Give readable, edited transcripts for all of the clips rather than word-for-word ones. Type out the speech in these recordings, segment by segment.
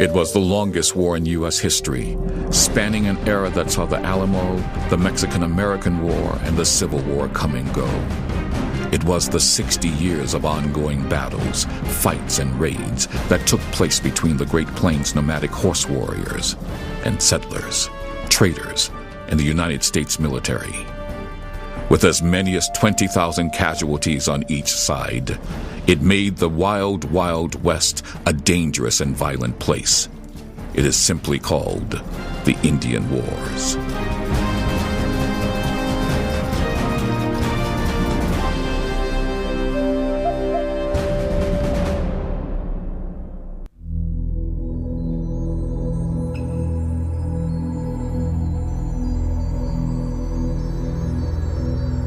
It was the longest war in U.S. history, spanning an era that saw the Alamo, the Mexican-American War, and the Civil War come and go. It was the 60 years of ongoing battles, fights, and raids that took place between the Great Plains nomadic horse warriors and settlers, traders, and the United States military. With as many as 20,000 casualties on each side, it made the wild, wild West a dangerous and violent place. It is simply called the Indian Wars.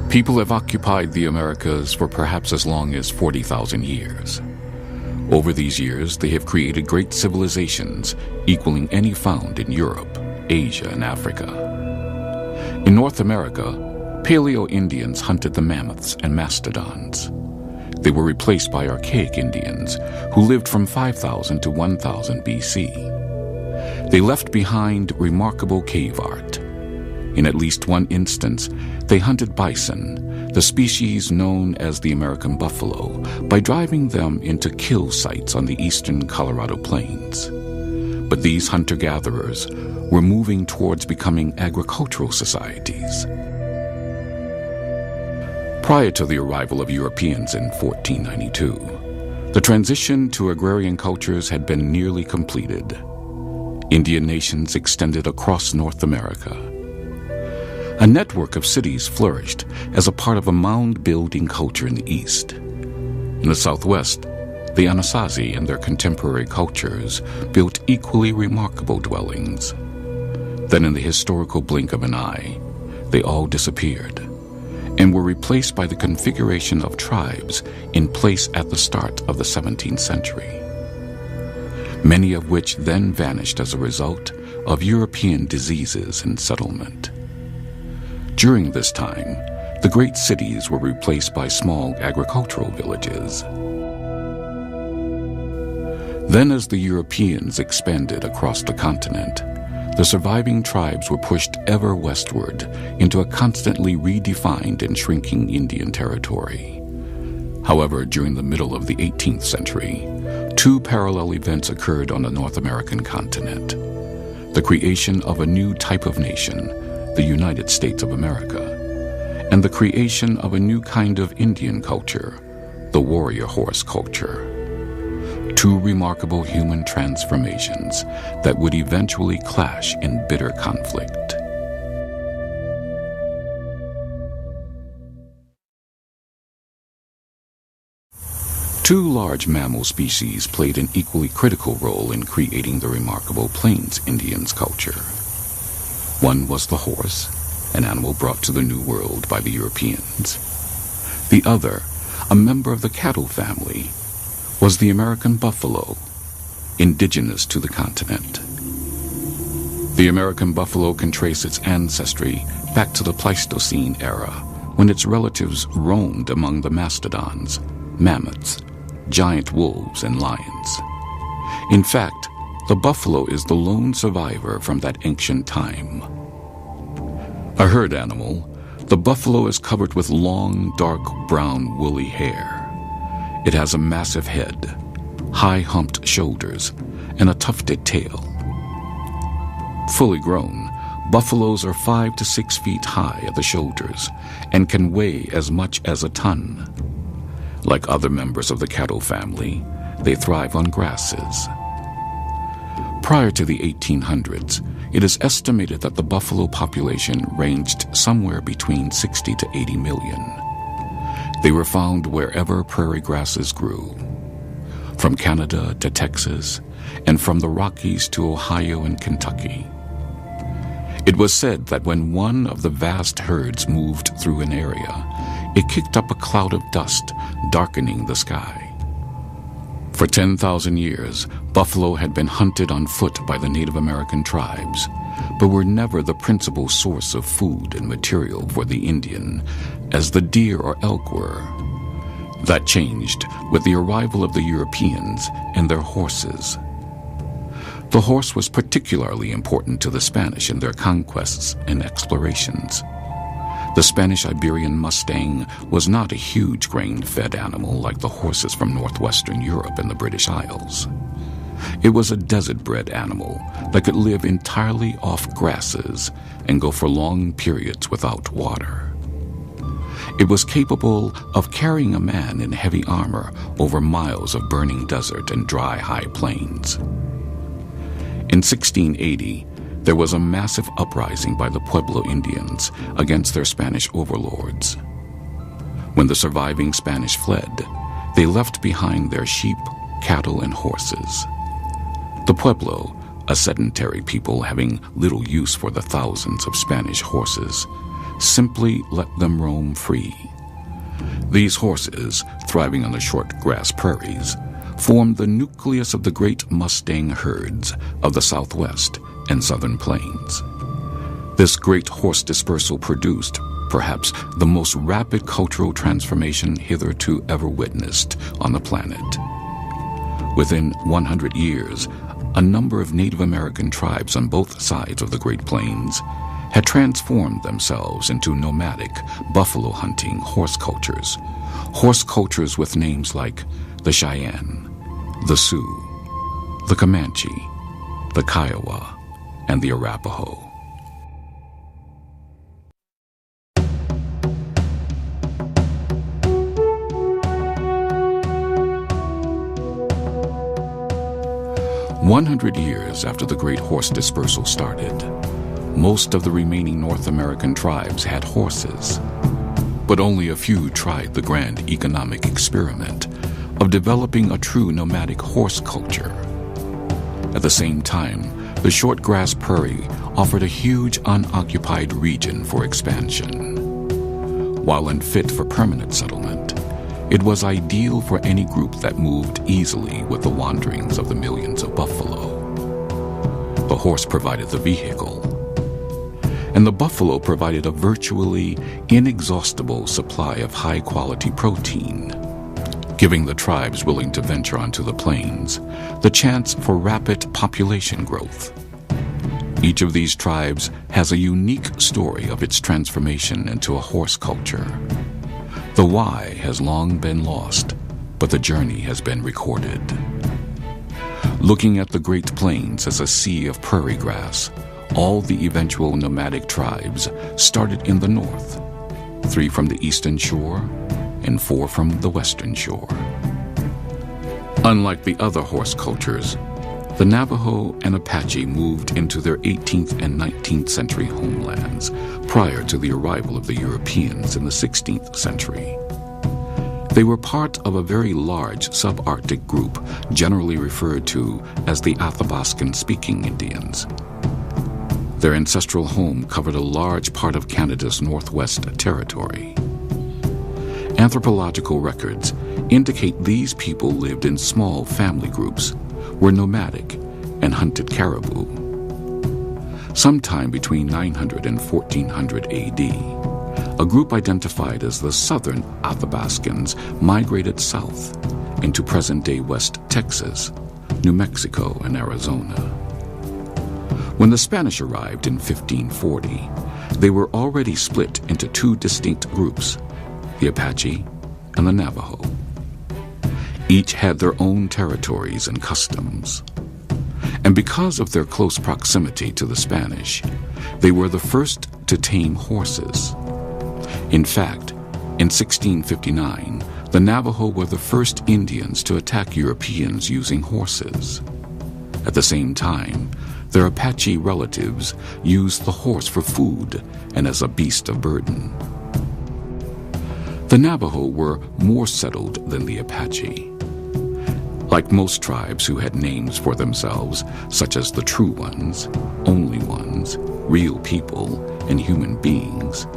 People have occupied the Americas for perhaps as long as 40,000 years. Over these years, they have created great civilizations equaling any found in Europe, Asia, and Africa. In North America, Paleo-Indians hunted the mammoths and mastodons. They were replaced by archaic Indians who lived from 5000 to 1000 BC. They left behind remarkable cave art. In at least one instance, they hunted bison, the species known as the American buffalo, by driving them into kill sites on the eastern Colorado plains. But these hunter-gatherers were moving towards becoming agricultural societies. Prior to the arrival of Europeans in 1492, the transition to agrarian cultures had been nearly completed. Indian nations extended across North America. A network of cities flourished as a part of a mound-building culture in the east. In the southwest, the Anasazi and their contemporary cultures built equally remarkable dwellings. Then in the historical blink of an eye, they all disappeared and were replaced by the configuration of tribes in place at the start of the 17th century, many of which then vanished as a result of European diseases and settlement. During this time, the great cities were replaced by small agricultural villages. Then, as the Europeans expanded across the continent, the surviving tribes were pushed ever westward into a constantly redefined and shrinking Indian territory. However, during the middle of the 18th century, two parallel events occurred on the North American continent: the creation of a new type of nation, the United States of America, and the creation of a new kind of Indian culture, the warrior horse culture. Two remarkable human transformations that would eventually clash in bitter conflict. Two large mammal species played an equally critical role in creating the remarkable Plains Indians culture. One was the horse, an animal brought to the New World by the Europeans. The other, a member of the cattle family, was the American buffalo, indigenous to the continent. The American buffalo can trace its ancestry back to the Pleistocene era, when its relatives roamed among the mastodons, mammoths, giant wolves, and lions. In fact, the buffalo is the lone survivor from that ancient time. A herd animal, the buffalo is covered with long, dark brown woolly hair. It has a massive head, high humped shoulders, and a tufted tail. Fully grown, buffaloes are 5 to 6 feet high at the shoulders and can weigh as much as a ton. Like other members of the cattle family, they thrive on grasses. Prior to the 1800s, it is estimated that the buffalo population ranged somewhere between 60 to 80 million. They were found wherever prairie grasses grew, from Canada to Texas, and from the Rockies to Ohio and Kentucky. It was said that when one of the vast herds moved through an area, it kicked up a cloud of dust, darkening the sky. For 10,000 years, buffalo had been hunted on foot by the Native American tribes, but were never the principal source of food and material for the Indian, as the deer or elk were. That changed with the arrival of the Europeans and their horses. The horse was particularly important to the Spanish in their conquests and explorations. The Spanish-Iberian Mustang was not a huge grain-fed animal like the horses from northwestern Europe and the British Isles. It was a desert-bred animal that could live entirely off grasses and go for long periods without water. It was capable of carrying a man in heavy armor over miles of burning desert and dry high plains. In 1680, there was a massive uprising by the Pueblo Indians against their Spanish overlords. When the surviving Spanish fled, they left behind their sheep, cattle, and horses. The Pueblo, a sedentary people having little use for the thousands of Spanish horses, simply let them roam free. These horses, thriving on the short grass prairies, formed the nucleus of the great Mustang herds of the Southwest and Southern Plains. This great horse dispersal produced, perhaps, the most rapid cultural transformation hitherto ever witnessed on the planet. Within 100 years, a number of Native American tribes on both sides of the Great Plains had transformed themselves into nomadic, buffalo-hunting horse cultures with names like the Cheyenne, the Sioux, the Comanche, the Kiowa, and the Arapaho. "100 years after the great horse dispersal started, most of the remaining North American tribes had horses, but only a few tried the grand economic experiment of developing a true nomadic horse culture. At the same time, the short grass prairie offered a huge unoccupied region for expansion. While unfit for permanent settlement, it was ideal for any group that moved easily with the wanderings of the millions of buffalo. The horse provided the vehicle, and the buffalo provided a virtually inexhaustible supply of high-quality protein, giving the tribes willing to venture onto the plains the chance for rapid population growth. Each of these tribes has a unique story of its transformation into a horse culture. The why has long been lost, but the journey has been recorded. Looking at the Great Plains as a sea of prairie grass, all the eventual nomadic tribes started in the north, 3 from the eastern shore and 4 from the western shore. Unlike the other horse cultures, the Navajo and Apache moved into their 18th and 19th century homelands prior to the arrival of the Europeans in the 16th century. They were part of a very large subarctic group generally referred to as the Athabascan-speaking Indians. Their ancestral home covered a large part of Canada's Northwest Territory. Anthropological records indicate these people lived in small family groups, were nomadic, and hunted caribou. Sometime between 900 and 1400 AD, a group identified as the Southern Athabascans migrated south into present-day West Texas, New Mexico, and Arizona. When the Spanish arrived in 1540, they were already split into 2 distinct groups, the Apache and the Navajo. Each had their own territories and customs. And because of their close proximity to the Spanish, they were the first to tame horses. In fact, in 1659, the Navajo were the first Indians to attack Europeans using horses. At the same time, their Apache relatives used the horse for food and as a beast of burden. The Navajo were more settled than the Apache. Like most tribes who had names for themselves, such as the True Ones, Only Ones, Real People, and Human Beings,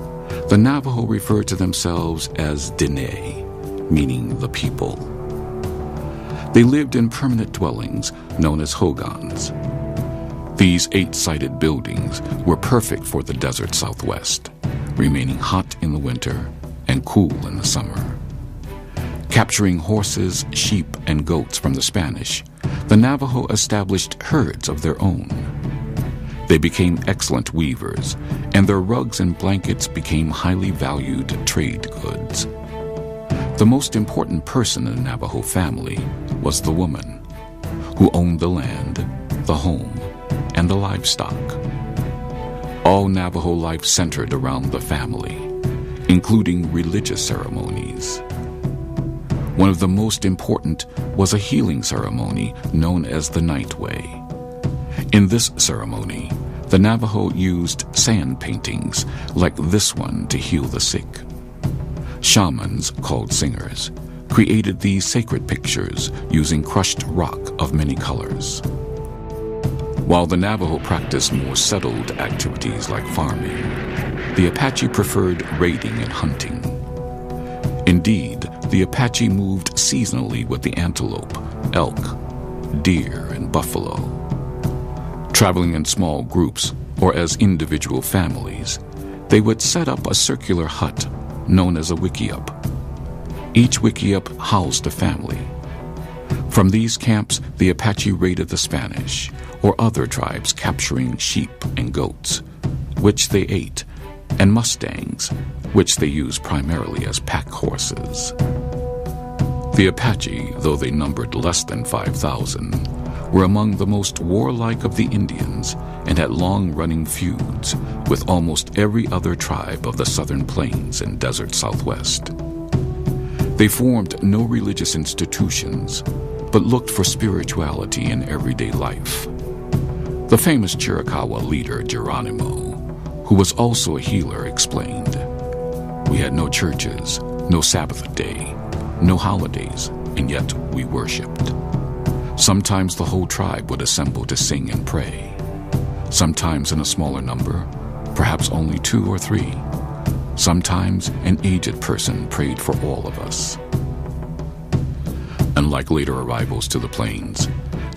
the Navajo referred to themselves as Diné, meaning the people. They lived in permanent dwellings known as hogans. These 8-sided buildings were perfect for the desert Southwest, remaining hot in the winter and cool in the summer. Capturing horses, sheep, and goats from the Spanish, the Navajo established herds of their own. They became excellent weavers, and their rugs and blankets became highly valued trade goods. The most important person in the Navajo family was the woman, who owned the land, the home, and the livestock. All Navajo life centered around the family, including religious ceremonies. One of the most important was a healing ceremony known as the Night Way. In this ceremony, the Navajo used sand paintings like this one to heal the sick. Shamans, called singers, created these sacred pictures using crushed rock of many colors. While the Navajo practiced more settled activities like farming, the Apache preferred raiding and hunting. Indeed, the Apache moved seasonally with the antelope, elk, deer, and buffalo. Traveling in small groups or as individual families, they would set up a circular hut known as a wickiup. Each wickiup housed a family. From these camps, the Apache raided the Spanish or other tribes, capturing sheep and goats, which they ate, and mustangs, which they used primarily as pack horses. The Apache, though they numbered less than 5,000, were among the most warlike of the Indians and had long-running feuds with almost every other tribe of the southern plains and desert Southwest. They formed no religious institutions, but looked for spirituality in everyday life. The famous Chiricahua leader Geronimo, who was also a healer, explained, "We had no churches, no Sabbath day, no holidays, and yet we worshipped. Sometimes the whole tribe would assemble to sing and pray. Sometimes in a smaller number, perhaps only 2 or 3. Sometimes an aged person prayed for all of us." Unlike later arrivals to the plains,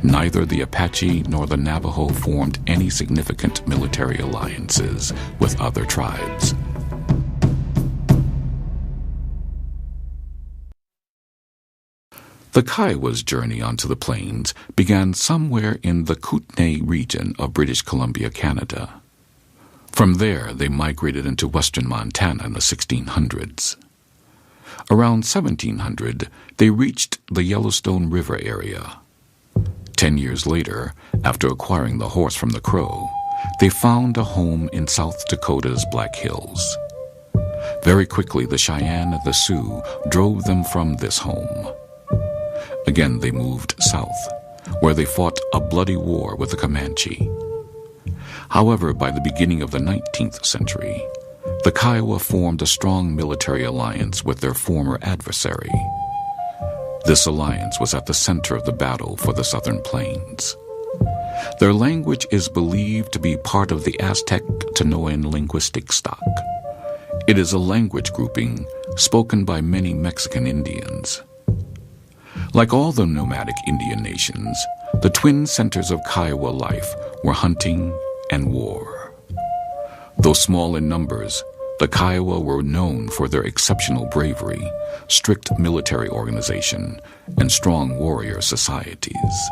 neither the Apache nor the Navajo formed any significant military alliances with other tribes. The Kiowas' journey onto the plains began somewhere in the Kootenay region of British Columbia, Canada. From there, they migrated into western Montana in the 1600s. Around 1700, they reached the Yellowstone River area. 10 years later, after acquiring the horse from the Crow, they found a home in South Dakota's Black Hills. Very quickly, the Cheyenne and the Sioux drove them from this home. Again, they moved south, where they fought a bloody war with the Comanche. However, by the beginning of the 19th century, the Kiowa formed a strong military alliance with their former adversary. This alliance was at the center of the battle for the southern plains. Their language is believed to be part of the Aztec-Tenoan linguistic stock. It is a language grouping spoken by many Mexican Indians. Like all the nomadic Indian nations, the twin centers of Kiowa life were hunting and war. Though small in numbers, the Kiowa were known for their exceptional bravery, strict military organization, and strong warrior societies.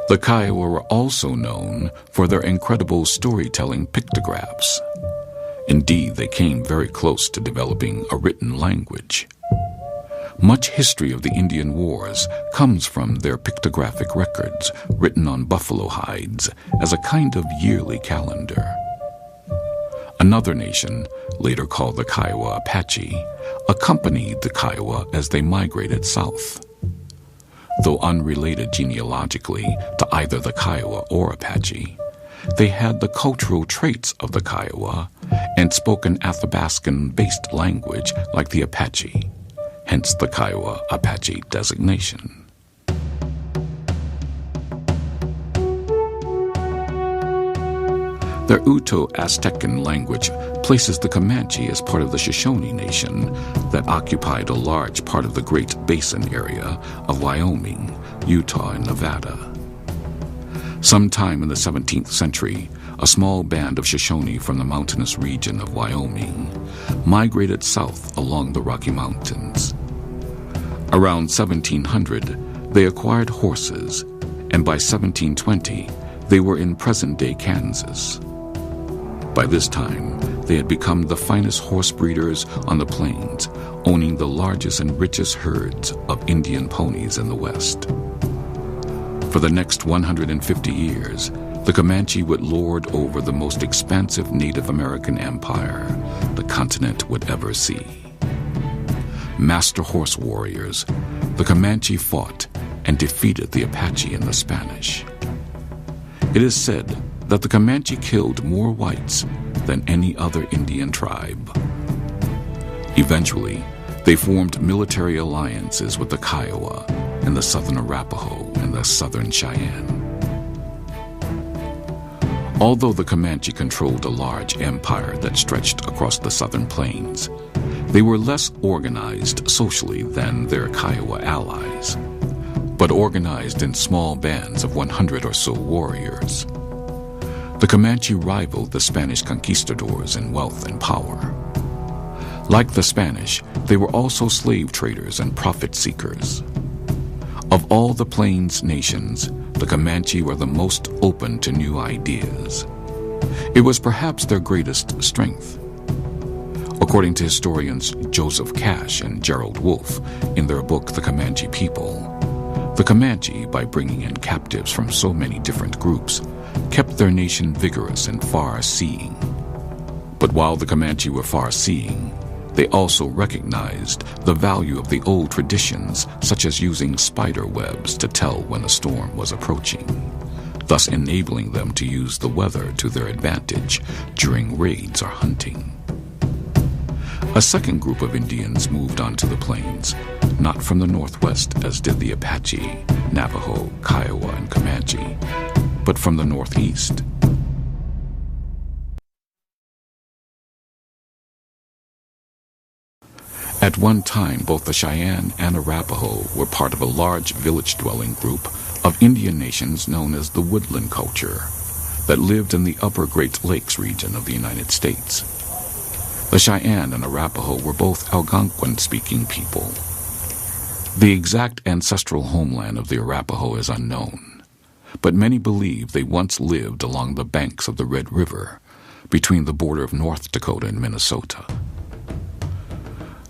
The Kiowa were also known for their incredible storytelling pictographs. Indeed, they came very close to developing a written language. Much history of the Indian Wars comes from their pictographic records written on buffalo hides as a kind of yearly calendar. Another nation, later called the Kiowa Apache, accompanied the Kiowa as they migrated south. Though unrelated genealogically to either the Kiowa or Apache, they had the cultural traits of the Kiowa and spoke an Athabascan-based language like the Apache, hence the Kiowa Apache designation. Their Uto-Aztecan language places the Comanche as part of the Shoshone Nation that occupied a large part of the Great Basin area of Wyoming, Utah, and Nevada. Sometime in the 17th century, a small band of Shoshone from the mountainous region of Wyoming migrated south along the Rocky Mountains. Around 1700, they acquired horses and by 1720, they were in present-day Kansas. By this time, they had become the finest horse breeders on the plains, owning the largest and richest herds of Indian ponies in the West. For the next 150 years, the Comanche would lord over the most expansive Native American empire the continent would ever see. Master horse warriors, the Comanche fought and defeated the Apache and the Spanish. It is said that the Comanche killed more whites than any other Indian tribe. Eventually, they formed military alliances with the Kiowa and the Southern Arapaho and the Southern Cheyenne. Although the Comanche controlled a large empire that stretched across the southern plains, they were less organized socially than their Kiowa allies, but organized in small bands of 100 or so warriors. The Comanche rivaled the Spanish conquistadors in wealth and power. Like the Spanish, they were also slave traders and profit seekers. Of all the Plains nations, the Comanche were the most open to new ideas. It was perhaps their greatest strength. According to historians Joseph Cash and Gerald Wolfe in their book The Comanche People, the Comanche, by bringing in captives from so many different groups, kept their nation vigorous and far-seeing. But while the Comanche were far-seeing, they also recognized the value of the old traditions, such as using spider webs to tell when a storm was approaching, thus enabling them to use the weather to their advantage during raids or hunting. A second group of Indians moved onto the plains, not from the northwest as did the Apache, Navajo, Kiowa, and Comanche, but from the northeast. At one time, both the Cheyenne and Arapaho were part of a large village-dwelling group of Indian nations known as the woodland culture that lived in the upper Great Lakes region of the United States. The Cheyenne and Arapaho were both Algonquin-speaking people. The exact ancestral homeland of the Arapaho is unknown, but many believe they once lived along the banks of the Red River between the border of North Dakota and Minnesota.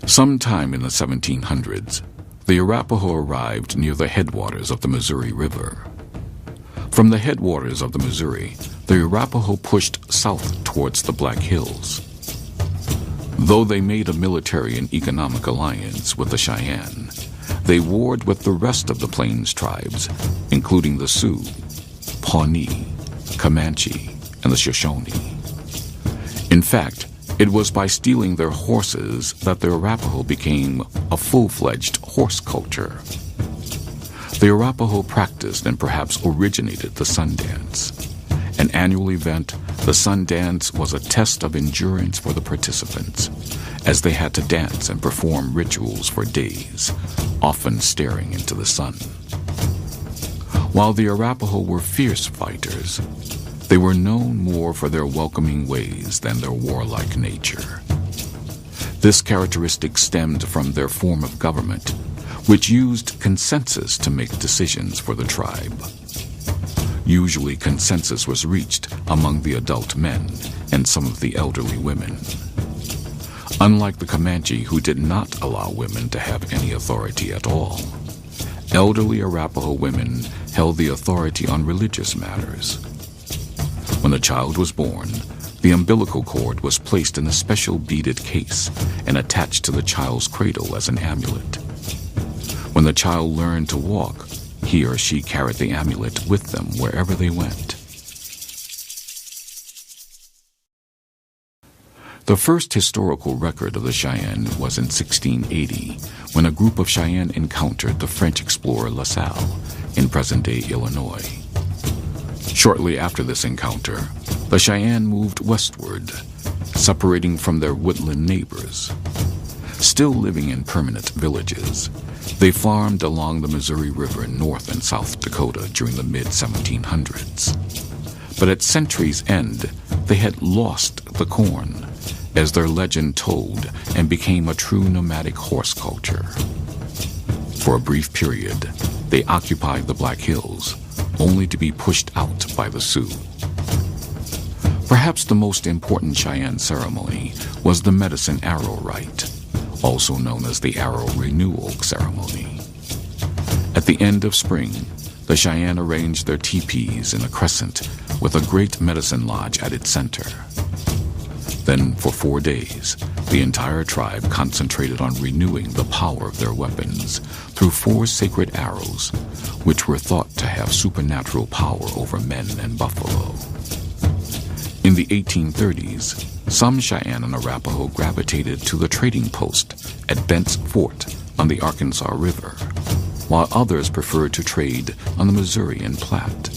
Sometime in the 1700s, the Arapaho arrived near the headwaters of the Missouri River. From the headwaters of the Missouri, the Arapaho pushed south towards the Black Hills. Though they made a military and economic alliance with the Cheyenne, they warred with the rest of the Plains tribes, including the Sioux, Pawnee, Comanche, and the Shoshone. In fact, it was by stealing their horses that the Arapaho became a full-fledged horse culture. The Arapaho practiced and perhaps originated the sun dance. An annual event, the sun dance was a test of endurance for the participants, as they had to dance and perform rituals for days, often staring into the sun. While the Arapaho were fierce fighters, they were known more for their welcoming ways than their warlike nature. This characteristic stemmed from their form of government, which used consensus to make decisions for the tribe. Usually consensus was reached among the adult men and some of the elderly women. Unlike the Comanche, who did not allow women to have any authority at all, elderly Arapaho women held the authority on religious matters. When the child was born, the umbilical cord was placed in a special beaded case and attached to the child's cradle as an amulet. When the child learned to walk, he or she carried the amulet with them wherever they went. The first historical record of the Cheyenne was in 1680, when a group of Cheyenne encountered the French explorer La Salle in present-day Illinois. Shortly after this encounter, the Cheyenne moved westward, separating from their woodland neighbors. Still living in permanent villages, they farmed along the Missouri River in North and South Dakota during the mid-1700s. But at century's end, they had lost the corn, as their legend told, and became a true nomadic horse culture. For a brief period, they occupied the Black Hills, only to be pushed out by the Sioux. Perhaps the most important Cheyenne ceremony was the medicine arrow rite, also known as the arrow renewal ceremony. At the end of spring, the Cheyenne arranged their teepees in a crescent with a great medicine lodge at its center. Then, for 4 days, the entire tribe concentrated on renewing the power of their weapons through 4 sacred arrows, which were thought to have supernatural power over men and buffalo. In the 1830s, some Cheyenne and Arapaho gravitated to the trading post at Bent's Fort on the Arkansas River, while others preferred to trade on the Missouri and Platte.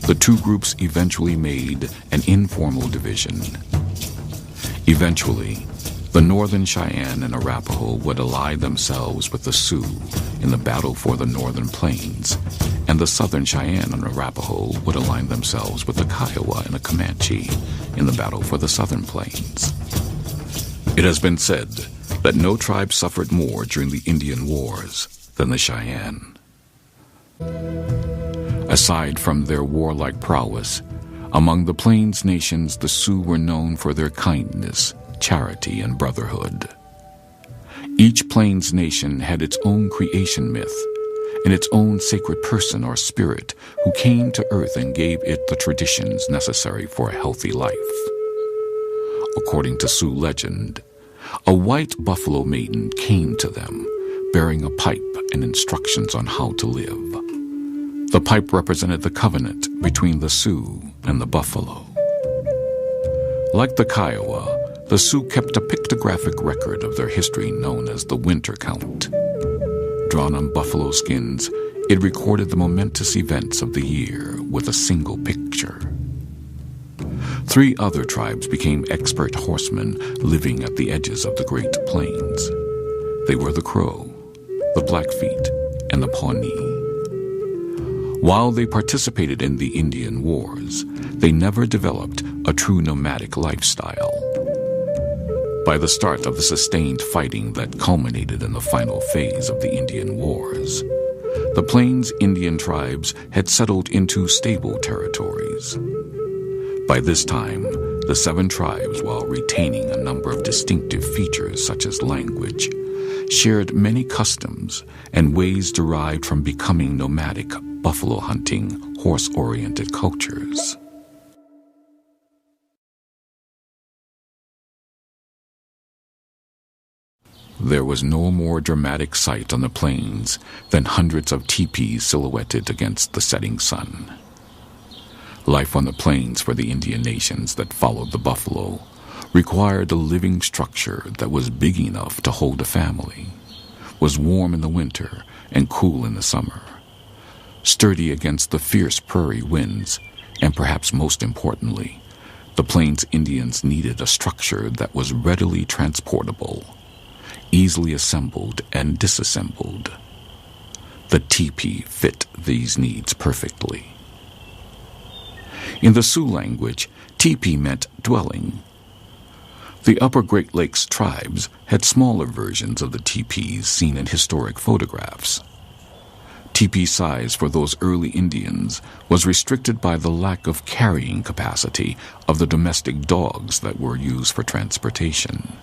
The two groups eventually made an informal division. Eventually, the Northern Cheyenne and Arapaho would ally themselves with the Sioux in the battle for the Northern Plains, and the Southern Cheyenne and Arapaho would align themselves with the Kiowa and the Comanche in the battle for the Southern Plains. It has been said that no tribe suffered more during the Indian Wars than the Cheyenne. Aside from their warlike prowess, among the Plains nations, the Sioux were known for their kindness, charity, and brotherhood. Each Plains nation had its own creation myth and its own sacred person or spirit who came to earth and gave it the traditions necessary for a healthy life. According to Sioux legend, a white buffalo maiden came to them, bearing a pipe and instructions on how to live. The pipe represented the covenant between the Sioux and the buffalo. Like the Kiowa, the Sioux kept a pictographic record of their history known as the Winter Count. Drawn on buffalo skins, it recorded the momentous events of the year with a single picture. 3 other tribes became expert horsemen living at the edges of the Great Plains. They were the Crow, the Blackfeet, and the Pawnee. While they participated in the Indian Wars, they never developed a true nomadic lifestyle. By the start of the sustained fighting that culminated in the final phase of the Indian Wars, the Plains Indian tribes had settled into stable territories. By this time, the 7 tribes, while retaining a number of distinctive features such as language, shared many customs and ways derived from becoming nomadic, buffalo hunting, horse-oriented cultures. There was no more dramatic sight on the plains than hundreds of teepees silhouetted against the setting sun. Life on the plains for the Indian nations that followed the buffalo required a living structure that was big enough to hold a family, was warm in the winter and cool in the summer, sturdy against the fierce prairie winds, and perhaps most importantly, the Plains Indians needed a structure that was readily transportable, easily assembled and disassembled. The teepee fit these needs perfectly. In the Sioux language, teepee meant dwelling. The Upper Great Lakes tribes had smaller versions of the teepees seen in historic photographs. Teepee size for those early Indians was restricted by the lack of carrying capacity of the domestic dogs that were used for transportation.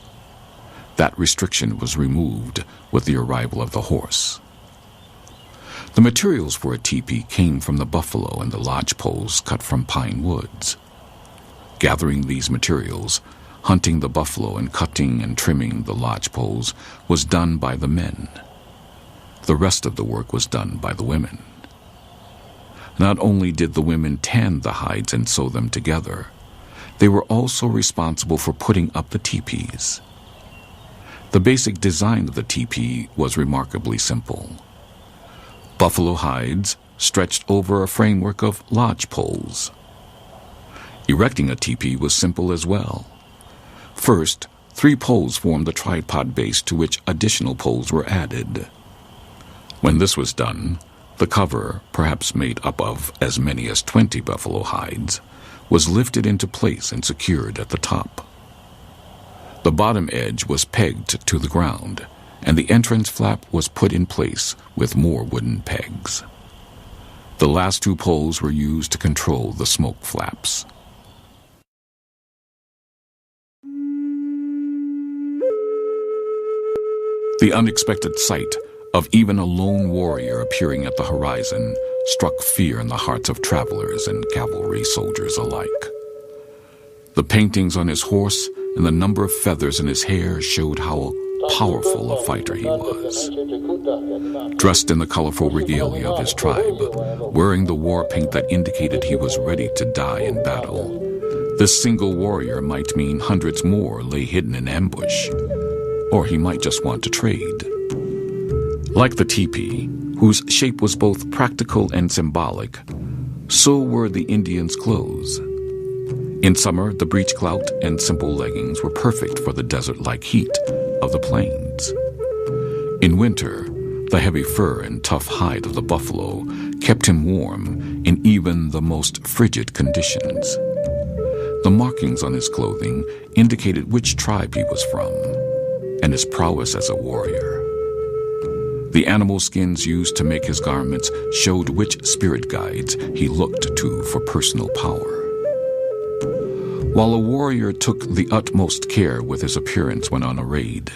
That restriction was removed with the arrival of the horse. The materials for a teepee came from the buffalo and the lodge poles cut from pine woods. Gathering these materials, hunting the buffalo, and cutting and trimming the lodge poles was done by the men. The rest of the work was done by the women. Not only did the women tan the hides and sew them together, they were also responsible for putting up the teepees. The basic design of the teepee was remarkably simple. Buffalo hides stretched over a framework of lodge poles. Erecting a teepee was simple as well. First, 3 poles formed the tripod base to which additional poles were added. When this was done, the cover, perhaps made up of as many as 20 buffalo hides, was lifted into place and secured at the top. The bottom edge was pegged to the ground, and the entrance flap was put in place with more wooden pegs. The last two poles were used to control the smoke flaps. The unexpected sight of even a lone warrior appearing at the horizon struck fear in the hearts of travelers and cavalry soldiers alike. The paintings on his horse and the number of feathers in his hair showed how powerful a fighter he was. Dressed in the colorful regalia of his tribe, wearing the war paint that indicated he was ready to die in battle, this single warrior might mean hundreds more lay hidden in ambush, or he might just want to trade. Like the teepee, whose shape was both practical and symbolic, so were the Indians' clothes. In summer, the breechclout and simple leggings were perfect for the desert-like heat of the plains. In winter, the heavy fur and tough hide of the buffalo kept him warm in even the most frigid conditions. The markings on his clothing indicated which tribe he was from and his prowess as a warrior. The animal skins used to make his garments showed which spirit guides he looked to for personal power. While a warrior took the utmost care with his appearance when on a raid,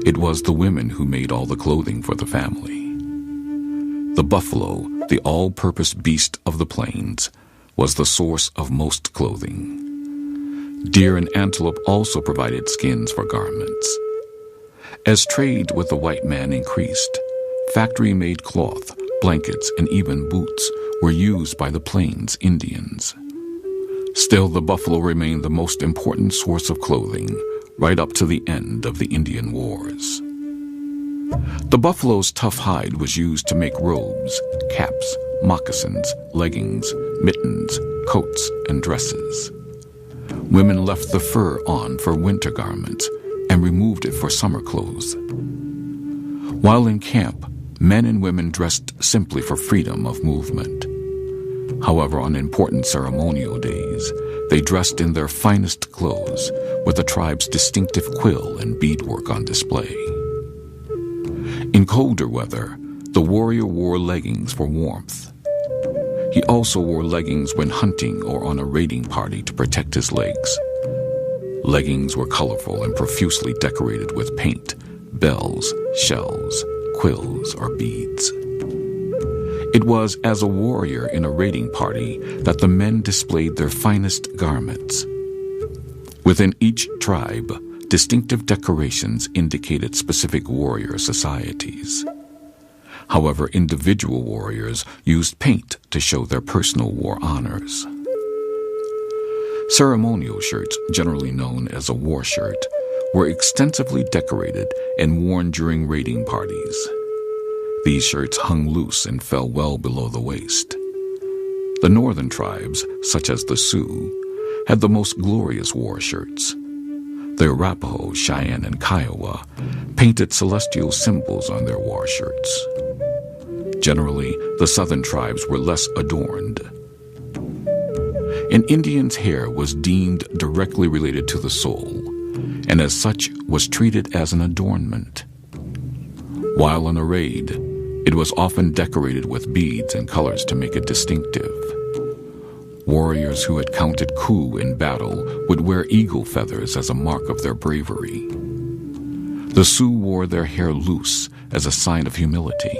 it was the women who made all the clothing for the family. The buffalo, the all-purpose beast of the plains, was the source of most clothing. Deer and antelope also provided skins for garments. As trade with the white man increased, factory-made cloth, blankets, and even boots were used by the Plains Indians. Still, the buffalo remained the most important source of clothing right up to the end of the Indian Wars. The buffalo's tough hide was used to make robes, caps, moccasins, leggings, mittens, coats, and dresses. Women left the fur on for winter garments and removed it for summer clothes. While in camp, men and women dressed simply for freedom of movement. However, on important ceremonial days, they dressed in their finest clothes with the tribe's distinctive quill and beadwork on display. In colder weather, the warrior wore leggings for warmth. He also wore leggings when hunting or on a raiding party to protect his legs. Leggings were colorful and profusely decorated with paint, bells, shells, quills, or beads. It was as a warrior in a raiding party that the men displayed their finest garments. Within each tribe, distinctive decorations indicated specific warrior societies. However, individual warriors used paint to show their personal war honors. Ceremonial shirts, generally known as a war shirt, were extensively decorated and worn during raiding parties. These shirts hung loose and fell well below the waist. The northern tribes, such as the Sioux, had the most glorious war shirts. The Arapaho, Cheyenne, and Kiowa painted celestial symbols on their war shirts. Generally, the southern tribes were less adorned. An Indian's hair was deemed directly related to the soul, and as such was treated as an adornment. While on a raid, it was often decorated with beads and colors to make it distinctive. Warriors who had counted coup in battle would wear eagle feathers as a mark of their bravery. The Sioux wore their hair loose as a sign of humility.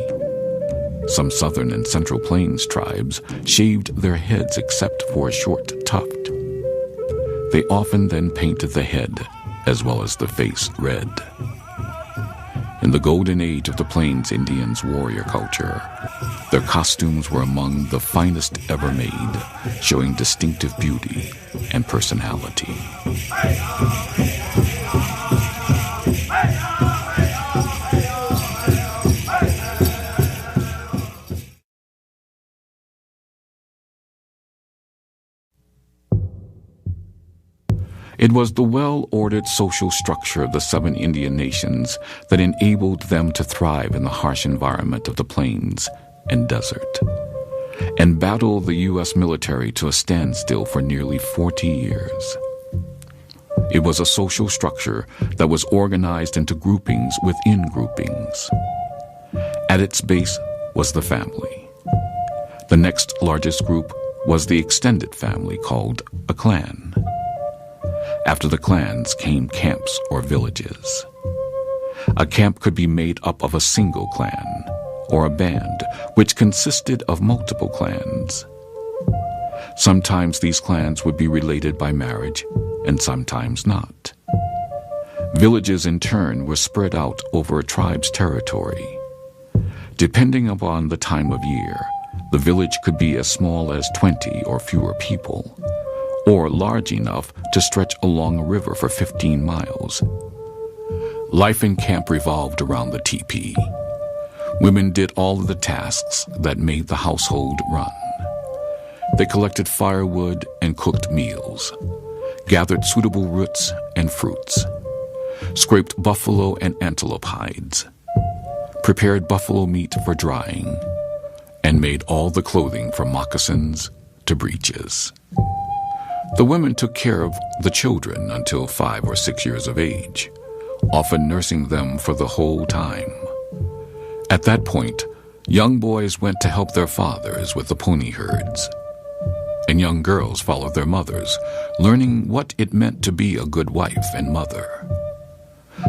Some southern and central plains tribes shaved their heads except for a short tuft. They often then painted the head as well as the face red. In the golden age of the Plains Indians' warrior culture, their costumes were among the finest ever made, showing distinctive beauty and personality. It was the well-ordered social structure of the 7 Indian nations that enabled them to thrive in the harsh environment of the plains and desert, and battle the U.S. military to a standstill for nearly 40 years. It was a social structure that was organized into groupings within groupings. At its base was the family. The next largest group was the extended family called a clan. After the clans came camps or villages. A camp could be made up of a single clan or a band which consisted of multiple clans. Sometimes these clans would be related by marriage and sometimes not. Villages in turn were spread out over a tribe's territory. Depending upon the time of year, the village could be as small as 20 or fewer people, or large enough to stretch along a river for 15 miles. Life in camp revolved around the teepee. Women did all of the tasks that made the household run. They collected firewood and cooked meals, gathered suitable roots and fruits, scraped buffalo and antelope hides, prepared buffalo meat for drying, and made all the clothing from moccasins to breeches. The women took care of the children until 5 or 6 years of age, often nursing them for the whole time. At that point, young boys went to help their fathers with the pony herds, and young girls followed their mothers, learning what it meant to be a good wife and mother.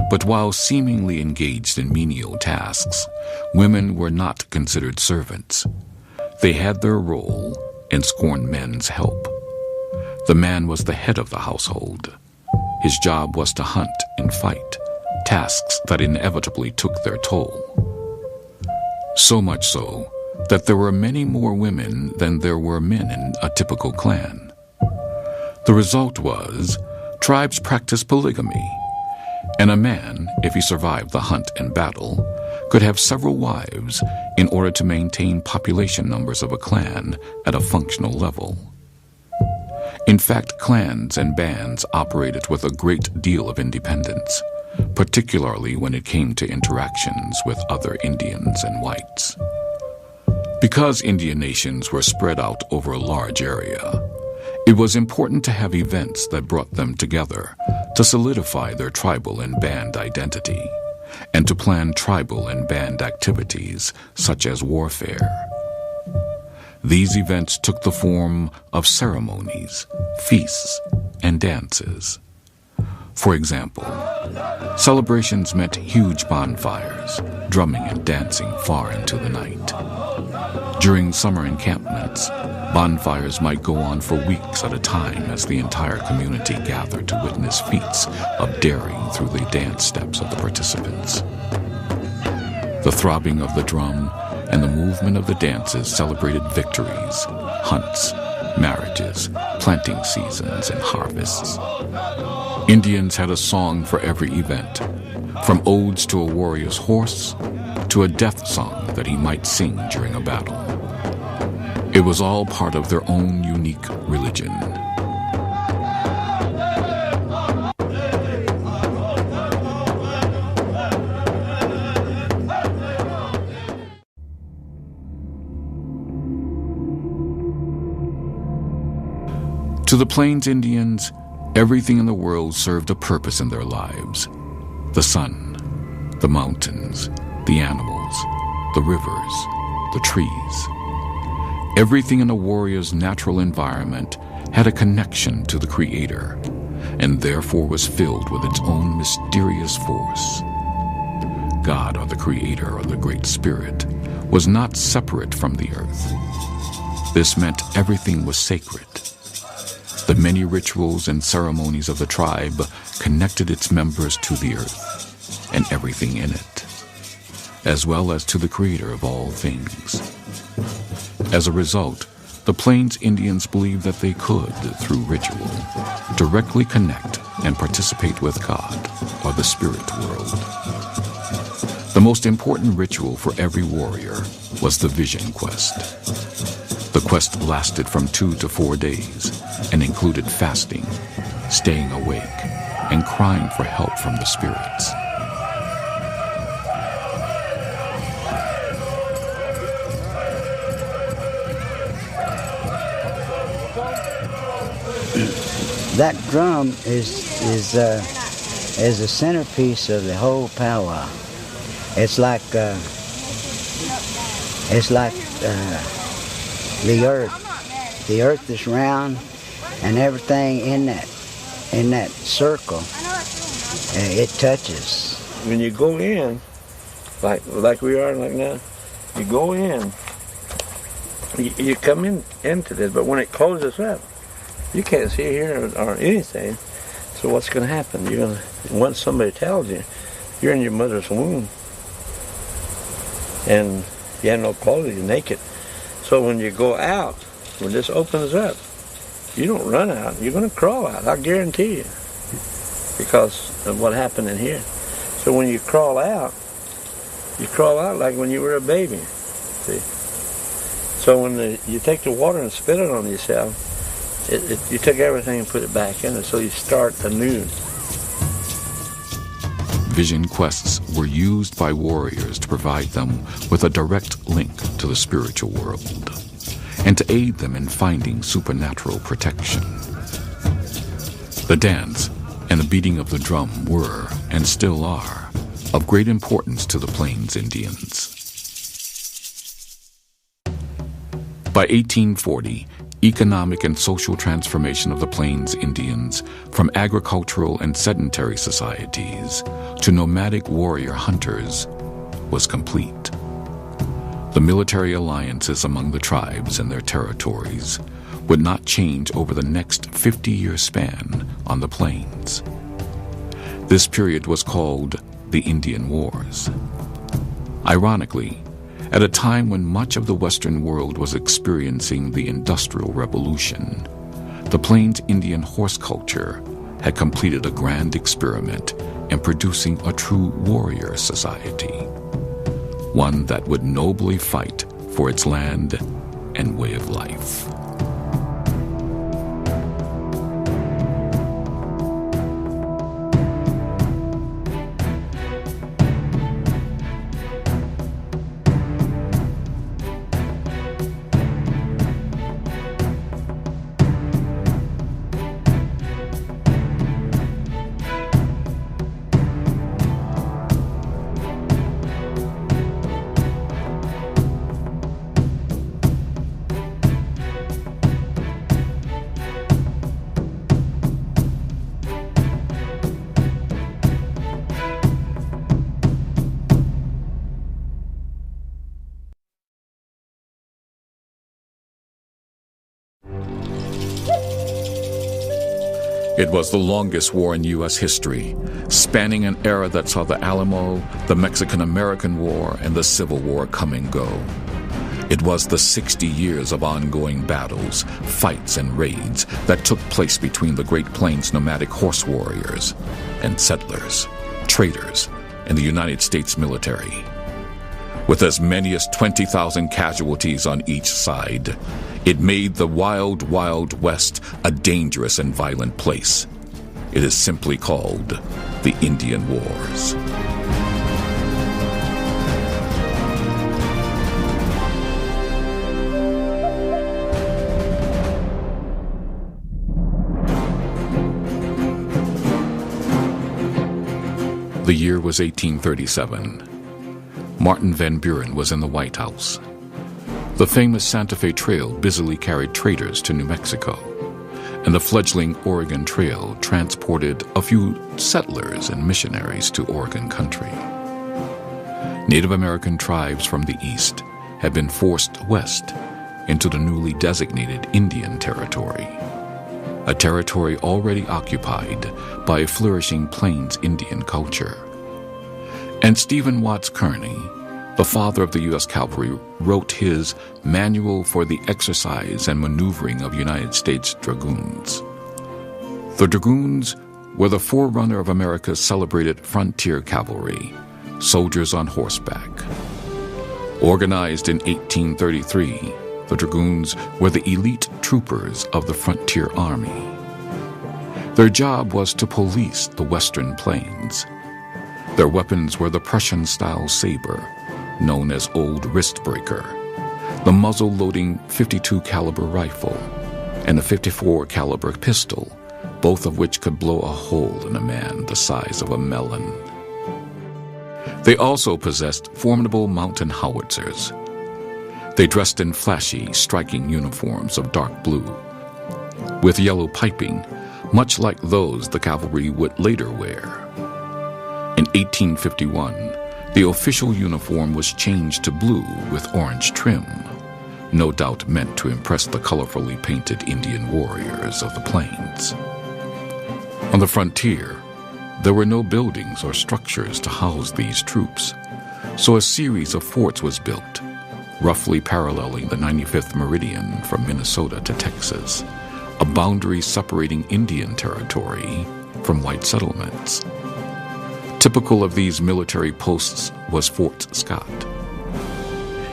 But while seemingly engaged in menial tasks, women were not considered servants. They had their role and scorned men's help. The man was the head of the household. His job was to hunt and fight, tasks that inevitably took their toll. So much so that there were many more women than there were men in a typical clan. The result was tribes practiced polygamy, and a man, if he survived the hunt and battle, could have several wives in order to maintain population numbers of a clan at a functional level. In fact, clans and bands operated with a great deal of independence, particularly when it came to interactions with other Indians and whites. Because Indian nations were spread out over a large area, it was important to have events that brought them together to solidify their tribal and band identity, and to plan tribal and band activities such as warfare. These events took the form of ceremonies, feasts, and dances. For example, celebrations meant huge bonfires, drumming and dancing far into the night. During summer encampments, bonfires might go on for weeks at a time as the entire community gathered to witness feats of daring through the dance steps of the participants. The throbbing of the drum and the movement of the dances celebrated victories, hunts, marriages, planting seasons, and harvests. Indians had a song for every event, from odes to a warrior's horse to a death song that he might sing during a battle. It was all part of their own unique religion. To the Plains Indians, everything in the world served a purpose in their lives. The sun, the mountains, the animals, the rivers, the trees. Everything in a warrior's natural environment had a connection to the Creator, and therefore was filled with its own mysterious force. God, or the Creator, or the Great Spirit, was not separate from the earth. This meant everything was sacred. The many rituals and ceremonies of the tribe connected its members to the earth and everything in it, as well as to the Creator of all things. As a result, the Plains Indians believed that they could, through ritual, directly connect and participate with God, or the spirit world. The most important ritual for every warrior was the vision quest. The quest lasted from 2 to 4 days and included fasting, staying awake, and crying for help from the spirits. That drum is a centerpiece of the whole powwow. It's like the earth. The earth is round, and everything in that circle, it touches. When you go in, like we are like now, you go in, you come into this, but when it closes up, you can't see here or anything. So what's going to happen? Once somebody tells you, you're in your mother's womb, and you have no clothes, you're naked. So when you go out, when this opens up, you don't run out, you're going to crawl out, I guarantee you, because of what happened in here. So when you crawl out like when you were a baby, see. So when you take the water and spit it on yourself, you take everything and put it back in it, so you start anew. Vision quests were used by warriors to provide them with a direct link to the spiritual world and to aid them in finding supernatural protection. The dance and the beating of the drum were, and still are, of great importance to the Plains Indians. By 1840, economic and social transformation of the Plains Indians from agricultural and sedentary societies to nomadic warrior hunters was complete. The military alliances among the tribes and their territories would not change over the next 50-year span on the plains. This period was called the Indian Wars. Ironically, at a time when much of the Western world was experiencing the Industrial Revolution, the Plains Indian horse culture had completed a grand experiment in producing a true warrior society, one that would nobly fight for its land and way of life. It was the longest war in U.S. history, spanning an era that saw the Alamo, the Mexican-American War, and the Civil War come and go. It was the 60 years of ongoing battles, fights, and raids that took place between the Great Plains nomadic horse warriors and settlers, traders, and the United States military. With as many as 20,000 casualties on each side, it made the wild, wild West a dangerous and violent place. It is simply called the Indian Wars. The year was 1837. Martin Van Buren was in the White House. The famous Santa Fe Trail busily carried traders to New Mexico, and the fledgling Oregon Trail transported a few settlers and missionaries to Oregon country. Native American tribes from the east had been forced west into the newly designated Indian Territory, a territory already occupied by a flourishing Plains Indian culture. And Stephen Watts Kearny, the father of the U.S. Cavalry, wrote his Manual for the Exercise and Maneuvering of United States Dragoons. The Dragoons were the forerunner of America's celebrated frontier cavalry, soldiers on horseback. Organized in 1833, the Dragoons were the elite troopers of the frontier army. Their job was to police the western plains. Their weapons were the Prussian-style saber, known as Old Wristbreaker, the muzzle-loading .52 caliber rifle, and a .54 caliber pistol, both of which could blow a hole in a man the size of a melon. They also possessed formidable mountain howitzers. They dressed in flashy, striking uniforms of dark blue, with yellow piping, much like those the cavalry would later wear. In 1851, the official uniform was changed to blue with orange trim, no doubt meant to impress the colorfully painted Indian warriors of the plains. On the frontier, there were no buildings or structures to house these troops, so a series of forts was built, roughly paralleling the 95th meridian from Minnesota to Texas, a boundary separating Indian territory from white settlements. Typical of these military posts was Fort Scott.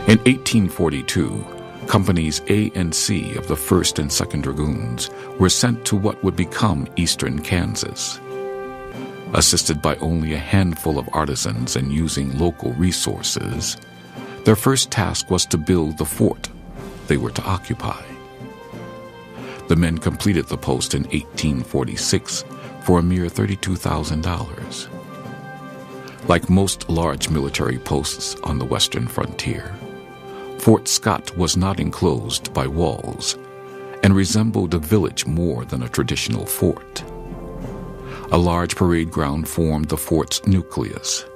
In 1842, Companies A and C of the 1st and 2nd Dragoons were sent to what would become eastern Kansas. Assisted by only a handful of artisans and using local resources, their first task was to build the fort they were to occupy. The men completed the post in 1846 for a mere $32,000. Like most large military posts on the western frontier, Fort Scott was not enclosed by walls and resembled a village more than a traditional fort. A large parade ground formed the fort's nucleus,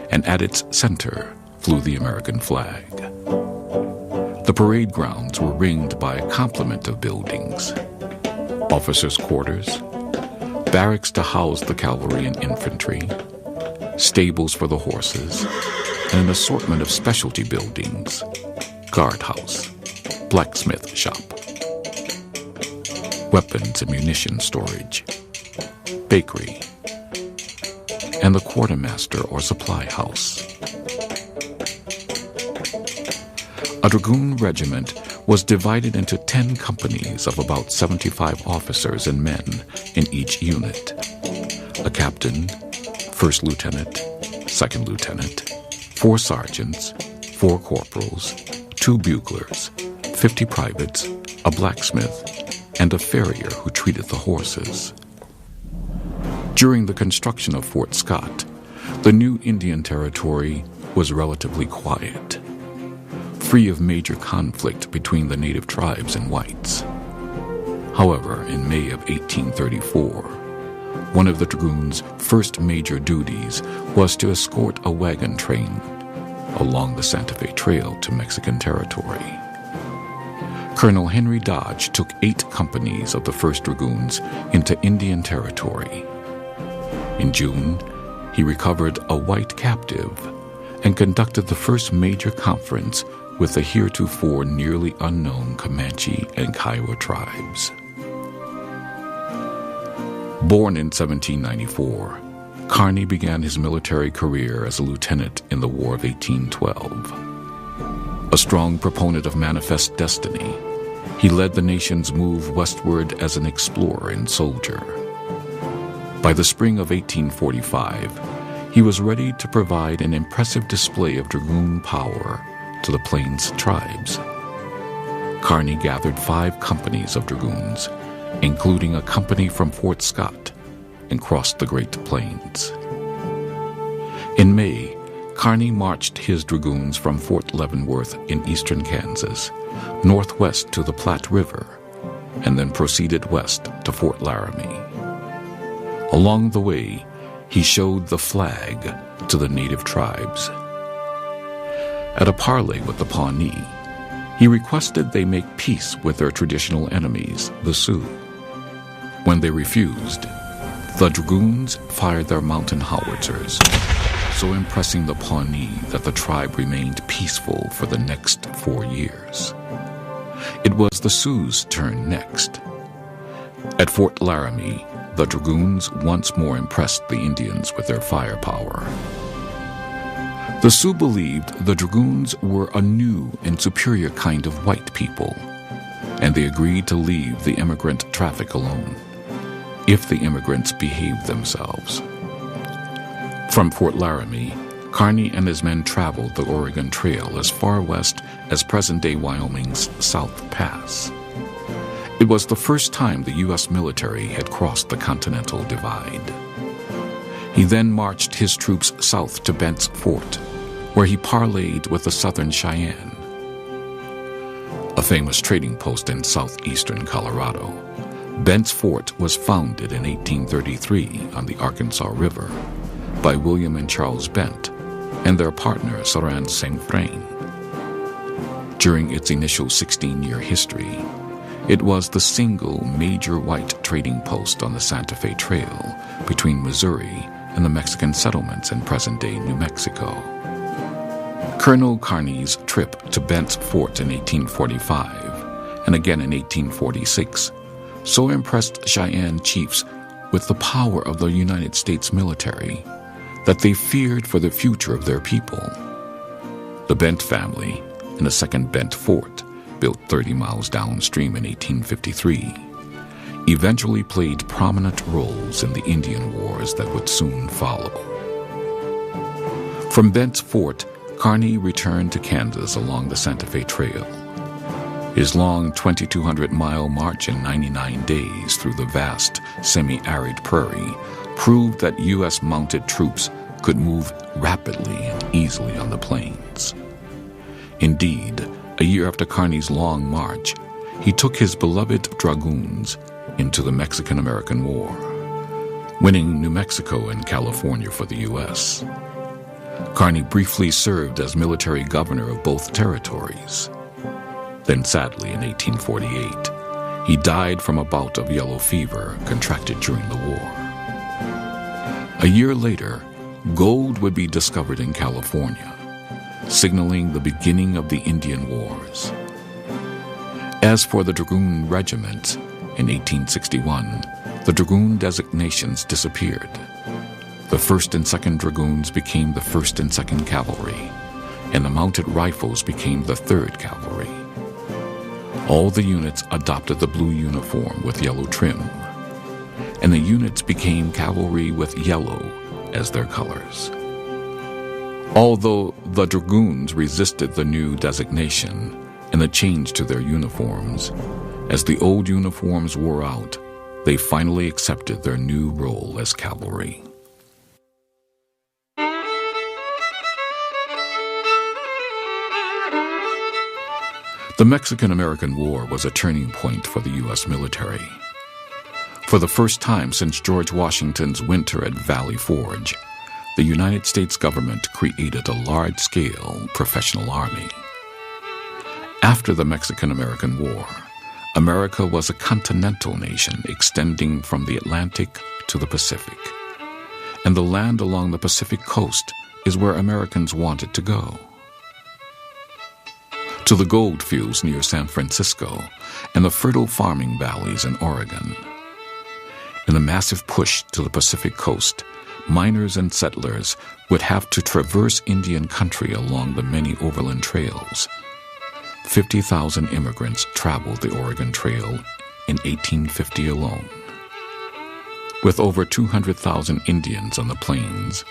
and at its center flew the American flag. The parade grounds were ringed by a complement of buildings: officers' quarters, barracks to house the cavalry and infantry, stables for the horses, and an assortment of specialty buildings: guardhouse, blacksmith shop, weapons and munition storage, bakery, and the quartermaster or supply house. A dragoon regiment was divided into 10 companies of about 75 officers and men in each unit: a captain, first lieutenant, second lieutenant, 4 sergeants, 4 corporals, 2 buglers, 50 privates, a blacksmith, and a farrier who treated the horses. During the construction of Fort Scott, the new Indian Territory was relatively quiet, free of major conflict between the native tribes and whites. However, in May of 1834, one of the dragoons' first major duties was to escort a wagon train along the Santa Fe Trail to Mexican territory. Colonel Henry Dodge took 8 companies of the 1st Dragoons into Indian Territory. In June, he recovered a white captive and conducted the first major conference with the heretofore nearly unknown Comanche and Kiowa tribes. Born in 1794, Kearny began his military career as a lieutenant in the War of 1812. A strong proponent of manifest destiny, he led the nation's move westward as an explorer and soldier. By the spring of 1845, he was ready to provide an impressive display of dragoon power to the Plains tribes. Kearny gathered 5 companies of dragoons, including a company from Fort Scott, and crossed the Great Plains. In May, Kearny marched his dragoons from Fort Leavenworth in eastern Kansas, northwest to the Platte River, and then proceeded west to Fort Laramie. Along the way, he showed the flag to the native tribes. At a parley with the Pawnee, he requested they make peace with their traditional enemies, the Sioux. When they refused, the dragoons fired their mountain howitzers, so impressing the Pawnee that the tribe remained peaceful for the next 4 years. It was the Sioux's turn next. At Fort Laramie, the dragoons once more impressed the Indians with their firepower. The Sioux believed the dragoons were a new and superior kind of white people, and they agreed to leave the immigrant traffic alone, if the immigrants behaved themselves. From Fort Laramie, Kearny and his men traveled the Oregon Trail as far west as present-day Wyoming's South Pass. It was the first time the U.S. military had crossed the Continental Divide. He then marched his troops south to Bent's Fort, where he parleyed with the Southern Cheyenne. a famous trading post in southeastern Colorado, Bent's Fort was founded in 1833 on the Arkansas River by William and Charles Bent and their partner Soran Saint-Vrain. During its initial 16-year history, it was the single major white trading post on the Santa Fe Trail between Missouri and the Mexican settlements in present-day New Mexico. Colonel Kearny's trip to Bent's Fort in 1845 and again in 1846 so impressed Cheyenne chiefs with the power of the United States military that they feared for the future of their people. The Bent family, in the second Bent Fort, built 30 miles downstream in 1853, eventually played prominent roles in the Indian Wars that would soon follow. From Bent's Fort, Kearny returned to Kansas along the Santa Fe Trail. His long 2,200-mile march in 99 days through the vast, semi-arid prairie proved that U.S. mounted troops could move rapidly and easily on the plains. Indeed, a year after Kearny's long march, he took his beloved dragoons into the Mexican-American War, winning New Mexico and California for the U.S. Kearny briefly served as military governor of both territories. Then sadly, in 1848, he died from a bout of yellow fever contracted during the war. A year later, gold would be discovered in California, signaling the beginning of the Indian Wars. As for the Dragoon Regiment, in 1861, the Dragoon designations disappeared. The 1st and 2nd Dragoons became the 1st and 2nd Cavalry, and the Mounted Rifles became the 3rd Cavalry. All the units adopted the blue uniform with yellow trim, and the units became cavalry with yellow as their colors. Although the Dragoons resisted the new designation and the change to their uniforms, as the old uniforms wore out, they finally accepted their new role as cavalry. The Mexican-American War was a turning point for the U.S. military. For the first time since George Washington's winter at Valley Forge, the United States government created a large-scale professional army. After the Mexican-American War, America was a continental nation extending from the Atlantic to the Pacific, and the land along the Pacific coast is where Americans wanted to go. To the gold fields near San Francisco and the fertile farming valleys in Oregon. In the massive push to the Pacific coast, miners and settlers would have to traverse Indian country along the many overland trails. 50,000 immigrants traveled the Oregon Trail in 1850 alone. With over 200,000 Indians on the plains,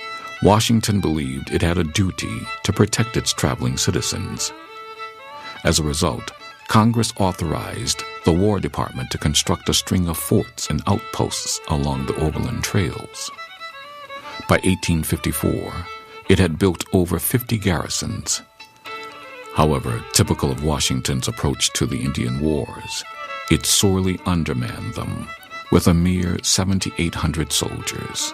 Washington believed it had a duty to protect its traveling citizens. As a result, Congress authorized the War Department to construct a string of forts and outposts along the overland trails. By 1854, it had built over 50 garrisons. However, typical of Washington's approach to the Indian Wars, it sorely undermanned them with a mere 7,800 soldiers.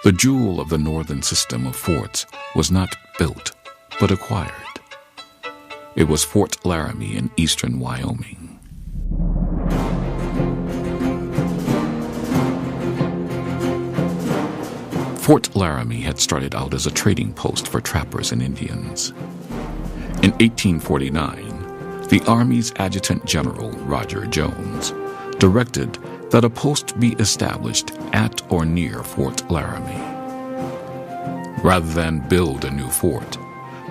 The jewel of the northern system of forts was not built, but acquired. It was Fort Laramie in eastern Wyoming. Fort Laramie had started out as a trading post for trappers and Indians. In 1849, the Army's Adjutant General, Roger Jones, directed that a post be established at or near Fort Laramie. Rather than build a new fort,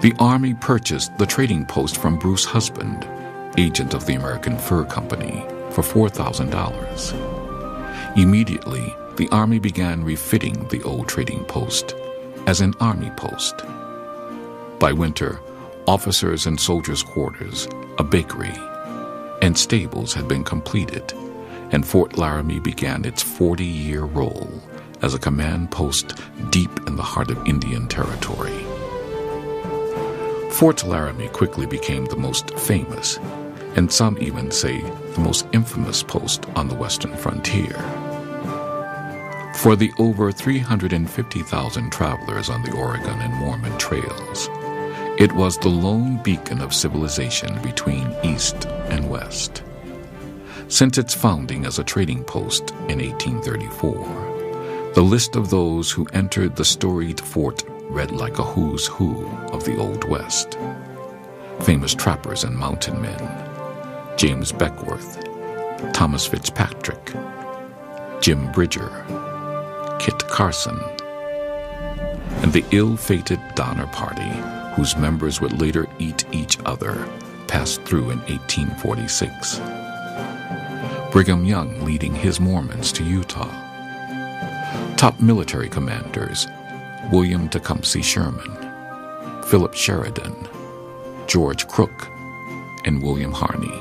the Army purchased the trading post from Bruce Husband, agent of the American Fur Company, for $4,000. Immediately, the Army began refitting the old trading post as an Army post. By winter, officers' and soldiers' quarters, a bakery, and stables had been completed, and Fort Laramie began its 40-year role as a command post deep in the heart of Indian Territory. Fort Laramie quickly became the most famous, and some even say the most infamous post on the western frontier. For the over 350,000 travelers on the Oregon and Mormon trails, it was the lone beacon of civilization between East and West. Since its founding as a trading post in 1834, the list of those who entered the storied fort read like a who's who of the Old West. Famous trappers and mountain men: James Beckwourth, Thomas Fitzpatrick, Jim Bridger, Kit Carson, and the ill-fated Donner Party, whose members would later eat each other, passed through in 1846. Brigham Young leading his Mormons to Utah. Top military commanders: William Tecumseh Sherman, Philip Sheridan, George Crook, and William Harney.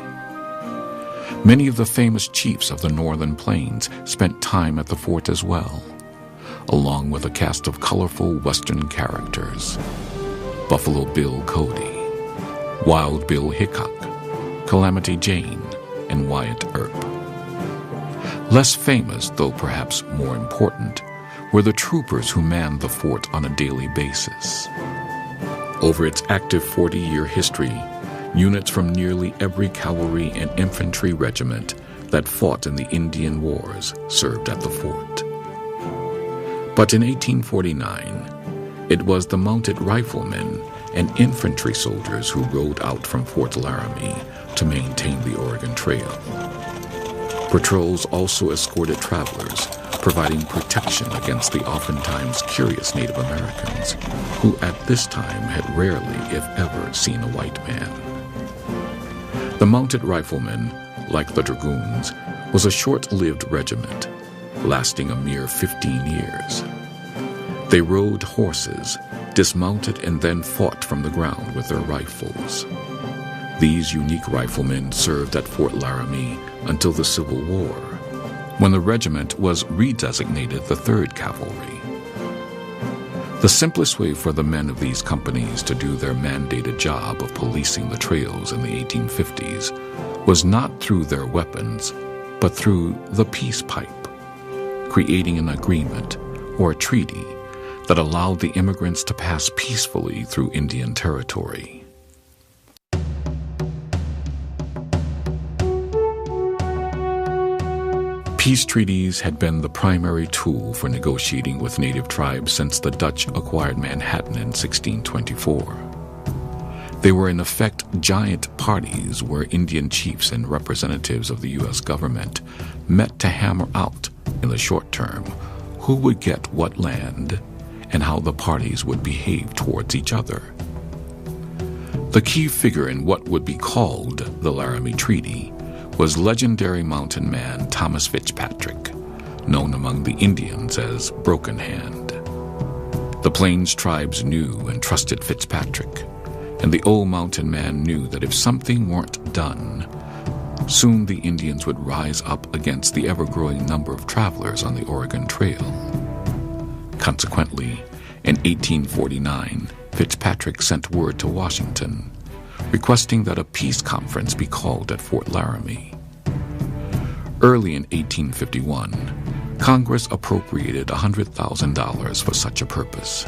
Many of the famous chiefs of the Northern Plains spent time at the fort as well, along with a cast of colorful Western characters: Buffalo Bill Cody, Wild Bill Hickok, Calamity Jane, and Wyatt Earp. Less famous, though perhaps more important, were the troopers who manned the fort on a daily basis. Over its active 40-year history, units from nearly every cavalry and infantry regiment that fought in the Indian Wars served at the fort. But in 1849, it was the mounted riflemen and infantry soldiers who rode out from Fort Laramie to maintain the Oregon Trail. Patrols also escorted travelers, providing protection against the oftentimes curious Native Americans, who at this time had rarely, if ever, seen a white man. The mounted riflemen, like the dragoons, was a short-lived regiment, lasting a mere 15 years. They rode horses, dismounted, and then fought from the ground with their rifles. These unique riflemen served at Fort Laramie until the Civil War, when the regiment was redesignated the 3rd Cavalry. The simplest way for the men of these companies to do their mandated job of policing the trails in the 1850s was not through their weapons, but through the peace pipe, creating an agreement or a treaty that allowed the immigrants to pass peacefully through Indian territory. Peace treaties had been the primary tool for negotiating with native tribes since the Dutch acquired Manhattan in 1624. They were in effect giant parties where Indian chiefs and representatives of the U.S. government met to hammer out, in the short term, who would get what land and how the parties would behave towards each other. The key figure in what would be called the Laramie Treaty was legendary mountain man Thomas Fitzpatrick, known among the Indians as Broken Hand. The Plains tribes knew and trusted Fitzpatrick, and the old mountain man knew that if something weren't done, soon the Indians would rise up against the ever-growing number of travelers on the Oregon Trail. Consequently, in 1849, Fitzpatrick sent word to Washington, requesting that a peace conference be called at Fort Laramie. Early in 1851, Congress appropriated $100,000 for such a purpose.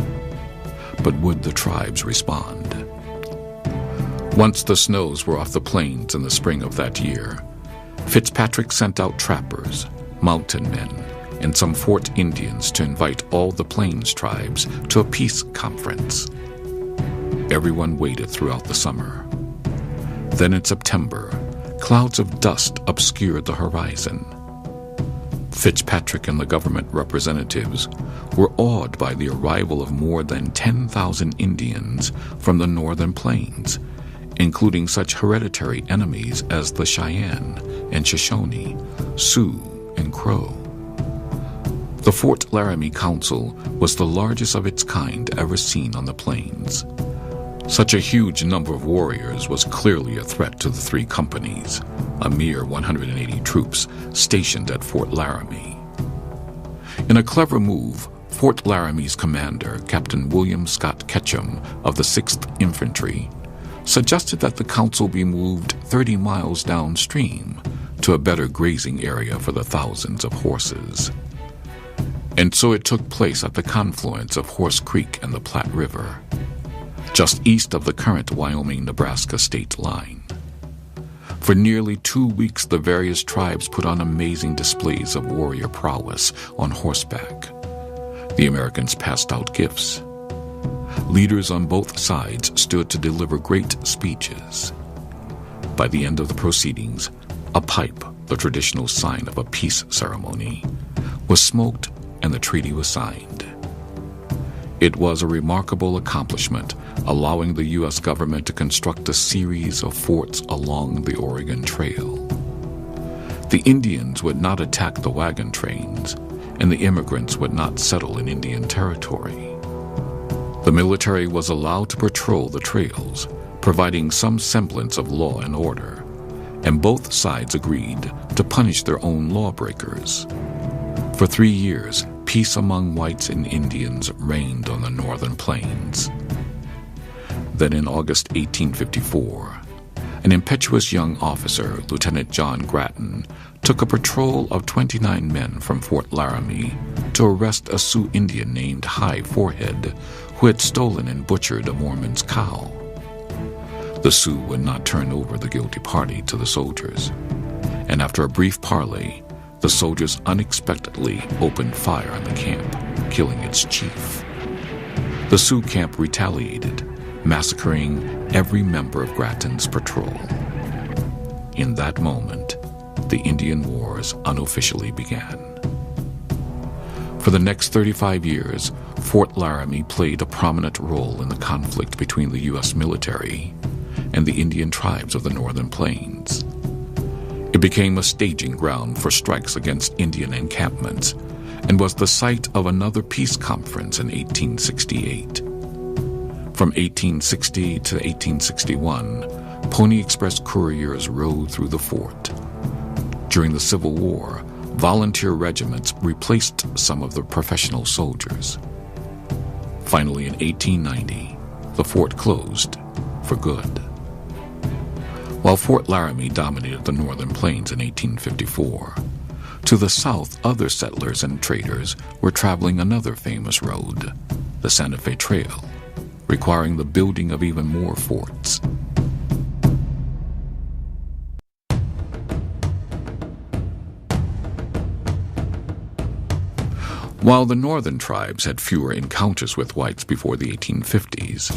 But would the tribes respond? Once the snows were off the plains in the spring of that year, Fitzpatrick sent out trappers, mountain men, and some fort Indians to invite all the Plains tribes to a peace conference. Everyone waited throughout the summer. Then in September, clouds of dust obscured the horizon. Fitzpatrick and the government representatives were awed by the arrival of more than 10,000 Indians from the northern plains, including such hereditary enemies as the Cheyenne and Shoshone, Sioux, and Crow. The Fort Laramie Council was the largest of its kind ever seen on the plains. Such a huge number of warriors was clearly a threat to the 3 companies, a mere 180 troops stationed at Fort Laramie. In a clever move, Fort Laramie's commander, Captain William Scott Ketchum of the 6th Infantry, suggested that the council be moved 30 miles downstream to a better grazing area for the thousands of horses. And so it took place at the confluence of Horse Creek and the Platte River, just east of the current Wyoming-Nebraska state line. For nearly 2 weeks, the various tribes put on amazing displays of warrior prowess on horseback. The Americans passed out gifts. Leaders on both sides stood to deliver great speeches. By the end of the proceedings, a pipe, the traditional sign of a peace ceremony, was smoked and the treaty was signed. It was a remarkable accomplishment, allowing the U.S. government to construct a series of forts along the Oregon Trail. The Indians would not attack the wagon trains, and the immigrants would not settle in Indian territory. The military was allowed to patrol the trails, providing some semblance of law and order, and both sides agreed to punish their own lawbreakers. For 3 years, peace among whites and Indians reigned on the northern plains. Then in August 1854, an impetuous young officer, Lieutenant John Grattan, took a patrol of 29 men from Fort Laramie to arrest a Sioux Indian named High Forehead, who had stolen and butchered a Mormon's cow. The Sioux would not turn over the guilty party to the soldiers, and after a brief parley, the soldiers unexpectedly opened fire on the camp, killing its chief. The Sioux camp retaliated, massacring every member of Grattan's patrol. In that moment, the Indian Wars unofficially began. For the next 35 years, Fort Laramie played a prominent role in the conflict between the U.S. military and the Indian tribes of the northern plains. It became a staging ground for strikes against Indian encampments and was the site of another peace conference in 1868. From 1860 to 1861, Pony Express couriers rode through the fort. During the Civil War, volunteer regiments replaced some of the professional soldiers. Finally, in 1890, the fort closed for good. While Fort Laramie dominated the northern plains in 1854, to the south, other settlers and traders were traveling another famous road, the Santa Fe Trail, requiring the building of even more forts. While the northern tribes had fewer encounters with whites before the 1850s,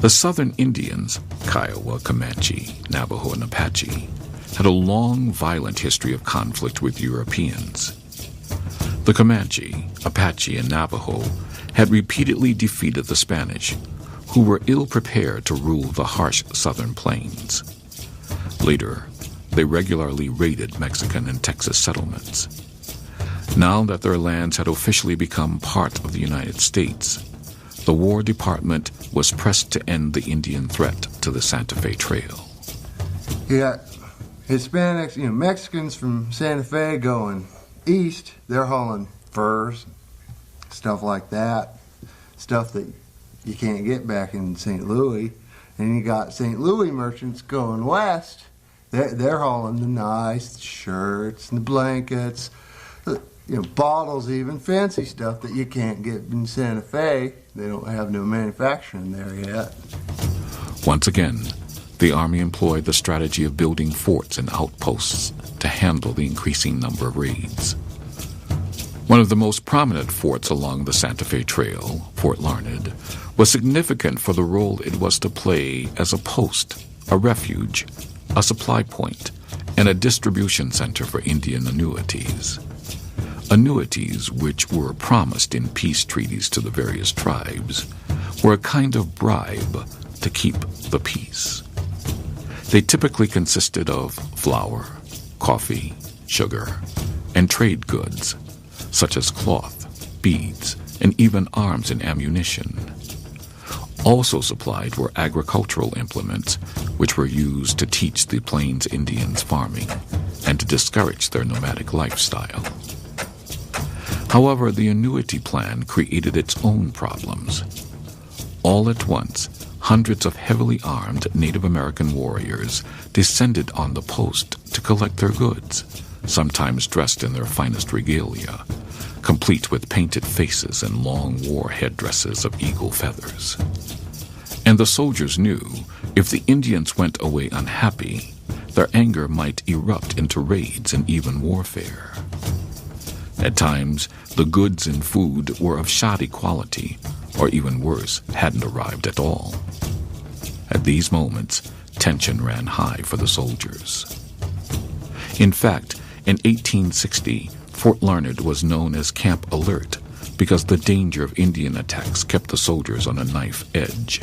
the southern Indians, Kiowa, Comanche, Navajo, and Apache, had a long, violent history of conflict with Europeans. The Comanche, Apache, and Navajo had repeatedly defeated the Spanish, who were ill-prepared to rule the harsh southern plains. Later, they regularly raided Mexican and Texas settlements. Now that their lands had officially become part of the United States, the War Department was pressed to end the Indian threat to the Santa Fe Trail. Yeah, Hispanics, Mexicans from Santa Fe going east, they're hauling furs, stuff like that, stuff that you can't get back in St. Louis. And you got St. Louis merchants going west, they're hauling the nice shirts and the blankets, bottles, even fancy stuff that you can't get in Santa Fe. They don't have no manufacturing there yet. Once again, the Army employed the strategy of building forts and outposts to handle the increasing number of raids. One of the most prominent forts along the Santa Fe Trail, Fort Larned, was significant for the role it was to play as a post, a refuge, a supply point, and a distribution center for Indian annuities. Annuities, which were promised in peace treaties to the various tribes, were a kind of bribe to keep the peace. They typically consisted of flour, coffee, sugar, and trade goods, such as cloth, beads, and even arms and ammunition. Also supplied were agricultural implements, which were used to teach the Plains Indians farming and to discourage their nomadic lifestyle. However, the annuity plan created its own problems. All at once, hundreds of heavily armed Native American warriors descended on the post to collect their goods, sometimes dressed in their finest regalia, complete with painted faces and long war headdresses of eagle feathers. And the soldiers knew if the Indians went away unhappy, their anger might erupt into raids and even warfare. At times, the goods and food were of shoddy quality, or even worse, hadn't arrived at all. At these moments, tension ran high for the soldiers. In fact, in 1860, Fort Larned was known as Camp Alert because the danger of Indian attacks kept the soldiers on a knife edge.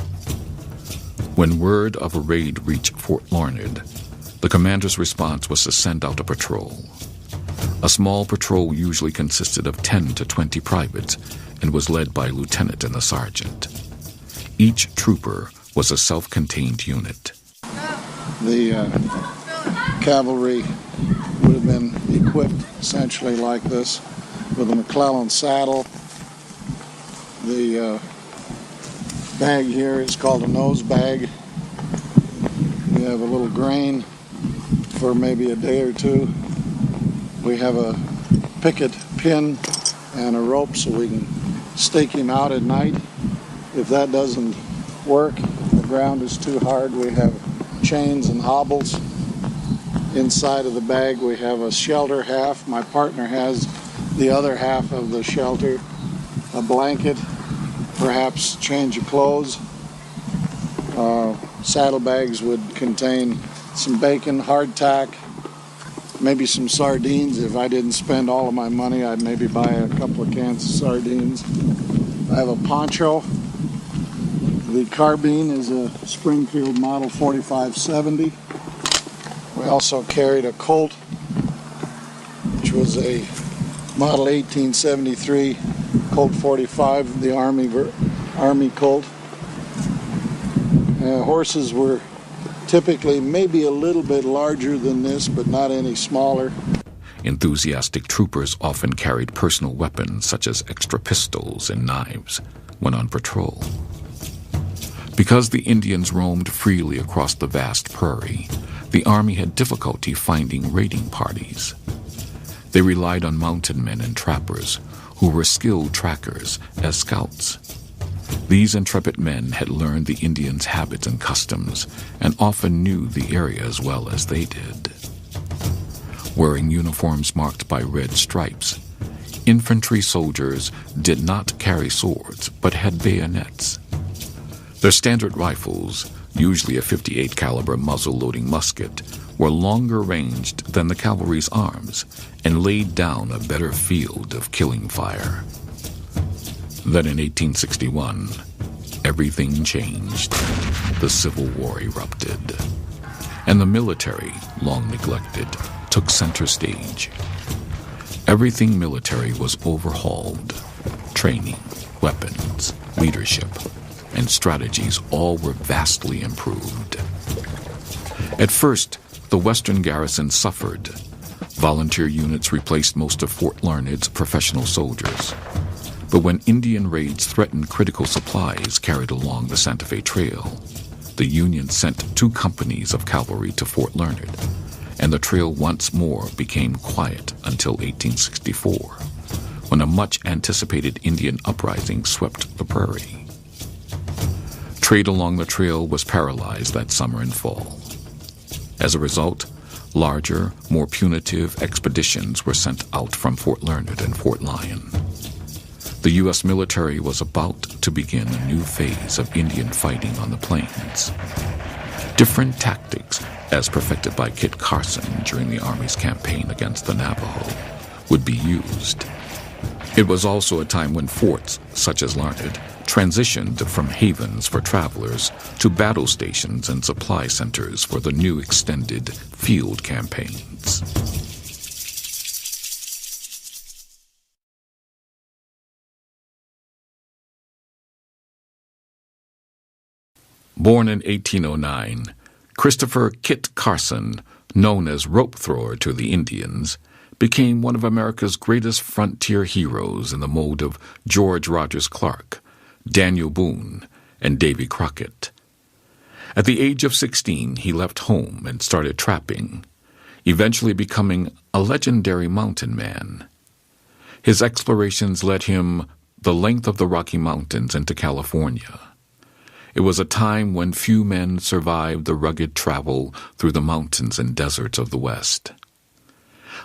When word of a raid reached Fort Larned, the commander's response was to send out a patrol. A small patrol usually consisted of 10 to 20 privates and was led by a lieutenant and a sergeant. Each trooper was a self-contained unit. The cavalry would have been equipped essentially like this, with a McClellan saddle. The bag here is called a nose bag. We have a little grain for maybe a day or two. We have a picket pin and a rope so we can stake him out at night. If that doesn't work, the ground is too hard, we have chains and hobbles. Inside of the bag we have a shelter half. My partner has the other half of the shelter, a blanket, perhaps change of clothes. Saddlebags would contain some bacon, hardtack, maybe some sardines. If I didn't spend all of my money, I'd maybe buy a couple of cans of sardines. I have a poncho. The carbine is a Springfield Model 4570. We also carried a Colt, which was a Model 1873 Colt 45, the Army Colt. Horses were typically maybe a little bit larger than this, but not any smaller. Enthusiastic troopers often carried personal weapons such as extra pistols and knives when on patrol. Because the Indians roamed freely across the vast prairie, the Army had difficulty finding raiding parties. They relied on mountain men and trappers, who were skilled trackers as scouts. These intrepid men had learned the Indians' habits and customs and often knew the area as well as they did. Wearing uniforms marked by red stripes, infantry soldiers did not carry swords but had bayonets. Their standard rifles, usually a .58 caliber muzzle-loading musket, were longer ranged than the cavalry's arms and laid down a better field of killing fire. Then in 1861, everything changed. The Civil War erupted, and the military, long neglected, took center stage. Everything military was overhauled. Training, weapons, leadership, and strategies all were vastly improved. At first, the Western garrison suffered. Volunteer units replaced most of Fort Larned's professional soldiers. But when Indian raids threatened critical supplies carried along the Santa Fe Trail, the Union sent 2 companies of cavalry to Fort Larned, and the trail once more became quiet until 1864, when a much-anticipated Indian uprising swept the prairie. Trade along the trail was paralyzed that summer and fall. As a result, larger, more punitive expeditions were sent out from Fort Larned and Fort Lyon. The U.S. military was about to begin a new phase of Indian fighting on the plains. Different tactics, as perfected by Kit Carson during the Army's campaign against the Navajo, would be used. It was also a time when forts, such as Larned, transitioned from havens for travelers to battle stations and supply centers for the new extended field campaigns. Born in 1809, Christopher Kit Carson, known as rope thrower to the Indians, became one of America's greatest frontier heroes in the mold of George Rogers Clark, Daniel Boone, and Davy Crockett. At the age of 16, he left home and started trapping, eventually becoming a legendary mountain man. His explorations led him the length of the Rocky Mountains into California. It was a time when few men survived the rugged travel through the mountains and deserts of the West.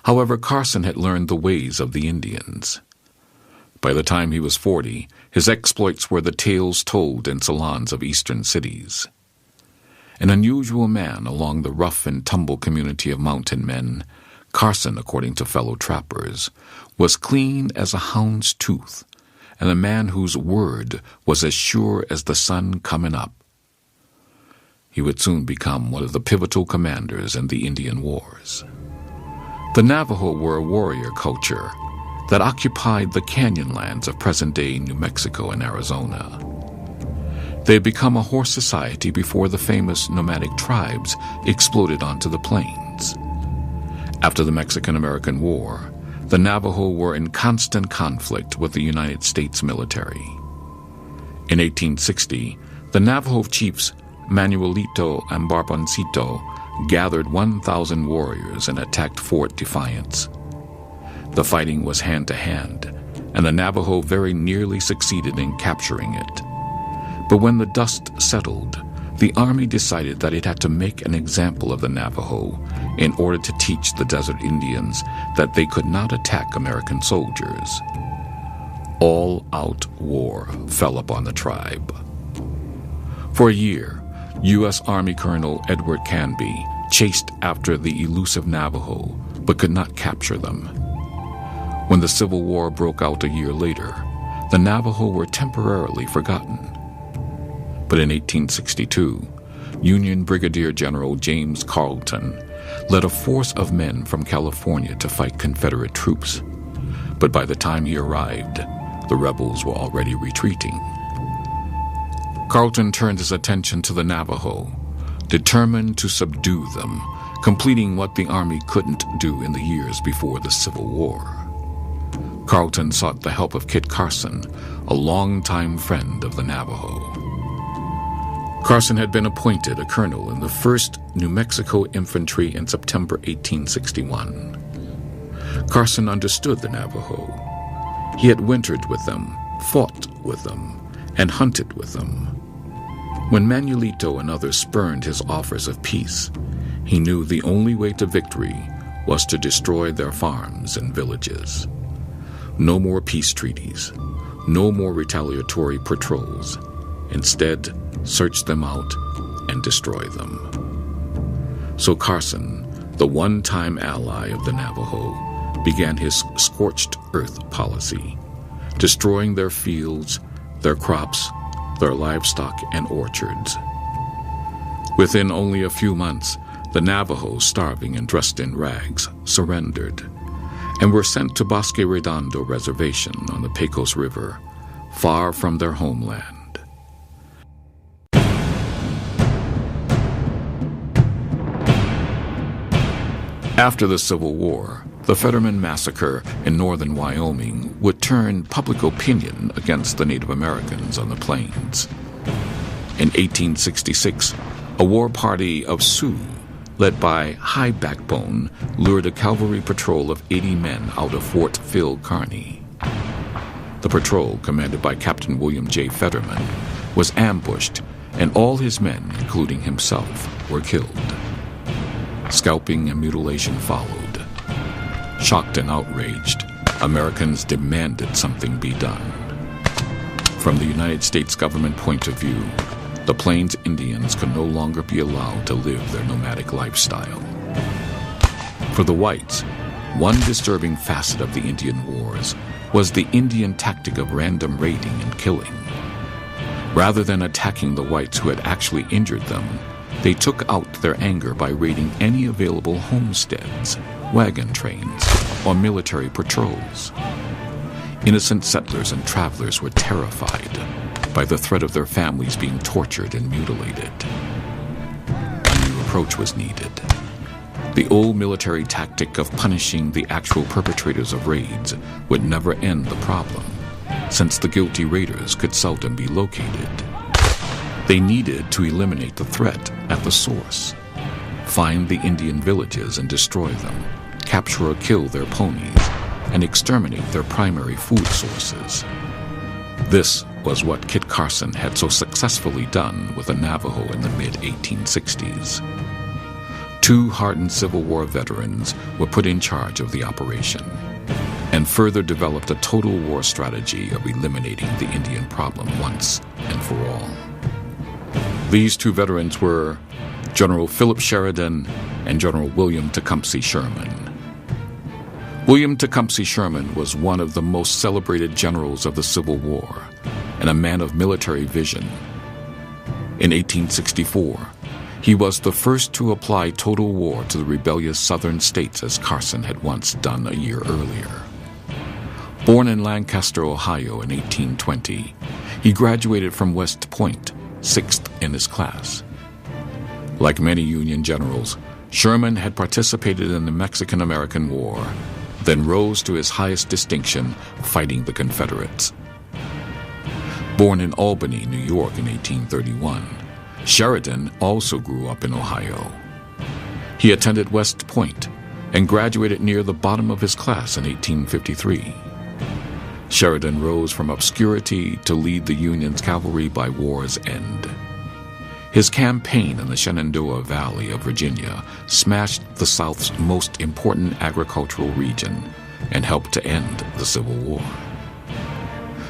However, Carson had learned the ways of the Indians. By the time he was 40, his exploits were the tales told in salons of eastern cities. An unusual man along the rough and tumble community of mountain men, Carson, according to fellow trappers, was clean as a hound's tooth, and a man whose word was as sure as the sun coming up. He would soon become one of the pivotal commanders in the Indian Wars. The Navajo were a warrior culture that occupied the canyonlands of present-day New Mexico and Arizona. They had become a horse society before the famous nomadic tribes exploded onto the plains. After the Mexican-American War, the Navajo were in constant conflict with the United States military. In 1860, the Navajo chiefs Manuelito and Barboncito gathered 1,000 warriors and attacked Fort Defiance. The fighting was hand-to-hand, and the Navajo very nearly succeeded in capturing it. But when the dust settled, the army decided that it had to make an example of the Navajo in order to teach the desert Indians that they could not attack American soldiers. All-out war fell upon the tribe. For a year, U.S. Army Colonel Edward Canby chased after the elusive Navajo, but could not capture them. When the Civil War broke out a year later, the Navajo were temporarily forgotten. But in 1862, Union Brigadier General James Carleton led a force of men from California to fight Confederate troops. But by the time he arrived, the rebels were already retreating. Carleton turned his attention to the Navajo, determined to subdue them, completing what the Army couldn't do in the years before the Civil War. Carleton sought the help of Kit Carson, a longtime friend of the Navajo. Carson had been appointed a colonel in the 1st New Mexico Infantry in September 1861. Carson understood the Navajo. He had wintered with them, fought with them, and hunted with them. When Manuelito and others spurned his offers of peace, he knew the only way to victory was to destroy their farms and villages. No more peace treaties, no more retaliatory patrols. Instead, search them out and destroy them. So Carson, the one-time ally of the Navajo, began his scorched earth policy, destroying their fields, their crops, their livestock, and orchards. Within only a few months, the Navajo, starving and dressed in rags, surrendered and were sent to Bosque Redondo Reservation on the Pecos River, far from their homeland. After the Civil War, the Fetterman Massacre in northern Wyoming would turn public opinion against the Native Americans on the plains. In 1866, a war party of Sioux, led by High Backbone, lured a cavalry patrol of 80 men out of Fort Phil Kearny. The patrol, commanded by Captain William J. Fetterman, was ambushed, and all his men, including himself, were killed. Scalping and mutilation followed. Shocked and outraged, Americans demanded something be done. From the United States government point of view, the Plains Indians could no longer be allowed to live their nomadic lifestyle. For the whites, one disturbing facet of the Indian Wars was the Indian tactic of random raiding and killing. Rather than attacking the whites who had actually injured them, they took out their anger by raiding any available homesteads, wagon trains, or military patrols. Innocent settlers and travelers were terrified by the threat of their families being tortured and mutilated. A new approach was needed. The old military tactic of punishing the actual perpetrators of raids would never end the problem, since the guilty raiders could seldom be located. They needed to eliminate the threat at the source, find the Indian villages and destroy them, capture or kill their ponies, and exterminate their primary food sources. This was what Kit Carson had so successfully done with the Navajo in the mid-1860s. 2 hardened Civil War veterans were put in charge of the operation and further developed a total war strategy of eliminating the Indian problem once and for all. These 2 veterans were General Philip Sheridan and General William Tecumseh Sherman. William Tecumseh Sherman was one of the most celebrated generals of the Civil War and a man of military vision. In 1864, he was the first to apply total war to the rebellious southern states as Carson had once done a year earlier. Born in Lancaster, Ohio in 1820, he graduated from West Point, 6th in his class. Like many Union generals, Sherman had participated in the Mexican-American War, then rose to his highest distinction fighting the Confederates. Born in Albany, New York in 1831, Sheridan also grew up in Ohio. He attended West Point and graduated near the bottom of his class in 1853. Sheridan rose from obscurity to lead the Union's cavalry by war's end. His campaign in the Shenandoah Valley of Virginia smashed the South's most important agricultural region and helped to end the Civil War.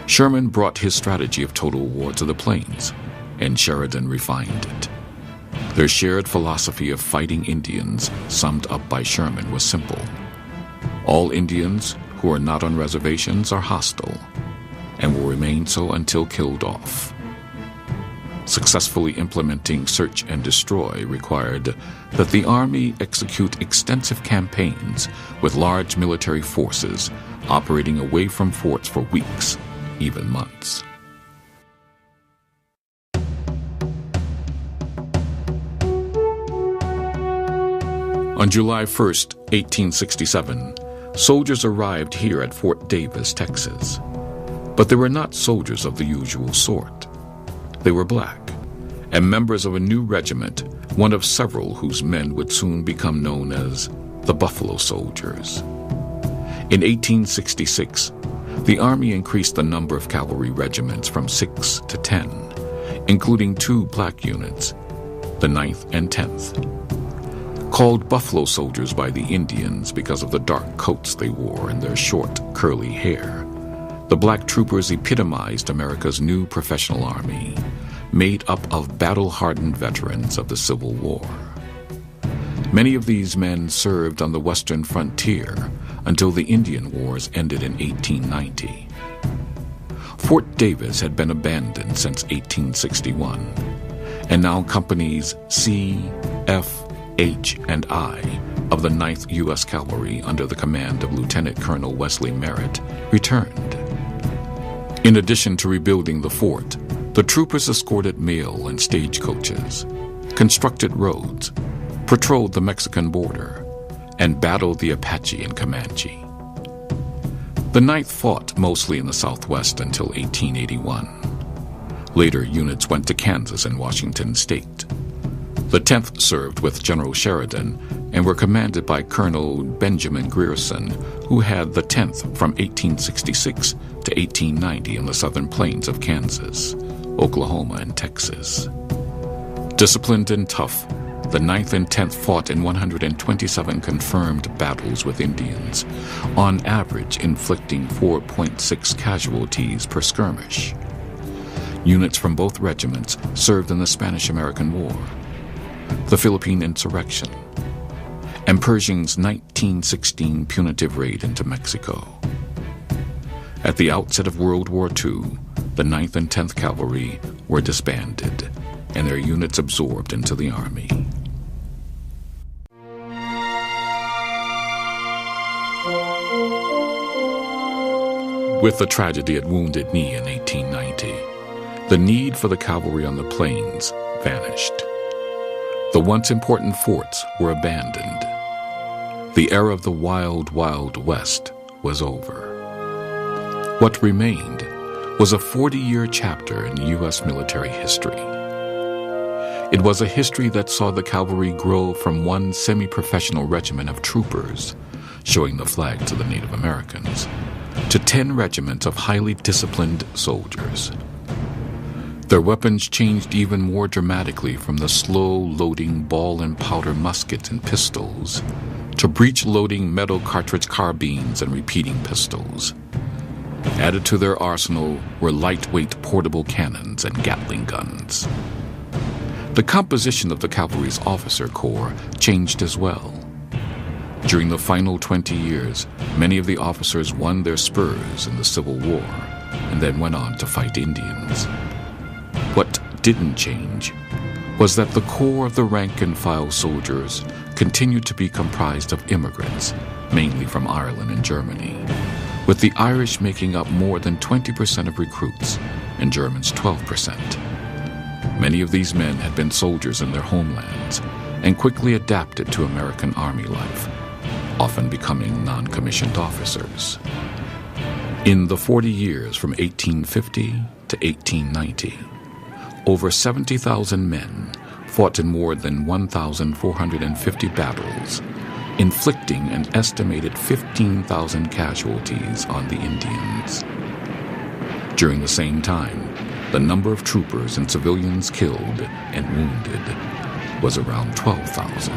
Sherman brought his strategy of total war to the plains, and Sheridan refined it. Their shared philosophy of fighting Indians, summed up by Sherman, was simple. All Indians who are not on reservations are hostile and will remain so until killed off. Successfully implementing search and destroy required that the Army execute extensive campaigns with large military forces operating away from forts for weeks, even months. On July 1st, 1867, soldiers arrived here at Fort Davis, Texas. But they were not soldiers of the usual sort. They were black, and members of a new regiment, one of several whose men would soon become known as the Buffalo Soldiers. In 1866, the Army increased the number of cavalry regiments from 6 to 10, including 2 black units, the 9th and 10th. Called Buffalo Soldiers by the Indians because of the dark coats they wore and their short, curly hair, the black troopers epitomized America's new professional army, made up of battle-hardened veterans of the Civil War. Many of these men served on the western frontier until the Indian Wars ended in 1890. Fort Davis had been abandoned since 1861, and now companies C, F, H, and I of the 9th U.S. Cavalry under the command of Lieutenant Colonel Wesley Merritt returned. In addition to rebuilding the fort, the troopers escorted mail and stagecoaches, constructed roads, patrolled the Mexican border, and battled the Apache and Comanche. The 9th fought mostly in the Southwest until 1881. Later, units went to Kansas and Washington State. The 10th served with General Sheridan and were commanded by Colonel Benjamin Grierson, who had the 10th from 1866 to 1890 in the southern plains of Kansas, Oklahoma, and Texas. Disciplined and tough, the 9th and 10th fought in 127 confirmed battles with Indians, on average inflicting 4.6 casualties per skirmish. Units from both regiments served in the Spanish-American War, the Philippine Insurrection, and Pershing's 1916 punitive raid into Mexico. At the outset of World War II, the 9th and 10th Cavalry were disbanded and their units absorbed into the Army. With the tragedy at Wounded Knee in 1890, the need for the cavalry on the plains vanished. The once important forts were abandoned, The era of the wild, wild West was over. What remained was a 40-year chapter in U.S. military history. It was a history that saw the cavalry grow from one semi-professional regiment of troopers, showing the flag to the Native Americans, to 10 regiments of highly disciplined soldiers. Their weapons changed even more dramatically from the slow-loading ball and powder muskets and pistols to breech-loading metal cartridge carbines and repeating pistols. Added to their arsenal were lightweight portable cannons and Gatling guns. The composition of the cavalry's officer corps changed as well. During the final 20 years, many of the officers won their spurs in the Civil War and then went on to fight Indians. What didn't change was that the core of the rank-and-file soldiers continued to be comprised of immigrants, mainly from Ireland and Germany, with the Irish making up more than 20% of recruits and Germans 12%. Many of these men had been soldiers in their homelands and quickly adapted to American Army life, often becoming non-commissioned officers. In the 40 years from 1850 to 1890, over 70,000 men fought in more than 1,450 battles, inflicting an estimated 15,000 casualties on the Indians. During the same time, the number of troopers and civilians killed and wounded was around 12,000.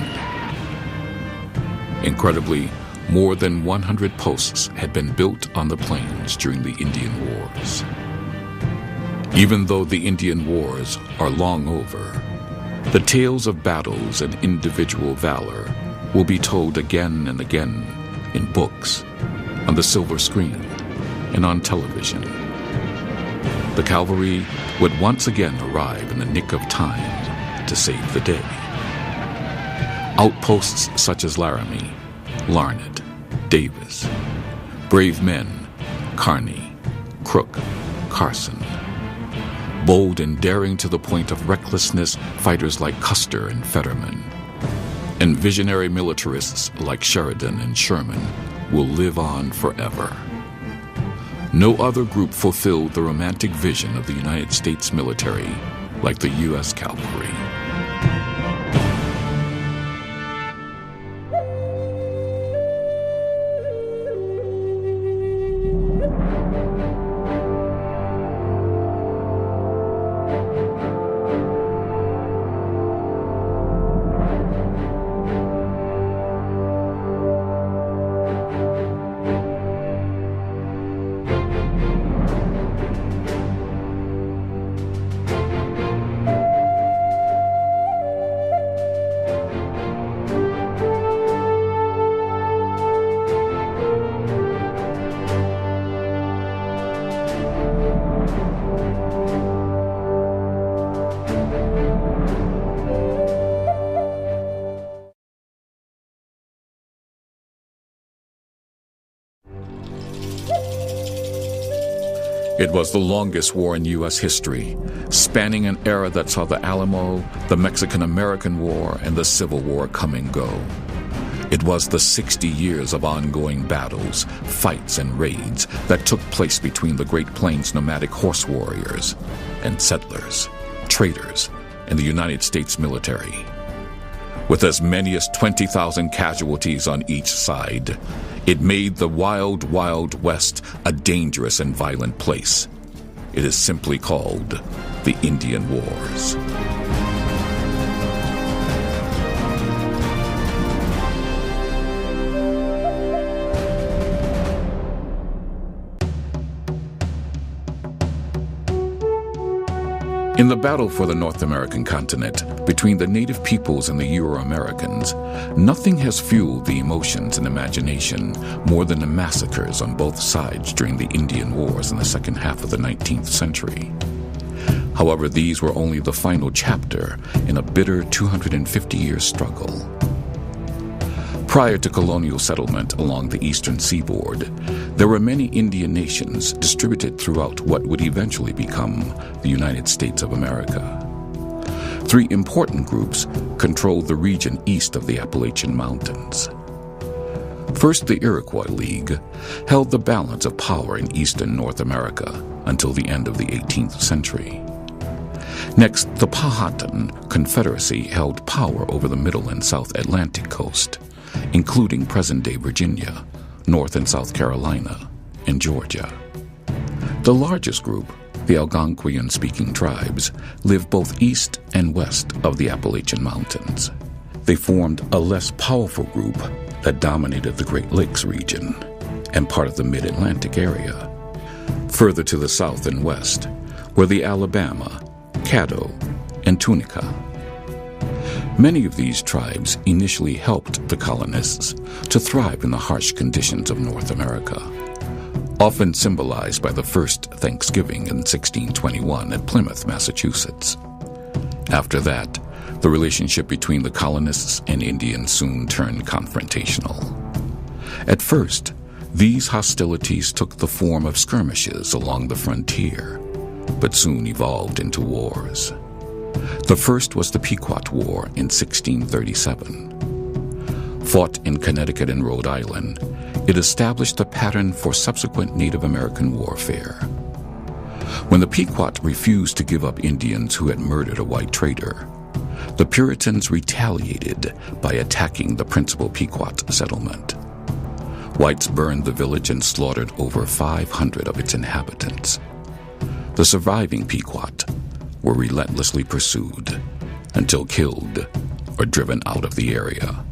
Incredibly, more than 100 posts had been built on the plains during the Indian Wars. Even though the Indian Wars are long over, the tales of battles and individual valor will be told again and again in books, on the silver screen, and on television. The cavalry would once again arrive in the nick of time to save the day. Outposts such as Laramie, Larned, Davis, brave men, Kearney, Crook, Carson. Bold and daring to the point of recklessness, fighters like Custer and Fetterman, and visionary militarists like Sheridan and Sherman will live on forever. No other group fulfilled the romantic vision of the United States military like the U.S. Cavalry. It was the longest war in U.S. history, spanning an era that saw the Alamo, the Mexican-American War, and the Civil War come and go. It was the 60 years of ongoing battles, fights, and raids that took place between the Great Plains nomadic horse warriors and settlers, traders, and the United States military. With as many as 20,000 casualties on each side, it made the wild, wild West a dangerous and violent place. It is simply called the Indian Wars. In the battle for the North American continent, between the native peoples and the Euro-Americans, nothing has fueled the emotions and imagination more than the massacres on both sides during the Indian Wars in the second half of the 19th century. However, these were only the final chapter in a bitter 250-year struggle. Prior to colonial settlement along the eastern seaboard, there were many Indian nations distributed throughout what would eventually become the United States of America. 3 important groups controlled the region east of the Appalachian Mountains. First, the Iroquois League held the balance of power in eastern North America until the end of the 18th century. Next, the Powhatan Confederacy held power over the middle and South Atlantic coast, including present-day Virginia, North and South Carolina, and Georgia. The largest group, the Algonquian-speaking tribes, lived both east and west of the Appalachian Mountains. They formed a less powerful group that dominated the Great Lakes region and part of the Mid-Atlantic area. Further to the south and west were the Alabama, Caddo, and Tunica. Many of these tribes initially helped the colonists to thrive in the harsh conditions of North America, often symbolized by the first Thanksgiving in 1621 at Plymouth, Massachusetts. After that, the relationship between the colonists and Indians soon turned confrontational. At first, these hostilities took the form of skirmishes along the frontier, but soon evolved into wars. The first was the Pequot War in 1637. Fought in Connecticut and Rhode Island, it established a pattern for subsequent Native American warfare. When the Pequot refused to give up Indians who had murdered a white trader, the Puritans retaliated by attacking the principal Pequot settlement. Whites burned the village and slaughtered over 500 of its inhabitants. The surviving Pequot were relentlessly pursued until killed or driven out of the area.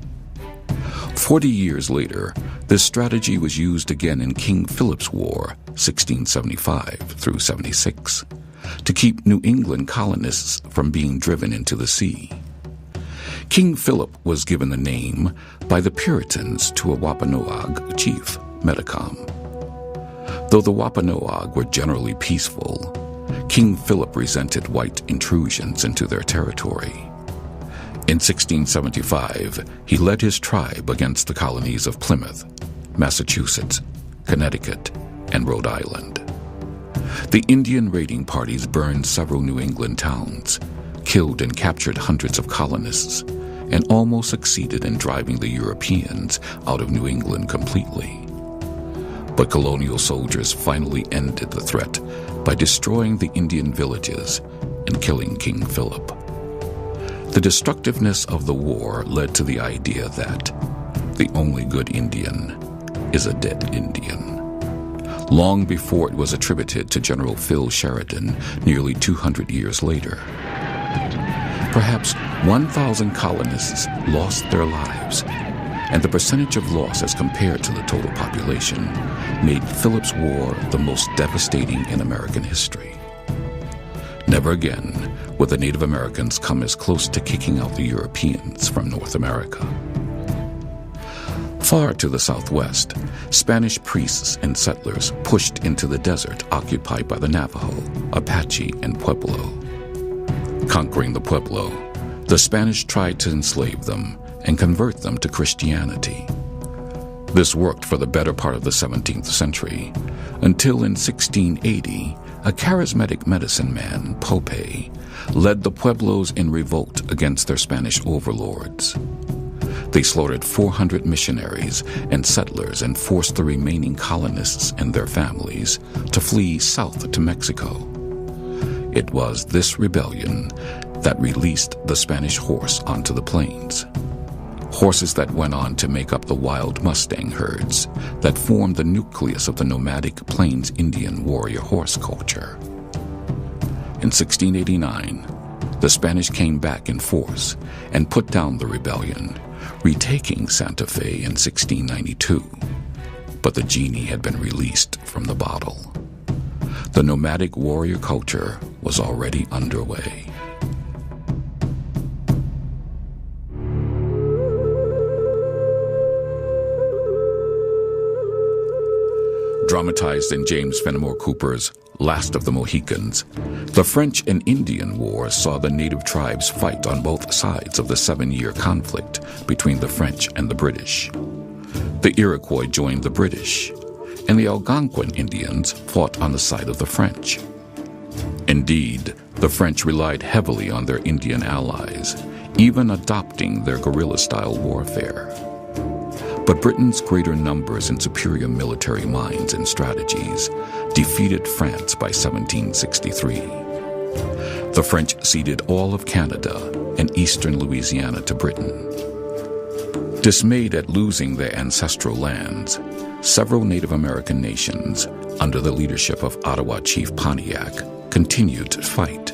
40 years later, this strategy was used again in King Philip's War, 1675 through 76, to keep New England colonists from being driven into the sea. King Philip was given the name by the Puritans to a Wampanoag chief, Metacom. Though the Wampanoag were generally peaceful, King Philip resented white intrusions into their territory. In 1675, he led his tribe against the colonies of Plymouth, Massachusetts, Connecticut, and Rhode Island. The Indian raiding parties burned several New England towns, killed and captured hundreds of colonists, and almost succeeded in driving the Europeans out of New England completely. But colonial soldiers finally ended the threat by destroying the Indian villages and killing King Philip. The destructiveness of the war led to the idea that the only good Indian is a dead Indian, long before it was attributed to General Phil Sheridan nearly 200 years later. Perhaps 1,000 colonists lost their lives, and the percentage of loss as compared to the total population made Philip's War the most devastating in American history. Never again would the Native Americans come as close to kicking out the Europeans from North America. Far to the southwest, Spanish priests and settlers pushed into the desert occupied by the Navajo, Apache, and Pueblo. Conquering the Pueblo, the Spanish tried to enslave them and convert them to Christianity. This worked for the better part of the 17th century, until in 1680, a charismatic medicine man, Pope, led the Pueblos in revolt against their Spanish overlords. They slaughtered 400 missionaries and settlers and forced the remaining colonists and their families to flee south to Mexico. It was this rebellion that released the Spanish horse onto the plains. Horses that went on to make up the wild Mustang herds that formed the nucleus of the nomadic Plains Indian warrior horse culture. In 1689, the Spanish came back in force and put down the rebellion, retaking Santa Fe in 1692. But the genie had been released from the bottle. The nomadic warrior culture was already underway. Dramatized in James Fenimore Cooper's Last of the Mohicans, the French and Indian War saw the native tribes fight on both sides of the 7-year conflict between the French and the British. The Iroquois joined the British, and the Algonquin Indians fought on the side of the French. Indeed, the French relied heavily on their Indian allies, even adopting their guerrilla-style warfare. But Britain's greater numbers and superior military minds and strategies defeated France by 1763. The French ceded all of Canada and eastern Louisiana to Britain. Dismayed at losing their ancestral lands, several Native American nations, under the leadership of Ottawa Chief Pontiac, continued to fight.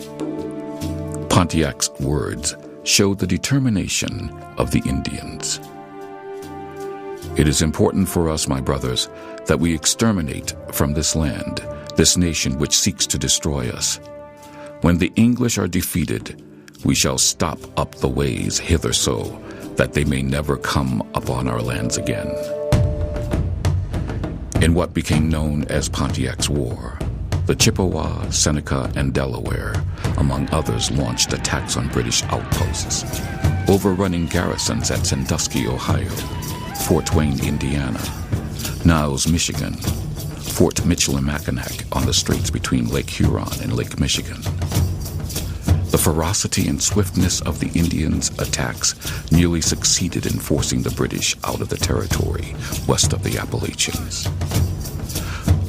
Pontiac's words showed the determination of the Indians. It is important for us, my brothers, that we exterminate from this land this nation which seeks to destroy us. When the English are defeated, we shall stop up the ways hither so, that they may never come upon our lands again. In what became known as Pontiac's War, the Chippewa, Seneca, and Delaware, among others, launched attacks on British outposts, overrunning garrisons at Sandusky, Ohio, Fort Wayne, Indiana, Niles, Michigan, Fort Michilimackinac on the straits between Lake Huron and Lake Michigan. The ferocity and swiftness of the Indians' attacks nearly succeeded in forcing the British out of the territory west of the Appalachians.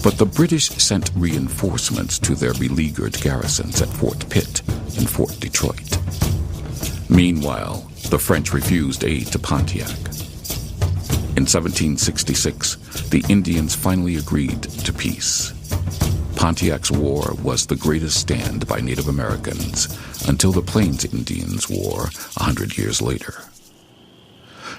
But the British sent reinforcements to their beleaguered garrisons at Fort Pitt and Fort Detroit. Meanwhile, the French refused aid to Pontiac. In 1766, the Indians finally agreed to peace. Pontiac's War was the greatest stand by Native Americans until the Plains Indians' War 100 years later.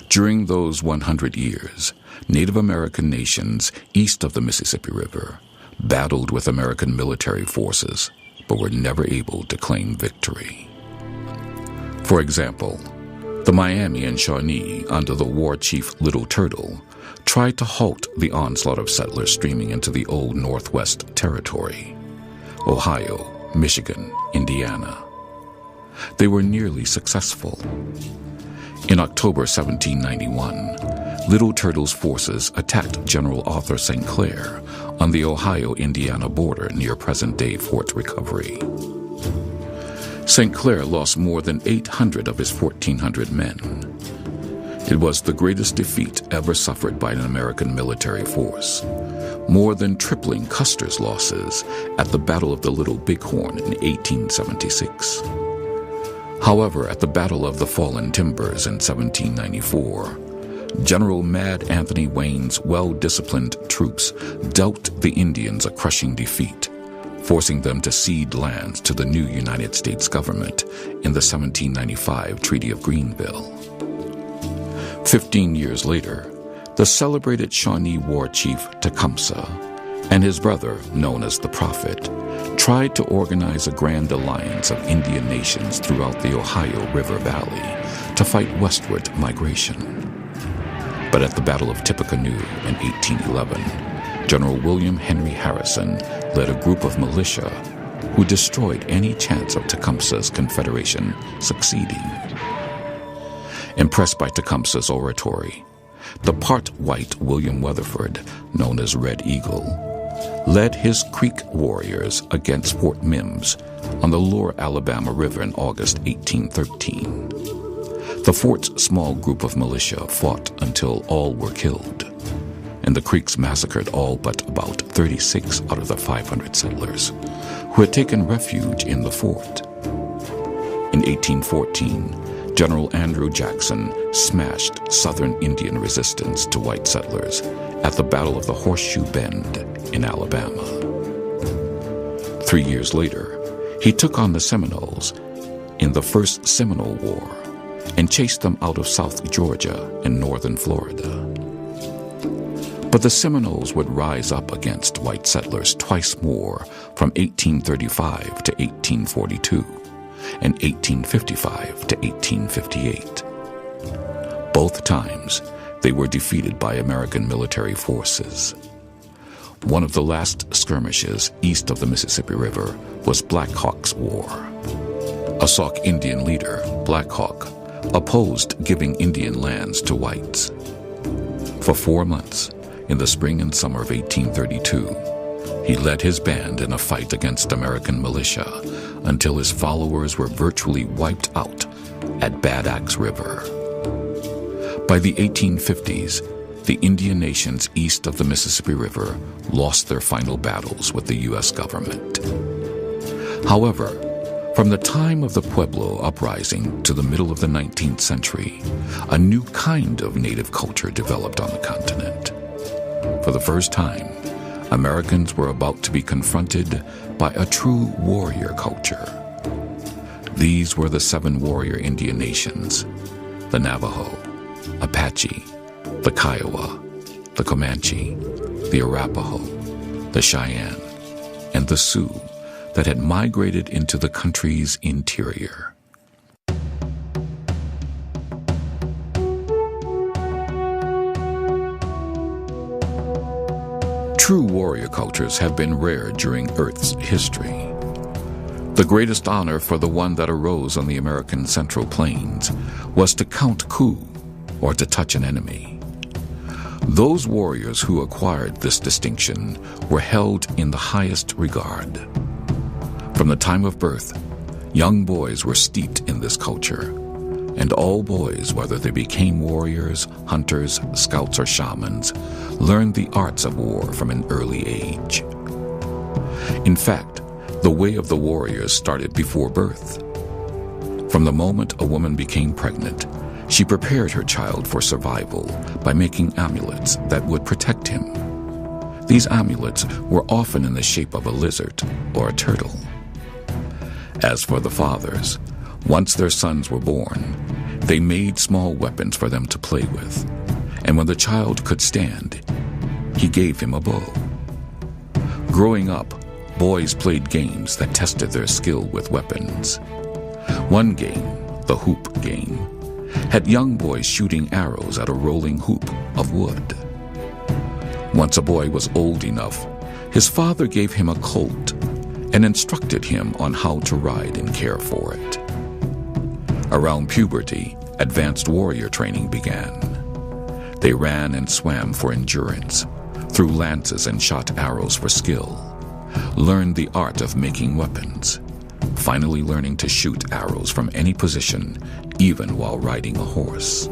During those 100 years, Native American nations east of the Mississippi River battled with American military forces, but were never able to claim victory. For example, the Miami and Shawnee, under the war chief Little Turtle, tried to halt the onslaught of settlers streaming into the old Northwest Territory, Ohio, Michigan, Indiana. They were nearly successful. In October 1791, Little Turtle's forces attacked General Arthur St. Clair on the Ohio-Indiana border near present-day Fort Recovery. St. Clair lost more than 800 of his 1,400 men. It was the greatest defeat ever suffered by an American military force, more than tripling Custer's losses at the Battle of the Little Bighorn in 1876. However, at the Battle of the Fallen Timbers in 1794, General Mad Anthony Wayne's well-disciplined troops dealt the Indians a crushing defeat, forcing them to cede lands to the new United States government in the 1795 Treaty of Greenville. 15 years later, the celebrated Shawnee war chief Tecumseh and his brother, known as the Prophet, tried to organize a grand alliance of Indian nations throughout the Ohio River Valley to fight westward migration. But at the Battle of Tippecanoe in 1811, General William Henry Harrison led a group of militia who destroyed any chance of Tecumseh's Confederation succeeding. Impressed by Tecumseh's oratory, the part-white William Weatherford, known as Red Eagle, led his Creek warriors against Fort Mims on the lower Alabama River in August 1813. The fort's small group of militia fought until all were killed, and the Creeks massacred all but about 36 out of the 500 settlers who had taken refuge in the fort. In 1814, General Andrew Jackson smashed Southern Indian resistance to white settlers at the Battle of the Horseshoe Bend in Alabama. 3 years later, he took on the Seminoles in the First Seminole War and chased them out of South Georgia and northern Florida. But the Seminoles would rise up against white settlers twice more from 1835 to 1842 and 1855 to 1858. Both times, they were defeated by American military forces. One of the last skirmishes east of the Mississippi River was Black Hawk's War. A Sauk Indian leader, Black Hawk, opposed giving Indian lands to whites. For 4 months, in the spring and summer of 1832, he led his band in a fight against American militia until his followers were virtually wiped out at Bad Axe River. By the 1850s, the Indian nations east of the Mississippi River lost their final battles with the U.S. government. However, from the time of the Pueblo uprising to the middle of the 19th century, a new kind of native culture developed on the continent. For the first time, Americans were about to be confronted by a true warrior culture. These were the 7 warrior Indian nations: the Navajo, Apache, the Kiowa, the Comanche, the Arapaho, the Cheyenne, and the Sioux that had migrated into the country's interior. True warrior cultures have been rare during Earth's history. The greatest honor for the one that arose on the American Central Plains was to count coup, or to touch an enemy. Those warriors who acquired this distinction were held in the highest regard. From the time of birth, young boys were steeped in this culture, and all boys, whether they became warriors, hunters, scouts, or shamans, learned the arts of war from an early age. In fact, the way of the warriors started before birth. From the moment a woman became pregnant, she prepared her child for survival by making amulets that would protect him. These amulets were often in the shape of a lizard or a turtle. As for the fathers, once their sons were born, they made small weapons for them to play with, and when the child could stand, he gave him a bow. Growing up, boys played games that tested their skill with weapons. One game, the hoop game, had young boys shooting arrows at a rolling hoop of wood. Once a boy was old enough, his father gave him a colt and instructed him on how to ride and care for it. Around puberty, advanced warrior training began. They ran and swam for endurance, threw lances and shot arrows for skill, learned the art of making weapons, finally learning to shoot arrows from any position, even while riding a horse.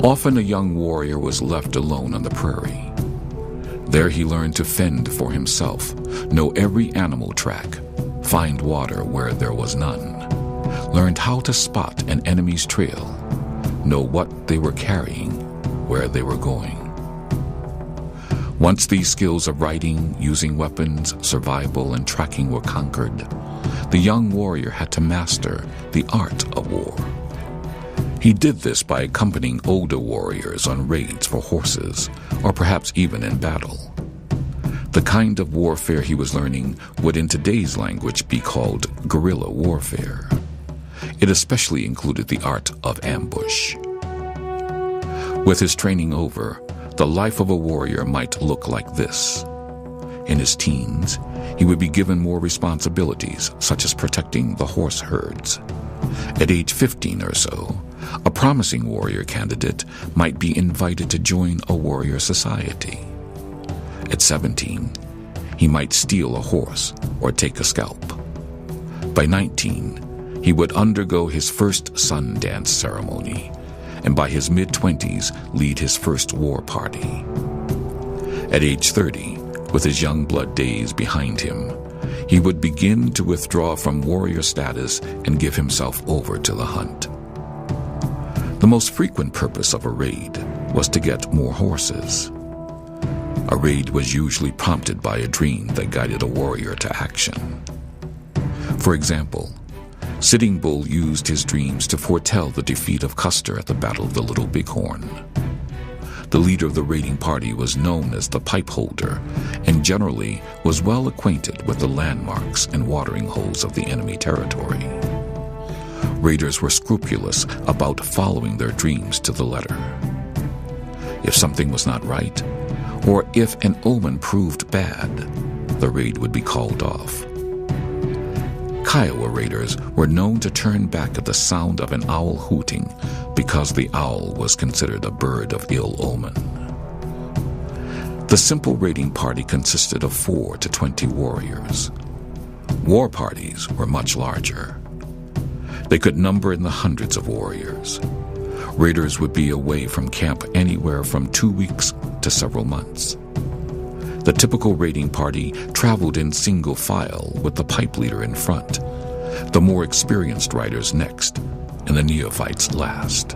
Often a young warrior was left alone on the prairie. There he learned to fend for himself, know every animal track, find water where there was none, learned how to spot an enemy's trail, know what they were carrying, where they were going. Once these skills of riding, using weapons, survival, and tracking were conquered, the young warrior had to master the art of war. He did this by accompanying older warriors on raids for horses, or perhaps even in battle. The kind of warfare he was learning would in today's language be called guerrilla warfare. It especially included the art of ambush. With his training over, the life of a warrior might look like this. In his teens, he would be given more responsibilities, such as protecting the horse herds. At age 15 or so, a promising warrior candidate might be invited to join a warrior society. At 17, he might steal a horse or take a scalp. By 19, he would undergo his first sun dance ceremony, and by his mid-20s lead his first war party. At age 30, with his young blood days behind him, he would begin to withdraw from warrior status and give himself over to the hunt. The most frequent purpose of a raid was to get more horses. A raid was usually prompted by a dream that guided a warrior to action. For example, Sitting Bull used his dreams to foretell the defeat of Custer at the Battle of the Little Bighorn. The leader of the raiding party was known as the pipe holder and generally was well acquainted with the landmarks and watering holes of the enemy territory. Raiders were scrupulous about following their dreams to the letter. If something was not right, or if an omen proved bad, the raid would be called off. Kiowa raiders were known to turn back at the sound of an owl hooting because the owl was considered a bird of ill omen. The simple raiding party consisted of 4 to 20 warriors. War parties were much larger. They could number in the hundreds of warriors. Raiders would be away from camp anywhere from 2 weeks to several months. The typical raiding party traveled in single file with the pipe leader in front, the more experienced riders next, and the neophytes last.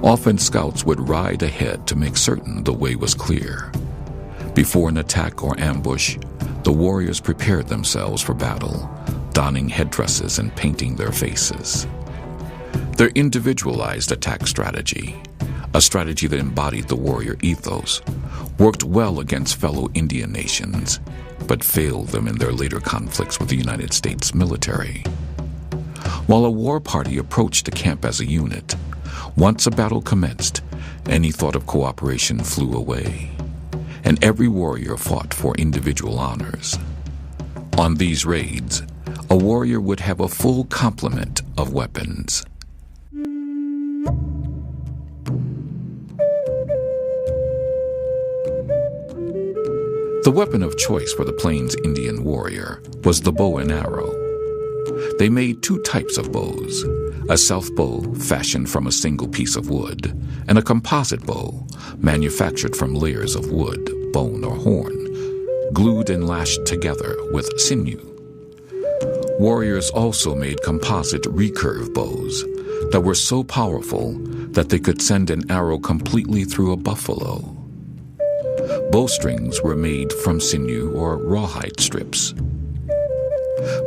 Often scouts would ride ahead to make certain the way was clear. Before an attack or ambush, the warriors prepared themselves for battle, donning headdresses and painting their faces. Their individualized attack strategy, a strategy that embodied the warrior ethos, worked well against fellow Indian nations, but failed them in their later conflicts with the United States military. While a war party approached the camp as a unit, once a battle commenced, any thought of cooperation flew away, and every warrior fought for individual honors. On these raids, a warrior would have a full complement of weapons. The weapon of choice for the Plains Indian warrior was the bow and arrow. They made two types of bows, a self bow fashioned from a single piece of wood, and a composite bow manufactured from layers of wood, bone, or horn, glued and lashed together with sinew. Warriors also made composite recurve bows that were so powerful that they could send an arrow completely through a buffalo. Bowstrings were made from sinew or rawhide strips.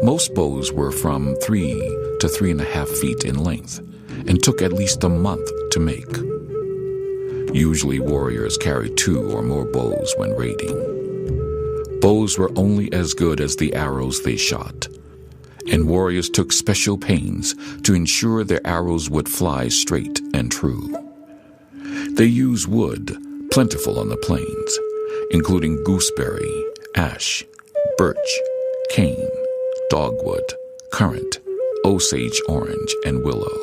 Most bows were from 3 to 3.5 feet in length and took at least a month to make. Usually warriors carried 2 or more bows when raiding. Bows were only as good as the arrows they shot, and warriors took special pains to ensure their arrows would fly straight and true. They used wood, plentiful on the plains, including gooseberry, ash, birch, cane, dogwood, currant, osage orange, and willow.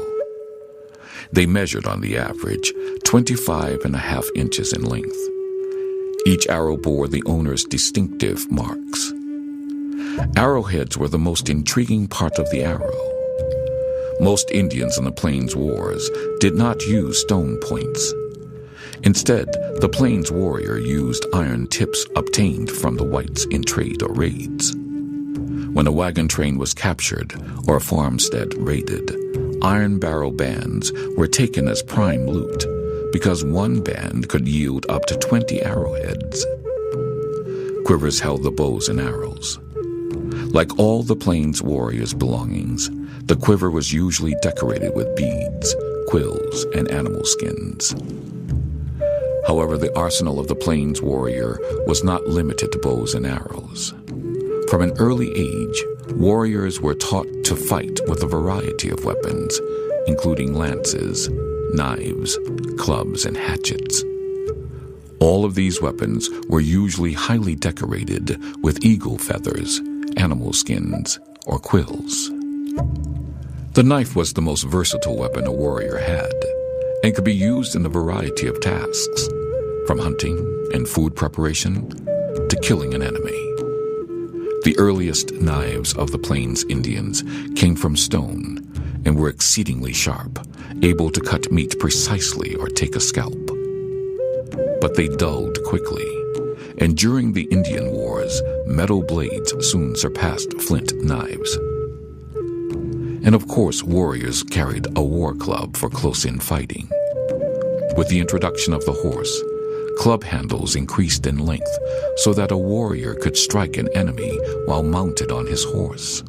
They measured on the average 25.5 inches in length. Each arrow bore the owner's distinctive marks. Arrowheads were the most intriguing part of the arrow. Most Indians in the Plains Wars did not use stone points. Instead, the Plains warrior used iron tips obtained from the whites in trade or raids. When a wagon train was captured or a farmstead raided, iron barrel bands were taken as prime loot because one band could yield up to 20 arrowheads. Quivers held the bows and arrows. Like all the Plains warriors' belongings, the quiver was usually decorated with beads, quills, and animal skins. However, the arsenal of the Plains warrior was not limited to bows and arrows. From an early age, warriors were taught to fight with a variety of weapons, including lances, knives, clubs, and hatchets. All of these weapons were usually highly decorated with eagle feathers, animal skins, or quills. The knife was the most versatile weapon a warrior had, and could be used in a variety of tasks, from hunting and food preparation to killing an enemy. The earliest knives of the Plains Indians came from stone and were exceedingly sharp, able to cut meat precisely or take a scalp. But they dulled quickly, and during the Indian Wars, metal blades soon surpassed flint knives. And of course, warriors carried a war club for close-in fighting. With the introduction of the horse, club handles increased in length so that a warrior could strike an enemy while mounted on his horse.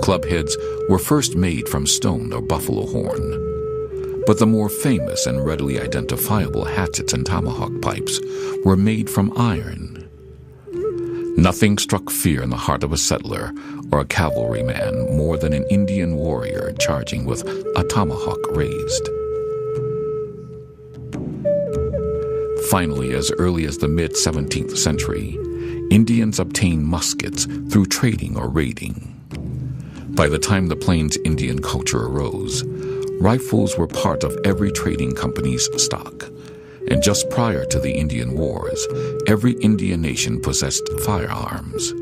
Club heads were first made from stone or buffalo horn, but the more famous and readily identifiable hatchets and tomahawk pipes were made from iron. Nothing struck fear in the heart of a settler or a cavalryman more than an Indian warrior charging with a tomahawk raised. Finally, as early as the mid-17th century, Indians obtained muskets through trading or raiding. By the time the Plains Indian culture arose, rifles were part of every trading company's stock, and just prior to the Indian Wars, every Indian nation possessed firearms.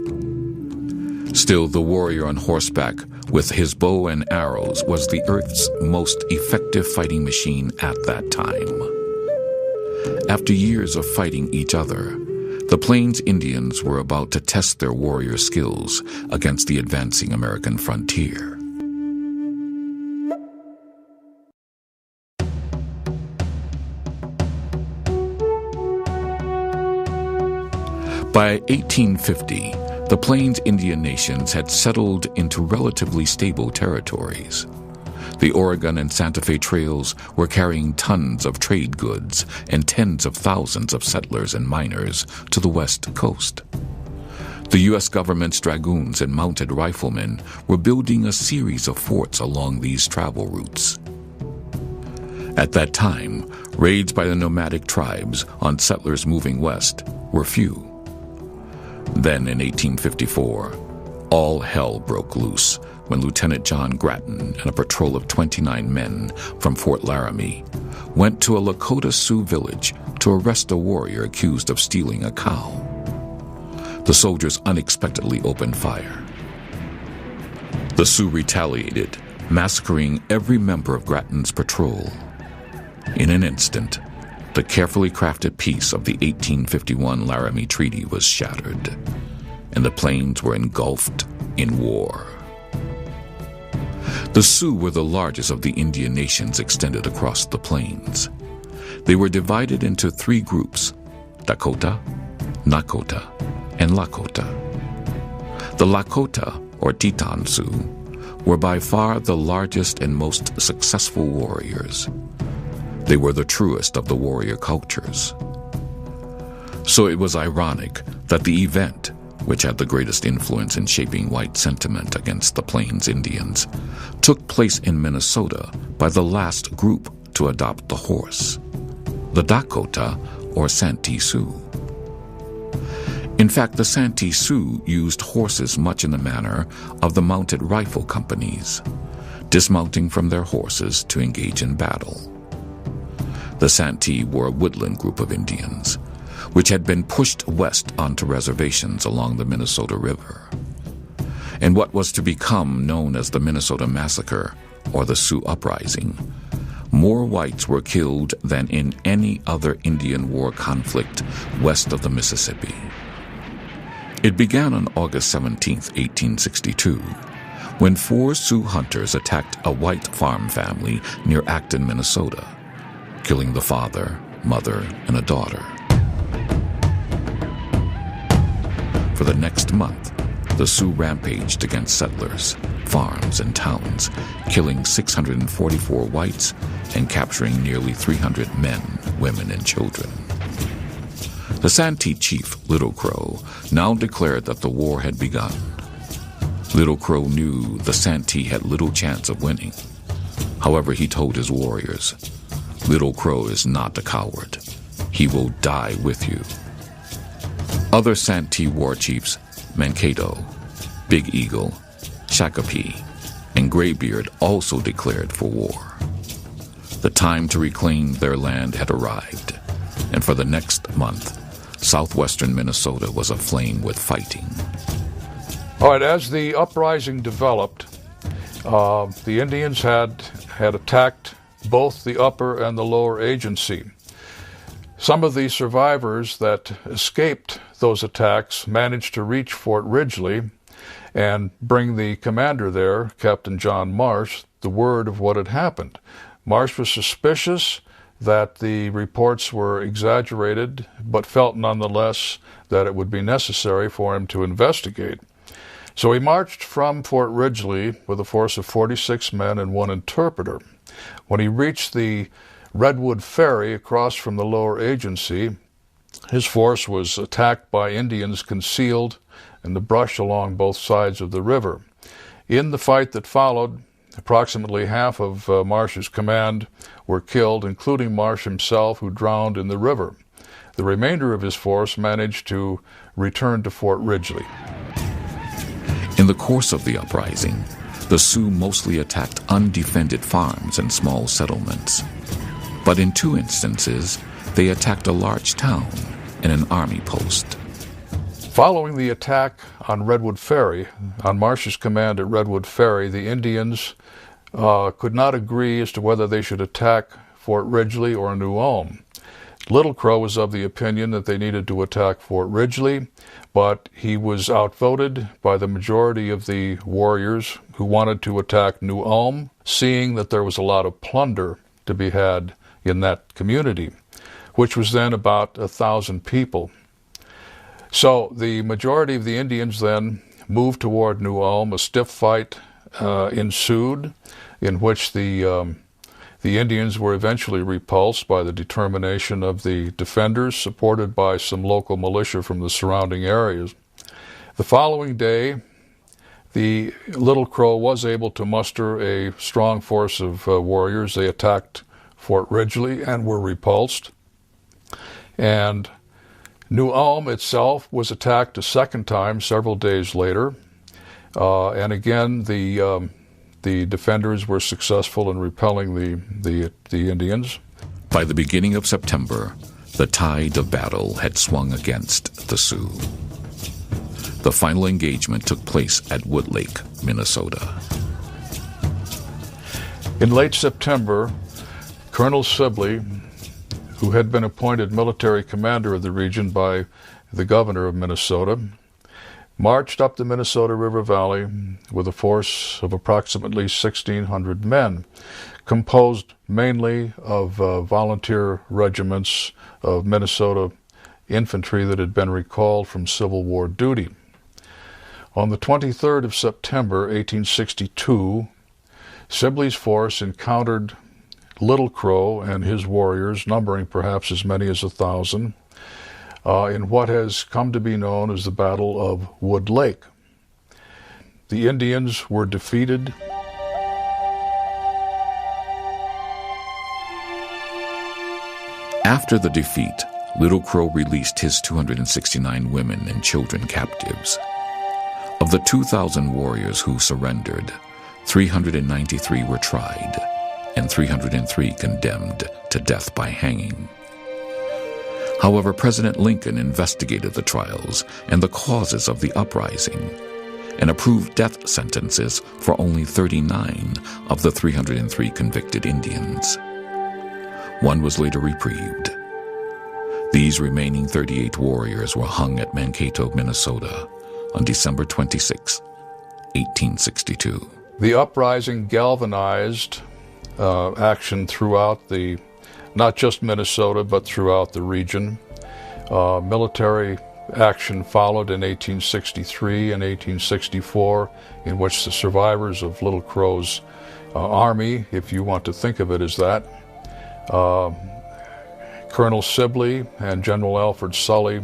Still, the warrior on horseback with his bow and arrows was the Earth's most effective fighting machine at that time. After years of fighting each other, the Plains Indians were about to test their warrior skills against the advancing American frontier. By 1850, the Plains Indian nations had settled into relatively stable territories. The Oregon and Santa Fe trails were carrying tons of trade goods and tens of thousands of settlers and miners to the west coast. The U.S. government's dragoons and mounted riflemen were building a series of forts along these travel routes. At that time, raids by the nomadic tribes on settlers moving west were few. Then in 1854, all hell broke loose when Lieutenant John Grattan and a patrol of 29 men from Fort Laramie went to a Lakota Sioux village to arrest a warrior accused of stealing a cow. The soldiers unexpectedly opened fire. The Sioux retaliated, massacring every member of Grattan's patrol. In an instant, the carefully crafted peace of the 1851 Laramie Treaty was shattered, and the Plains were engulfed in war. The Sioux were the largest of the Indian nations extended across the plains. They were divided into three groups: Dakota, Nakota, and Lakota. The Lakota, or Teton Sioux, were by far the largest and most successful warriors. They were the truest of the warrior cultures. So it was ironic that the event, which had the greatest influence in shaping white sentiment against the Plains Indians, took place in Minnesota by the last group to adopt the horse, the Dakota, or Santee Sioux. In fact, the Santee Sioux used horses much in the manner of the mounted rifle companies, dismounting from their horses to engage in battle. The Santee were a woodland group of Indians, which had been pushed west onto reservations along the Minnesota River. In what was to become known as the Minnesota Massacre, or the Sioux Uprising, more whites were killed than in any other Indian war conflict west of the Mississippi. It began on August 17, 1862, when 4 Sioux hunters attacked a white farm family near Acton, Minnesota, killing the father, mother, and a daughter. For the next month, the Sioux rampaged against settlers, farms, and towns, killing 644 whites and capturing nearly 300 men, women, and children. The Santee chief, Little Crow, now declared that the war had begun. Little Crow knew the Santee had little chance of winning. However, he told his warriors, "Little Crow is not a coward. He will die with you." Other Santee war chiefs, Mankato, Big Eagle, Shakopee, and Graybeard, also declared for war. The time to reclaim their land had arrived, and for the next month, southwestern Minnesota was aflame with fighting. All right, as the uprising developed, the Indians had attacked both the upper and the lower agency. Some of the survivors that escaped those attacks managed to reach Fort Ridgely and bring the commander there, Captain John Marsh, the word of what had happened. Marsh was suspicious that the reports were exaggerated, but felt nonetheless that it would be necessary for him to investigate. So he marched from Fort Ridgely with a force of 46 men and 1 interpreter. When he reached the Redwood Ferry across from the lower agency, his force was attacked by Indians concealed in the brush along both sides of the river. In the fight that followed, approximately half of Marsh's command were killed, including Marsh himself, who drowned in the river. The remainder of his force managed to return to Fort Ridgely. In the course of the uprising, the Sioux mostly attacked undefended farms and small settlements. But in 2 instances, they attacked a large town and an army post. Following the attack on Redwood Ferry, on Marsh's command at Redwood Ferry, the Indians could not agree as to whether they should attack Fort Ridgely or New Ulm. Little Crow was of the opinion that they needed to attack Fort Ridgely, but he was outvoted by the majority of the warriors who wanted to attack New Ulm, seeing that there was a lot of plunder to be had in that community, which was then about 1,000 people. So the majority of the Indians then moved toward New Ulm. A stiff fight ensued, in which the Indians were eventually repulsed by the determination of the defenders, supported by some local militia from the surrounding areas. The following day, the Little Crow was able to muster a strong force of warriors. They attacked Fort Ridgely and were repulsed. And New Ulm itself was attacked a second time several days later. And again, the defenders were successful in repelling the Indians. By the beginning of September, the tide of battle had swung against the Sioux. The final engagement took place at Wood Lake, Minnesota. In late September, Colonel Sibley, who had been appointed military commander of the region by the governor of Minnesota, marched up the Minnesota River Valley with a force of approximately 1,600 men, composed mainly of volunteer regiments of Minnesota infantry that had been recalled from Civil War duty. On the 23rd of September, 1862, Sibley's force encountered Little Crow and his warriors, numbering perhaps as many as 1,000, in what has come to be known as the Battle of Wood Lake. The Indians were defeated. After the defeat, Little Crow released his 269 women and children captives. Of the 2,000 warriors who surrendered, 393 were tried, and 303 condemned to death by hanging. However, President Lincoln investigated the trials and the causes of the uprising and approved death sentences for only 39 of the 303 convicted Indians. One was later reprieved. These remaining 38 warriors were hung at Mankato, Minnesota on December 26, 1862. The uprising galvanized action throughout not just Minnesota, but throughout the region. Military action followed in 1863 and 1864, in which the survivors of Little Crow's army, if you want to think of it as that, Colonel Sibley and General Alfred Sully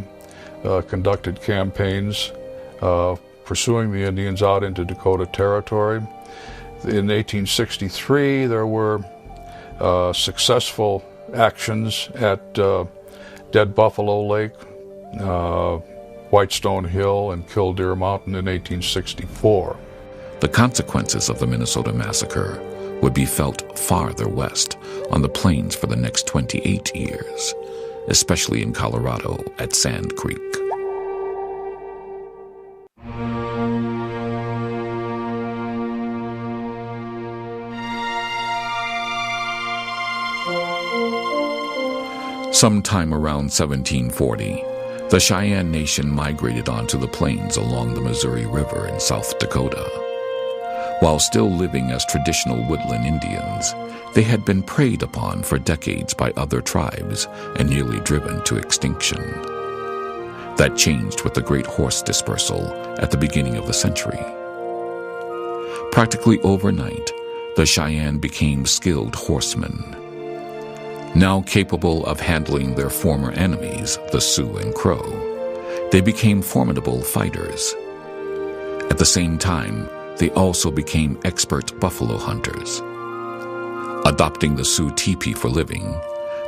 conducted campaigns pursuing the Indians out into Dakota Territory. In 1863, there were successful actions at Dead Buffalo Lake, Whitestone Hill, and Killdeer Mountain in 1864. The consequences of the Minnesota Massacre would be felt farther west on the plains for the next 28 years, especially in Colorado at Sand Creek. Sometime around 1740, the Cheyenne Nation migrated onto the plains along the Missouri River in South Dakota. While still living as traditional woodland Indians, they had been preyed upon for decades by other tribes and nearly driven to extinction. That changed with the Great Horse Dispersal at the beginning of the century. Practically overnight, the Cheyenne became skilled horsemen. Now capable of handling their former enemies, the Sioux and Crow, they became formidable fighters. At the same time, they also became expert buffalo hunters. Adopting the Sioux teepee for living,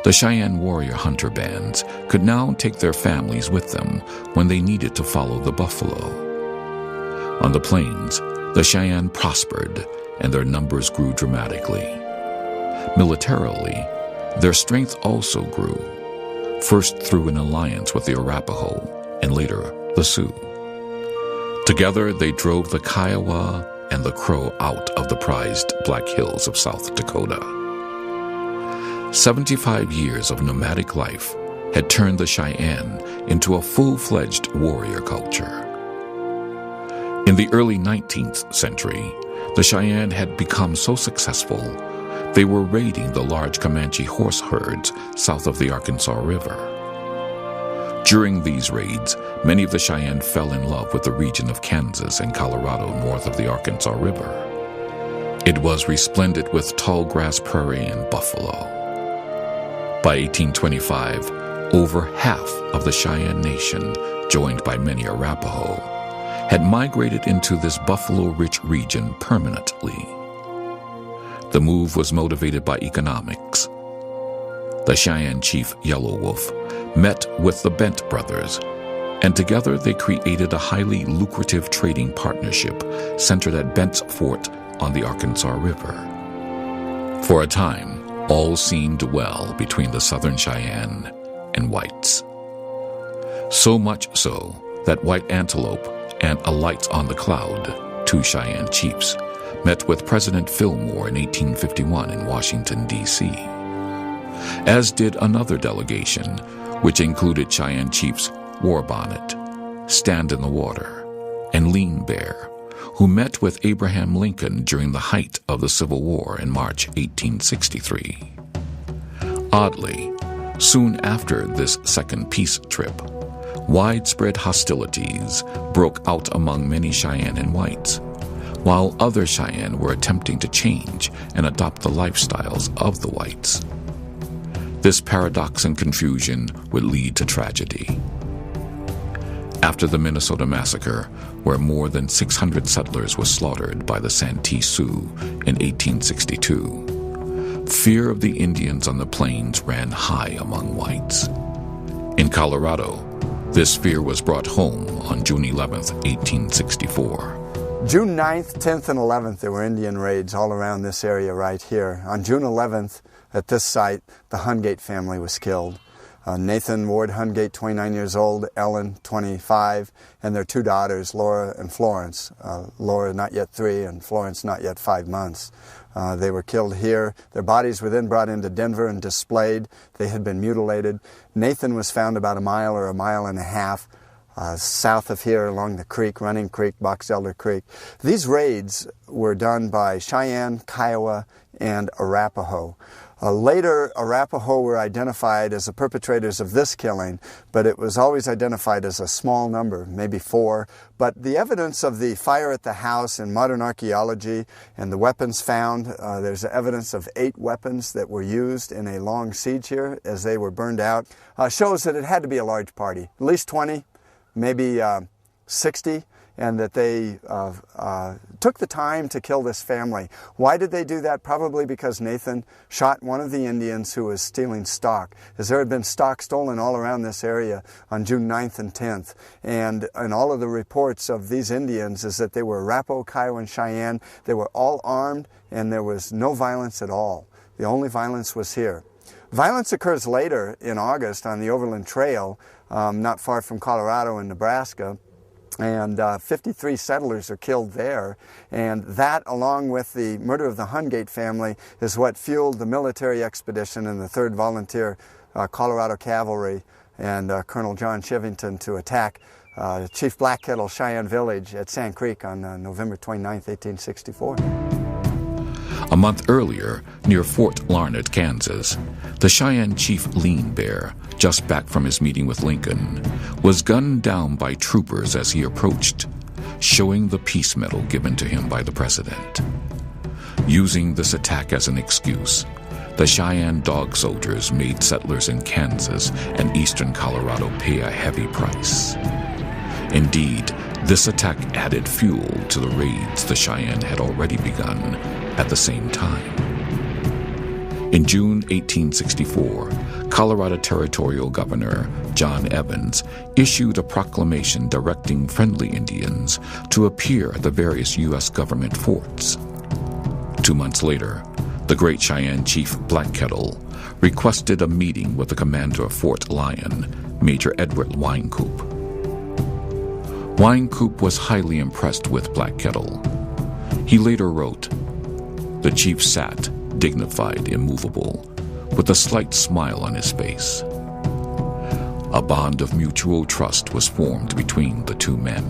the Cheyenne warrior hunter bands could now take their families with them when they needed to follow the buffalo. On the plains, the Cheyenne prospered and their numbers grew dramatically. Militarily, their strength also grew, first through an alliance with the Arapaho and later the Sioux. Together, they drove the Kiowa and the Crow out of the prized Black Hills of South Dakota. 75 years of nomadic life had turned the Cheyenne into a full-fledged warrior culture. In the early 19th century, the Cheyenne had become so successful, they were raiding the large Comanche horse herds south of the Arkansas River. During these raids, many of the Cheyenne fell in love with the region of Kansas and Colorado north of the Arkansas River. It was resplendent with tall grass prairie and buffalo. By 1825, over half of the Cheyenne Nation, joined by many Arapaho, had migrated into this buffalo-rich region permanently. The move was motivated by economics. The Cheyenne chief Yellow Wolf met with the Bent brothers, and together they created a highly lucrative trading partnership centered at Bent's Fort on the Arkansas River. For a time, all seemed well between the Southern Cheyenne and whites. So much so that White Antelope and Alights on the Cloud, two Cheyenne chiefs, met with President Fillmore in 1851 in Washington, D.C., as did another delegation, which included Cheyenne chiefs Warbonnet, Stand in the Water, and Lean Bear, who met with Abraham Lincoln during the height of the Civil War in March 1863. Oddly, soon after this second peace trip, widespread hostilities broke out among many Cheyenne and whites, while other Cheyenne were attempting to change and adopt the lifestyles of the whites. This paradox and confusion would lead to tragedy. After the Minnesota Massacre, where more than 600 settlers were slaughtered by the Santee Sioux in 1862, fear of the Indians on the plains ran high among whites. In Colorado, this fear was brought home on June 11, 1864. June 9th, 10th, and 11th, there were Indian raids all around this area right here. On June 11th, at this site, the Hungate family was killed. Nathan Ward Hungate, 29 years old, Ellen, 25, and their two daughters, Laura and Florence. Laura not yet 3 and Florence not yet 5 months. They were killed here. Their bodies were then brought into Denver and displayed. They had been mutilated. Nathan was found about a mile or a mile and a half south of here along the creek, Running Creek, Box Elder Creek. These raids were done by Cheyenne, Kiowa, and Arapaho. Later, Arapaho were identified as the perpetrators of this killing, but it was always identified as a small number, maybe 4. But the evidence of the fire at the house in modern archaeology and the weapons found, there's evidence of 8 weapons that were used in a long siege here as they were burned out, shows that it had to be a large party, at least 20, maybe 60. And that they took the time to kill this family. Why did they do that? Probably because Nathan shot one of the Indians who was stealing stock, as there had been stock stolen all around this area on June 9th and 10th. And all of the reports of these Indians is that they were Arapaho, Kiowa, and Cheyenne. They were all armed, and there was no violence at all. The only violence was here. Violence occurs later in August on the Overland Trail, not far from Colorado and Nebraska. And 53 settlers are killed there, and that, along with the murder of the Hungate family, is what fueled the military expedition and the 3rd Volunteer Colorado Cavalry and Colonel John Chivington to attack Chief Black Kettle Cheyenne Village at Sand Creek on November 29, 1864. A month earlier, near Fort Larned, Kansas, the Cheyenne chief Lean Bear, just back from his meeting with Lincoln, was gunned down by troopers as he approached, showing the peace medal given to him by the president. Using this attack as an excuse, the Cheyenne dog soldiers made settlers in Kansas and eastern Colorado pay a heavy price. Indeed, this attack added fuel to the raids the Cheyenne had already begun at the same time. In June 1864, Colorado Territorial Governor John Evans issued a proclamation directing friendly Indians to appear at the various U.S. government forts. 2 months later, the great Cheyenne chief Black Kettle requested a meeting with the commander of Fort Lyon, Major Edward Wynkoop. Wine Coop was highly impressed with Black Kettle. He later wrote, "The chief sat, dignified, immovable, with a slight smile on his face. A bond of mutual trust was formed between the two men.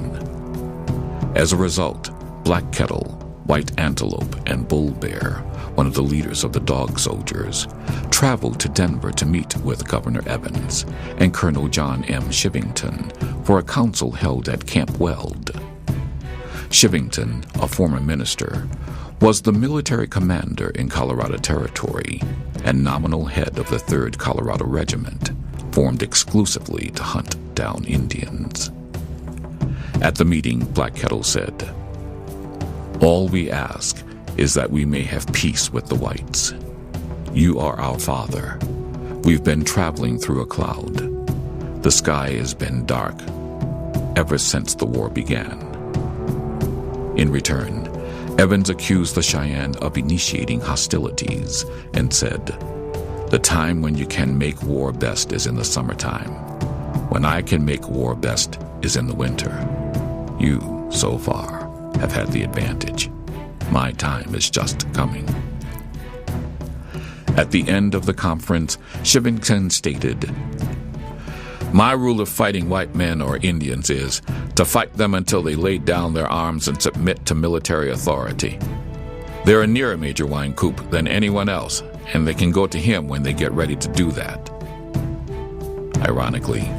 As a result, Black Kettle, White Antelope, and Bull Bear, one of the leaders of the Dog Soldiers, traveled to Denver to meet with Governor Evans and Colonel John M. Shivington for a council held at Camp Weld. Shivington, a former minister, was the military commander in Colorado Territory and nominal head of the 3rd Colorado Regiment, formed exclusively to hunt down Indians. At the meeting, Black Kettle said, "All we ask is that we may have peace with the whites. You are our father. We've been traveling through a cloud. The sky has been dark ever since the war began." In return, Evans accused the Cheyenne of initiating hostilities and said, "The time when you can make war best is in the summertime. When I can make war best is in the winter. You, so far, have had the advantage. My time is just coming." At the end of the conference, Shivington stated, "My rule of fighting white men or Indians is to fight them until they lay down their arms and submit to military authority. They're a nearer Major Wine Coop than anyone else, and they can go to him when they get ready to do that." Ironically,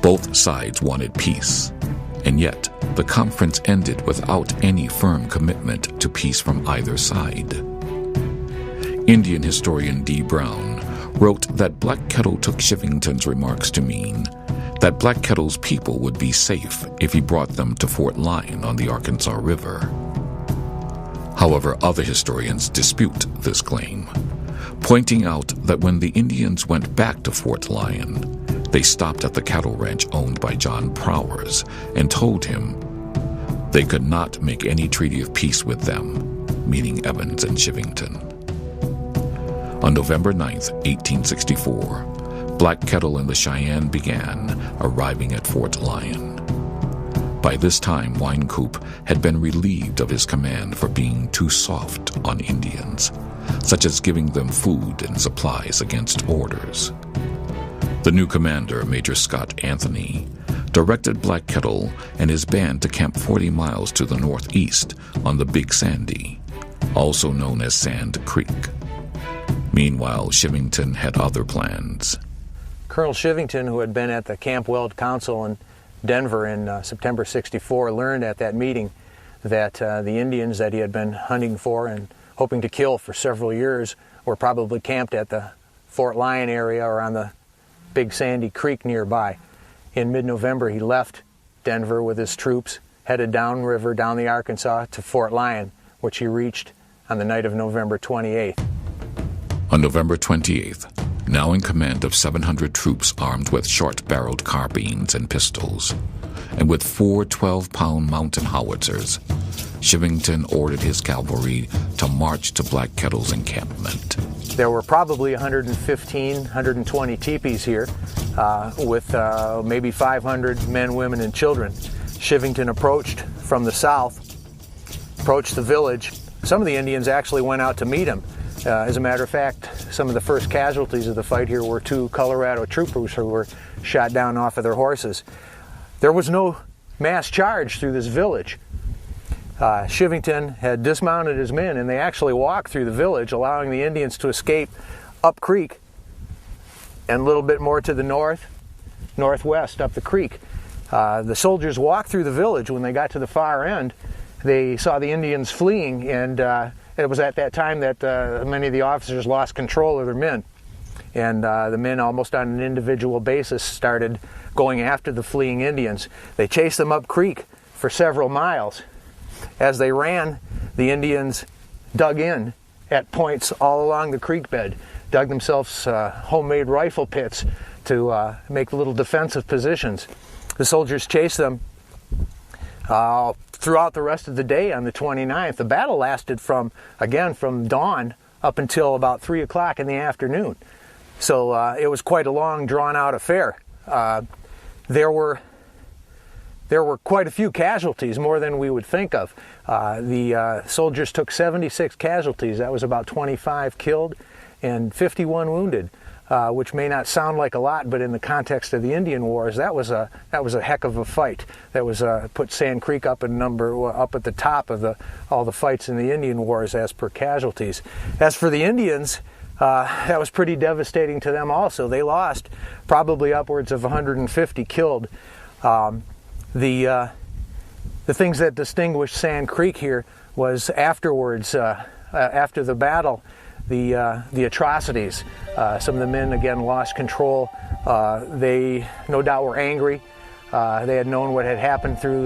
both sides wanted peace, and yet the conference ended without any firm commitment to peace from either side. Indian historian D. Brown wrote that Black Kettle took Shivington's remarks to mean that Black Kettle's people would be safe if he brought them to Fort Lyon on the Arkansas River. However, other historians dispute this claim, pointing out that when the Indians went back to Fort Lyon, they stopped at the cattle ranch owned by John Prowers and told him they could not make any treaty of peace with them, meaning Evans and Shivington. On November 9, 1864, Black Kettle and the Cheyenne began arriving at Fort Lyon. By this time, Wine Coop had been relieved of his command for being too soft on Indians, such as giving them food and supplies against orders. The new commander, Major Scott Anthony, directed Black Kettle and his band to camp 40 miles to the northeast on the Big Sandy, also known as Sand Creek. Meanwhile, Shivington had other plans. Colonel Shivington, who had been at the Camp Weld Council in Denver in September '64, learned at that meeting that the Indians that he had been hunting for and hoping to kill for several years were probably camped at the Fort Lyon area or on the Big Sandy Creek nearby. In mid-November, he left Denver with his troops, headed downriver down the Arkansas to Fort Lyon, which he reached on the night of November 28th. On November 28th, now in command of 700 troops armed with short-barreled carbines and pistols, and with 4 12-pound mountain howitzers, Shivington ordered his cavalry to march to Black Kettle's encampment. There were probably 115, 120 teepees here, with maybe 500 men, women, and children. Shivington approached from the south, approached the village. Some of the Indians actually went out to meet him. As a matter of fact, some of the first casualties of the fight here were 2 Colorado troopers who were shot down off of their horses. There was no mass charge through this village. Shivington had dismounted his men, and they actually walked through the village, allowing the Indians to escape up creek and a little bit more to the northwest up the creek. The soldiers walked through the village. When they got to the far end, they saw the Indians fleeing, and it was at that time that many of the officers lost control of their men. And the men, almost on an individual basis, started going after the fleeing Indians. They chased them up creek for several miles. As they ran, the Indians dug in at points all along the creek bed, dug themselves homemade rifle pits to make little defensive positions. The soldiers chased them throughout the rest of the day on the 29th. The battle lasted from dawn up until about 3 o'clock in the afternoon. So it was quite a long, drawn-out affair. There were there were quite a few casualties, more than we would think of. The soldiers took 76 casualties. That was about 25 killed and 51 wounded, which may not sound like a lot, but in the context of the Indian Wars, that was a heck of a fight. That was put Sand Creek up at the top of all the fights in the Indian Wars as per casualties. As for the Indians, that was pretty devastating to them also. They lost probably upwards of 150 killed. The things that distinguished Sand Creek here was afterwards, after the battle, the atrocities. Some of the men again lost control. They no doubt were angry. They had known what had happened through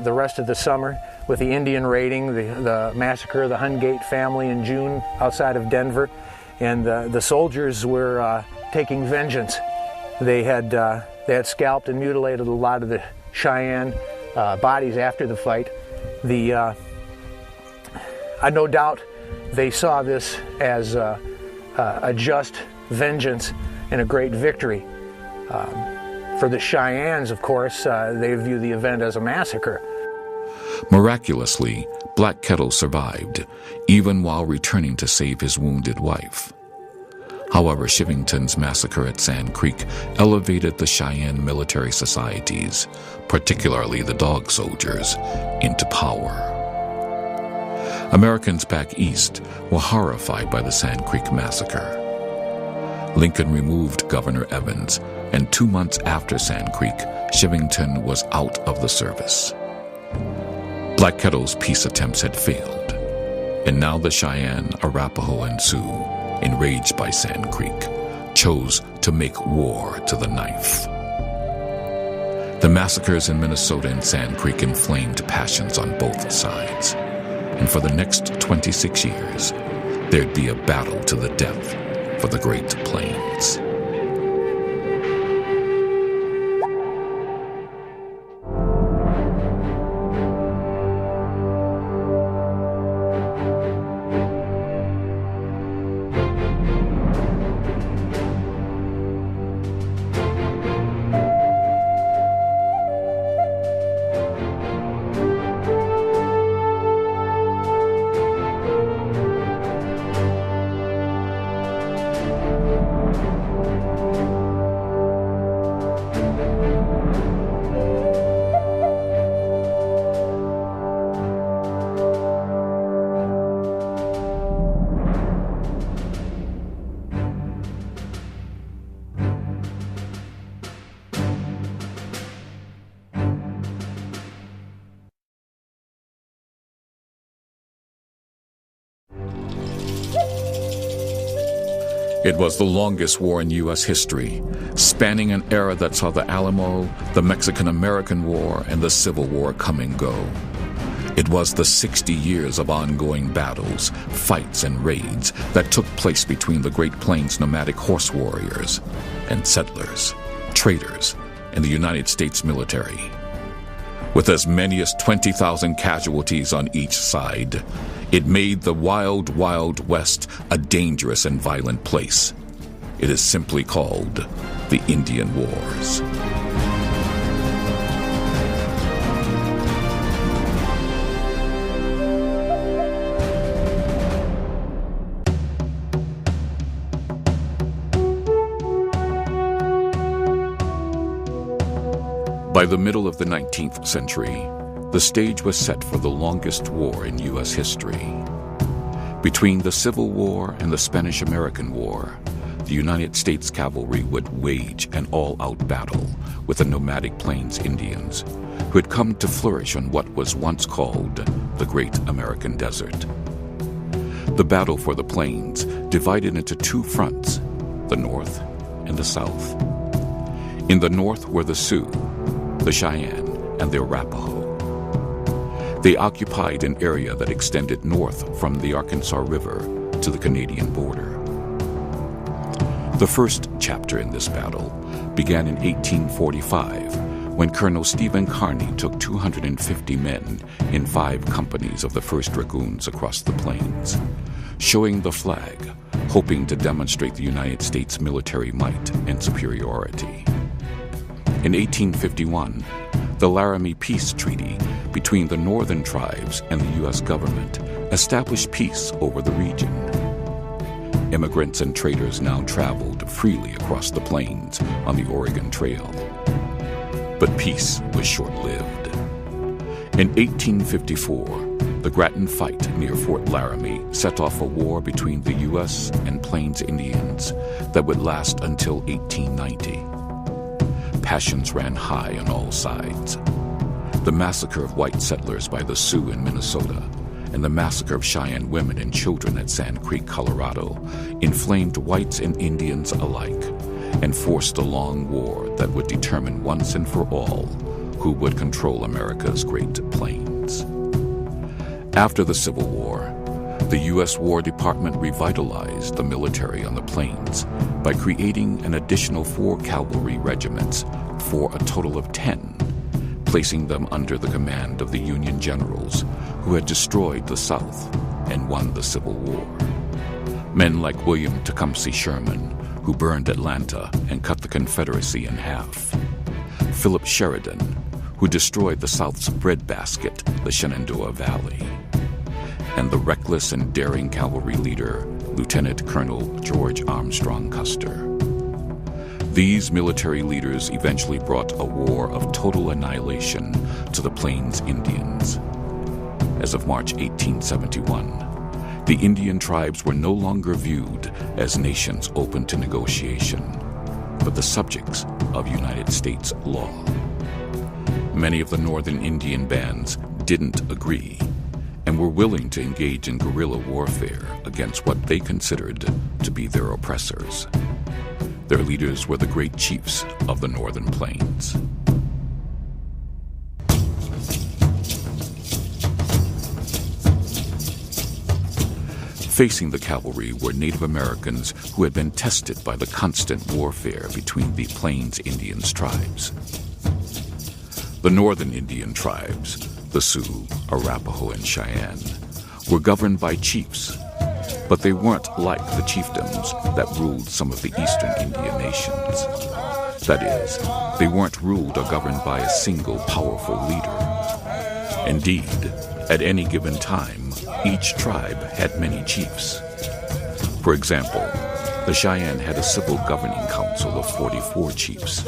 the rest of the summer with the Indian raiding, the massacre of the Hungate family in June outside of Denver, and the soldiers were taking vengeance. They had scalped and mutilated a lot of the Cheyenne bodies after the fight. I no doubt they saw this as a just vengeance and a great victory. For the Cheyennes, of course, they view the event as a massacre. Miraculously, Black Kettle survived, even while returning to save his wounded wife. However, Shivington's massacre at Sand Creek elevated the Cheyenne military societies, particularly the Dog Soldiers, into power. Americans back east were horrified by the Sand Creek massacre. Lincoln removed Governor Evans, and 2 months after Sand Creek, Shivington was out of the service. Black Kettle's peace attempts had failed, and now the Cheyenne, Arapaho, and Sioux, enraged by Sand Creek, chose to make war to the knife. The massacres in Minnesota and Sand Creek inflamed passions on both sides, and for the next 26 years, there'd be a battle to the death for the Great Plains. It was the longest war in U.S. history, spanning an era that saw the Alamo, the Mexican-American War, and the Civil War come and go. It was the 60 years of ongoing battles, fights, and raids that took place between the Great Plains nomadic horse warriors and settlers, traders, and the United States military. With as many as 20,000 casualties on each side, it made the wild, wild West a dangerous and violent place. It is simply called the Indian Wars. By the middle of the 19th century, the stage was set for the longest war in U.S. history. Between the Civil War and the Spanish-American War, the United States cavalry would wage an all-out battle with the nomadic Plains Indians, who had come to flourish on what was once called the Great American Desert. The battle for the Plains divided into two fronts, the North and the South. In the North were the Sioux, the Cheyenne, and the Arapaho. They occupied an area that extended north from the Arkansas River to the Canadian border. The first chapter in this battle began in 1845 when Colonel Stephen Kearny took 250 men in 5 companies of the 1st Dragoons across the plains, showing the flag, hoping to demonstrate the United States military might and superiority. In 1851, The Laramie Peace Treaty between the northern tribes and the U.S. government established peace over the region. Immigrants and traders now traveled freely across the plains on the Oregon Trail. But peace was short-lived. In 1854, the Grattan Fight near Fort Laramie set off a war between the U.S. and Plains Indians that would last until 1890. Passions ran high on all sides. The massacre of white settlers by the Sioux in Minnesota and the massacre of Cheyenne women and children at Sand Creek, Colorado, inflamed whites and Indians alike and forced a long war that would determine once and for all who would control America's Great Plains. After the Civil War, the U.S. War Department revitalized the military on the plains by creating an additional 4 cavalry regiments for a total of 10, placing them under the command of the Union generals who had destroyed the South and won the Civil War. Men like William Tecumseh Sherman, who burned Atlanta and cut the Confederacy in half. Philip Sheridan, who destroyed the South's breadbasket, the Shenandoah Valley. And the reckless and daring cavalry leader, Lieutenant Colonel George Armstrong Custer. These military leaders eventually brought a war of total annihilation to the Plains Indians. As of March 1871, the Indian tribes were no longer viewed as nations open to negotiation, but the subjects of United States law. Many of the northern Indian bands didn't agree and were willing to engage in guerrilla warfare against what they considered to be their oppressors. Their leaders were the great chiefs of the northern plains. Facing the cavalry were Native Americans who had been tested by the constant warfare between the Plains Indians tribes. The northern Indian tribes, the Sioux, Arapaho, and Cheyenne, were governed by chiefs, but they weren't like the chiefdoms that ruled some of the eastern Indian nations. That is, they weren't ruled or governed by a single powerful leader. Indeed, at any given time, each tribe had many chiefs. For example, the Cheyenne had a civil governing council of 44 chiefs,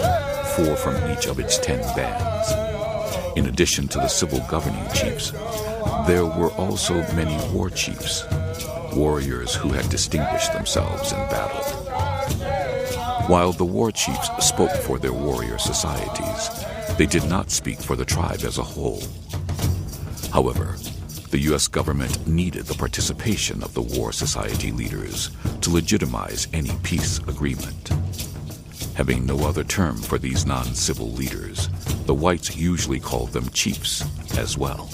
4 from each of its 10 bands. In addition to the civil governing chiefs, there were also many war chiefs, warriors who had distinguished themselves in battle. While the war chiefs spoke for their warrior societies, they did not speak for the tribe as a whole. However, the U.S. government needed the participation of the war society leaders to legitimize any peace agreement. Having no other term for these non-civil leaders, the whites usually called them chiefs as well.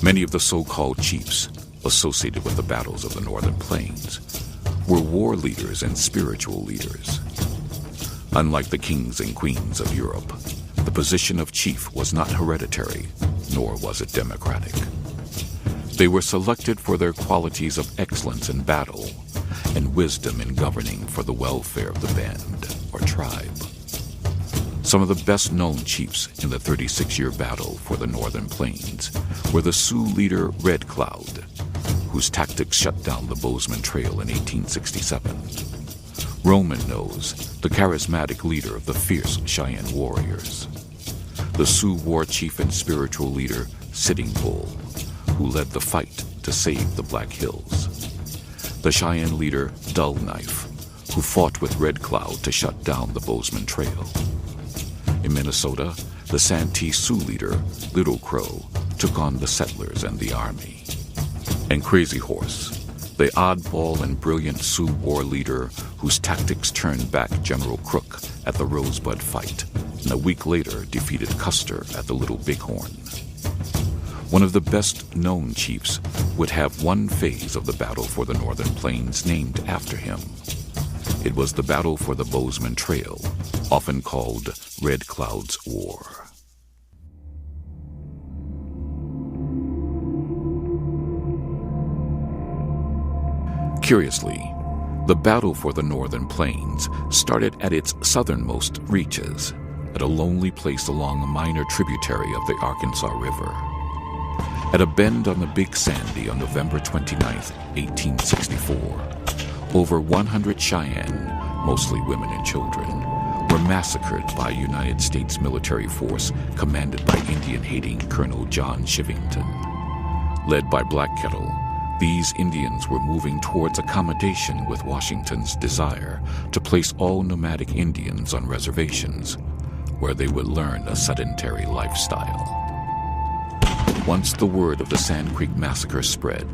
Many of the so-called chiefs associated with the battles of the Northern Plains were war leaders and spiritual leaders. Unlike the kings and queens of Europe, the position of chief was not hereditary, nor was it democratic. They were selected for their qualities of excellence in battle and wisdom in governing for the welfare of the band or tribe. Some of the best-known chiefs in the 36-year battle for the Northern Plains were the Sioux leader Red Cloud, whose tactics shut down the Bozeman Trail in 1867. Roman Nose, the charismatic leader of the fierce Cheyenne warriors. The Sioux war chief and spiritual leader Sitting Bull, who led the fight to save the Black Hills. The Cheyenne leader Dull Knife, who fought with Red Cloud to shut down the Bozeman Trail. In Minnesota, the Santee Sioux leader Little Crow took on the settlers and the army. And Crazy Horse, the oddball and brilliant Sioux war leader whose tactics turned back General Crook at the Rosebud fight, and a week later defeated Custer at the Little Bighorn. One of the best-known chiefs would have one phase of the battle for the Northern Plains named after him. It was the battle for the Bozeman Trail, often called Red Cloud's War. Curiously, the battle for the Northern Plains started at its southernmost reaches, at a lonely place along a minor tributary of the Arkansas River. At a bend on the Big Sandy on November 29, 1864, over 100 Cheyenne, mostly women and children, were massacred by a United States military force commanded by Indian-hating Colonel John Shivington. Led by Black Kettle, these Indians were moving towards accommodation with Washington's desire to place all nomadic Indians on reservations, where they would learn a sedentary lifestyle. Once the word of the Sand Creek Massacre spread,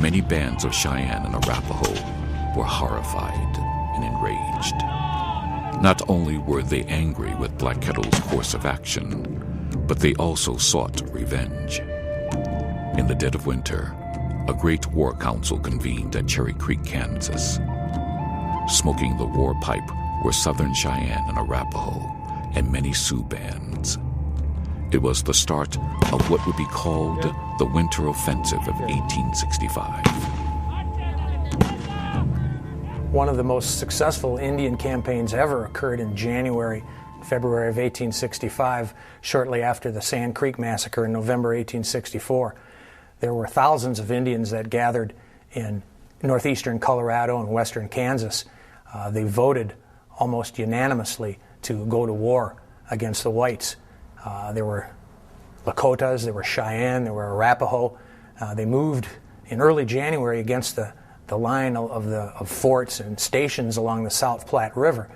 many bands of Cheyenne and Arapaho were horrified and enraged. Not only were they angry with Black Kettle's course of action, but they also sought revenge. In the dead of winter, a great war council convened at Cherry Creek, Kansas. Smoking the war pipe were Southern Cheyenne and Arapaho and many Sioux bands. It was the start of what would be called the Winter Offensive of 1865. One of the most successful Indian campaigns ever occurred in February of 1865, shortly after the Sand Creek Massacre in November 1864. There were thousands of Indians that gathered in northeastern Colorado and western Kansas. They voted almost unanimously to go to war against the whites. There were Lakotas, there were Cheyenne, there were Arapaho. They moved in early January against the line of forts and stations along the South Platte River.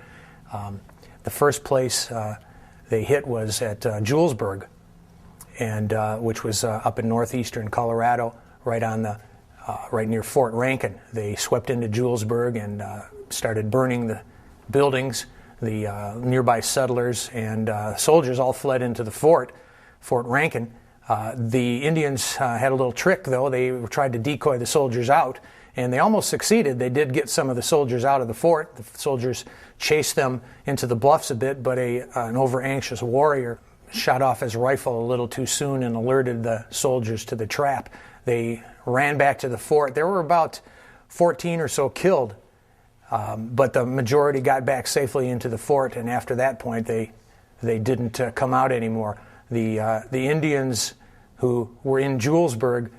The first place they hit was at Julesburg, and which was up in northeastern Colorado, right near Fort Rankin. They swept into Julesburg and started burning the buildings. The nearby settlers and soldiers all fled into the Fort Rankin. The Indians had a little trick, though. They tried to decoy the soldiers out, and they almost succeeded. They did get some of the soldiers out of the fort. The soldiers chased them into the bluffs a bit, but an over-anxious warrior shot off his rifle a little too soon and alerted the soldiers to the trap. They ran back to the fort. There were about 14 or so killed, but the majority got back safely into the fort, and after that point they didn't come out anymore. The Indians who were in Julesburg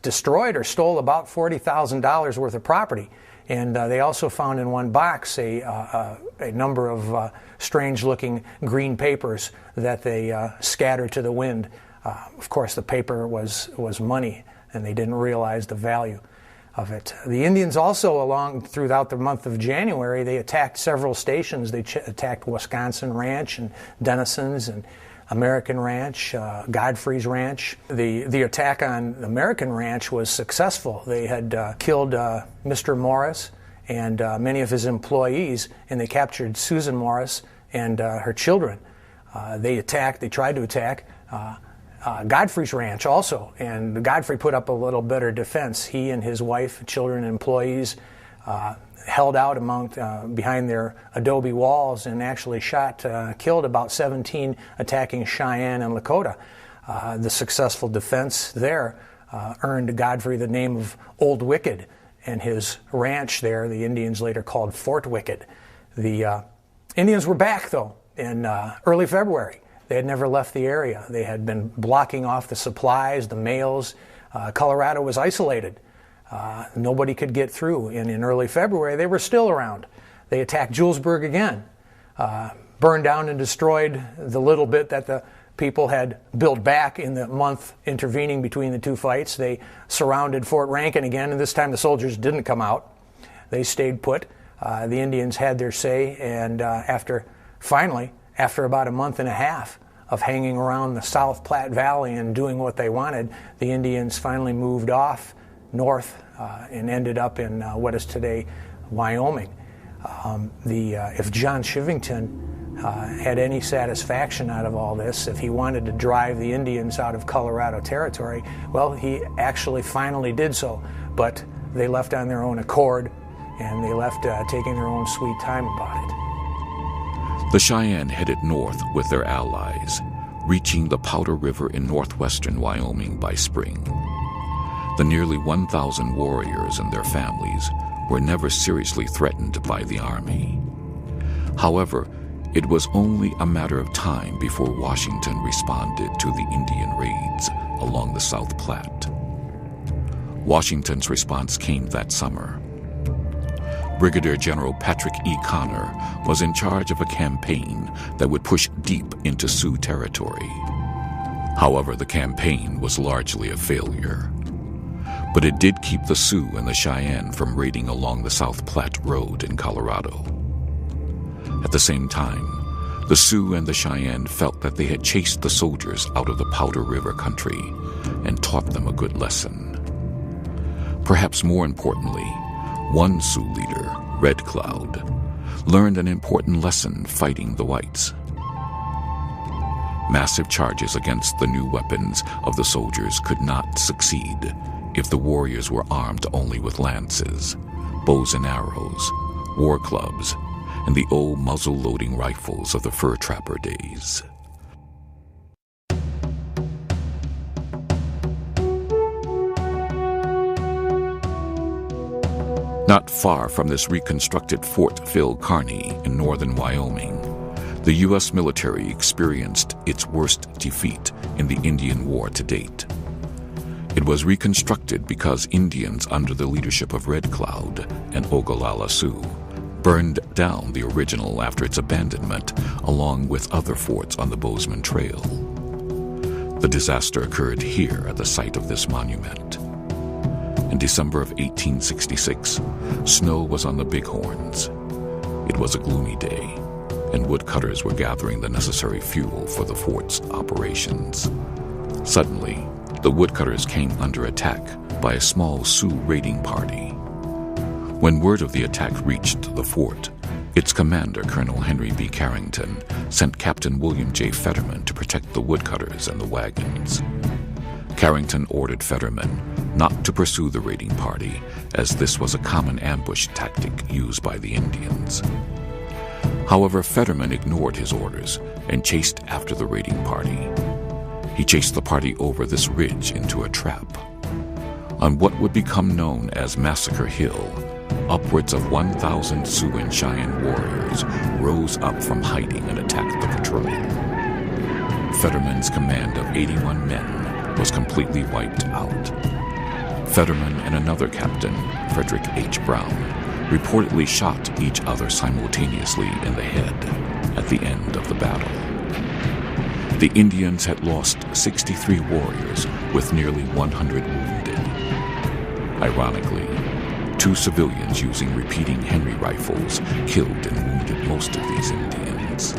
destroyed or stole about $40,000 worth of property, and they also found in one box a number of strange-looking green papers that they scattered to the wind. Of course, the paper was money, and they didn't realize the value of it. The Indians also, throughout the month of January, they attacked several stations. They attacked Wisconsin Ranch and Denison's and American Ranch, Godfrey's Ranch. The attack on American Ranch was successful. They had killed Mr. Morris and many of his employees, and they captured Susan Morris and her children. They tried to attack Godfrey's Ranch also, and Godfrey put up a little better defense. He and his wife, children, and employees held out behind their adobe walls and actually killed about 17 attacking Cheyenne and Lakota. The successful defense there earned Godfrey the name of Old Wicked, and his ranch there, the Indians later called Fort Wicked. The Indians were back, though, in early February. They had never left the area. They had been blocking off the supplies, the mails. Colorado was isolated. Nobody could get through. And in early February, they were still around. They attacked Julesburg again, burned down and destroyed the little bit that the people had built back in the month intervening between the two fights. They surrounded Fort Rankin again, and this time the soldiers didn't come out. They stayed put. The Indians had their say, and after about a month and a half of hanging around the South Platte Valley and doing what they wanted, the Indians finally moved off north and ended up in what is today Wyoming. If John Shivington had any satisfaction out of all this, if he wanted to drive the Indians out of Colorado Territory, well, he actually finally did so, but they left on their own accord, and they left taking their own sweet time about it. The Cheyenne headed north with their allies, reaching the Powder River in northwestern Wyoming by spring. The nearly 1,000 warriors and their families were never seriously threatened by the army. However, It was only a matter of time before Washington responded to the Indian raids along the South Platte. Washington's response came that summer. Brigadier General Patrick E. Connor was in charge of a campaign that would push deep into Sioux territory. However, the campaign was largely a failure. But it did keep the Sioux and the Cheyenne from raiding along the South Platte Road in Colorado. At the same time, the Sioux and the Cheyenne felt that they had chased the soldiers out of the Powder River country and taught them a good lesson. Perhaps more importantly, one Sioux leader, Red Cloud, learned an important lesson fighting the whites. Massive charges against the new weapons of the soldiers could not succeed if the warriors were armed only with lances, bows and arrows, war clubs, and the old muzzle-loading rifles of the fur trapper days. Not far from this reconstructed Fort Phil Kearny in northern Wyoming, the U.S. military experienced its worst defeat in the Indian War to date. It was reconstructed because Indians under the leadership of Red Cloud and Ogallala Sioux burned down the original after its abandonment, along with other forts on the Bozeman Trail. The disaster occurred here at the site of this monument. In December of 1866, snow was on the Bighorns. It was a gloomy day, and woodcutters were gathering the necessary fuel for the fort's operations. Suddenly, the woodcutters came under attack by a small Sioux raiding party. When word of the attack reached the fort, its commander, Colonel Henry B. Carrington, sent Captain William J. Fetterman to protect the woodcutters and the wagons. Carrington ordered Fetterman not to pursue the raiding party, as this was a common ambush tactic used by the Indians. However, Fetterman ignored his orders and chased after the raiding party. He chased the party over this ridge into a trap. On what would become known as Massacre Hill, upwards of 1,000 Sioux and Cheyenne warriors rose up from hiding and attacked the patrol. Fetterman's command of 81 men was completely wiped out. Fetterman and another captain, Frederick H. Brown, reportedly shot each other simultaneously in the head at the end of the battle. The Indians had lost 63 warriors with nearly 100 wounded. Ironically, 2 civilians using repeating Henry rifles killed and wounded most of these Indians.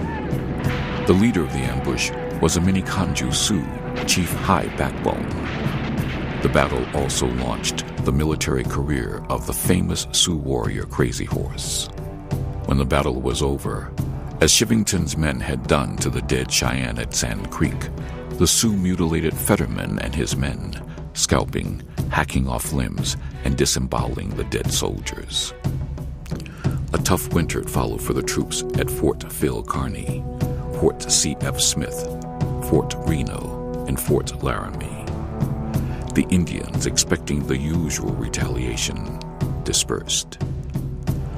The leader of the ambush was a Minneconjou Sioux, Chief High Backbone. The battle also launched the military career of the famous Sioux warrior Crazy Horse. When the battle was over, as Chivington's men had done to the dead Cheyenne at Sand Creek, the Sioux mutilated Fetterman and his men, scalping, hacking off limbs, and disemboweling the dead soldiers. A tough winter followed for the troops at Fort Phil Kearny, Fort C.F. Smith, Fort Reno, and Fort Laramie. The Indians, expecting the usual retaliation, dispersed.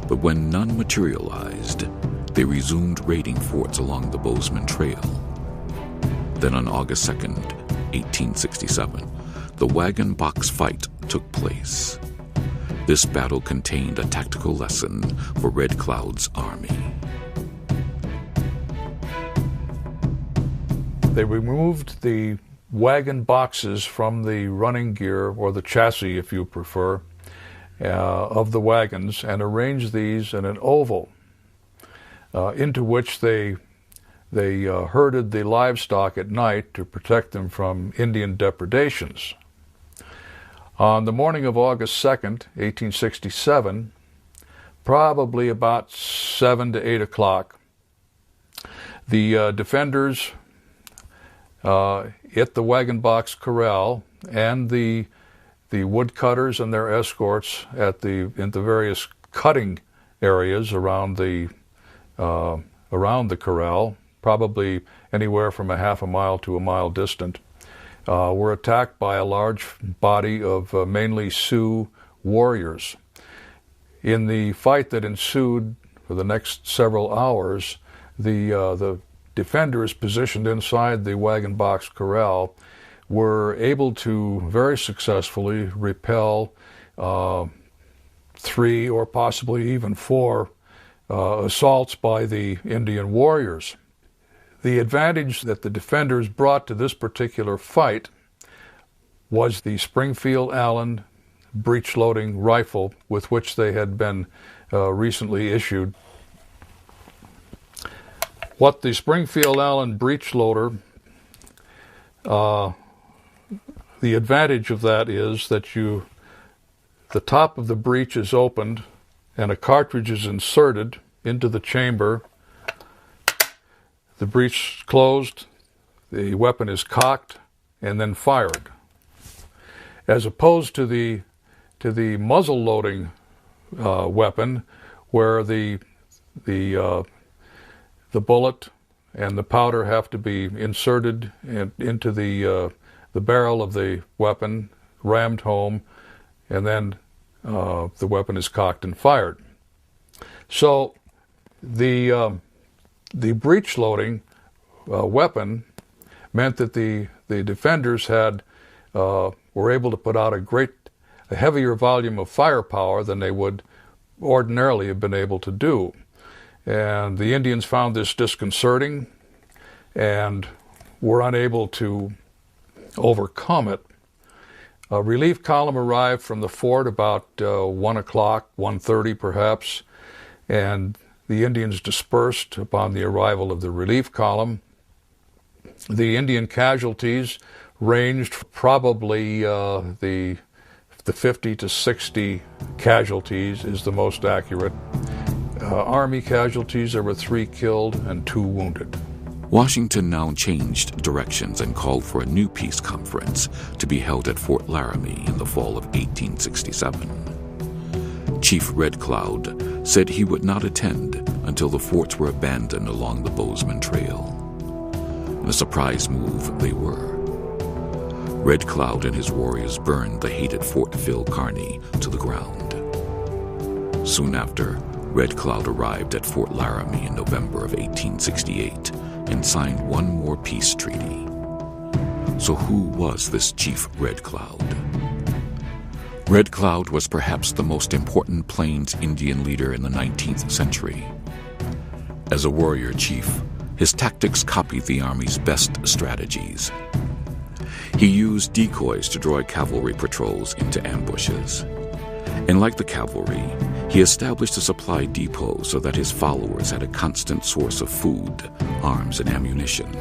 But when none materialized, they resumed raiding forts along the Bozeman Trail. Then on August 2nd, 1867, the wagon box fight took place. This battle contained a tactical lesson for Red Cloud's army. They removed the wagon boxes from the running gear, or the chassis if you prefer, of the wagons, and arranged these in an oval into which they herded the livestock at night to protect them from Indian depredations. On the morning of August 2nd, 1867, probably about 7 to 8 o'clock, the defenders at the wagon box corral and the woodcutters and their escorts in the various cutting areas around the corral, probably anywhere from a half a mile to a mile distant, were attacked by a large body of mainly Sioux warriors. In the fight that ensued for the next several hours, the defenders positioned inside the wagon box corral were able to very successfully repel 3 or possibly even 4 assaults by the Indian warriors. The advantage that the defenders brought to this particular fight was the Springfield Allen breech-loading rifle with which they had been recently issued. What the Springfield Allen breech loader, the advantage of that is that the top of the breech is opened and a cartridge is inserted into the chamber. The breech closed, the weapon is cocked, and then fired. As opposed to the muzzle loading weapon, where the bullet and the powder have to be inserted into the barrel of the weapon, rammed home, and then the weapon is cocked and fired. So the breech loading weapon meant that the defenders were able to put out a heavier volume of firepower than they would ordinarily have been able to do. And the Indians found this disconcerting and were unable to overcome it. A relief column arrived from the fort about 1 o'clock, 1:30 perhaps, and the Indians dispersed upon the arrival of the relief column. The Indian casualties ranged probably the 50 to 60 casualties is the most accurate. Army casualties, there were 3 killed and 2 wounded. Washington now changed directions and called for a new peace conference to be held at Fort Laramie in the fall of 1867. Chief Red Cloud said he would not attend until the forts were abandoned along the Bozeman Trail. In a surprise move, they were. Red Cloud and his warriors burned the hated Fort Phil Kearny to the ground. Soon after, Red Cloud arrived at Fort Laramie in November of 1868 and signed one more peace treaty. So who was this Chief Red Cloud? Red Cloud was perhaps the most important Plains Indian leader in the 19th century. As a warrior chief, his tactics copied the Army's best strategies. He used decoys to draw cavalry patrols into ambushes. And like the cavalry, he established a supply depot so that his followers had a constant source of food, arms, and ammunition.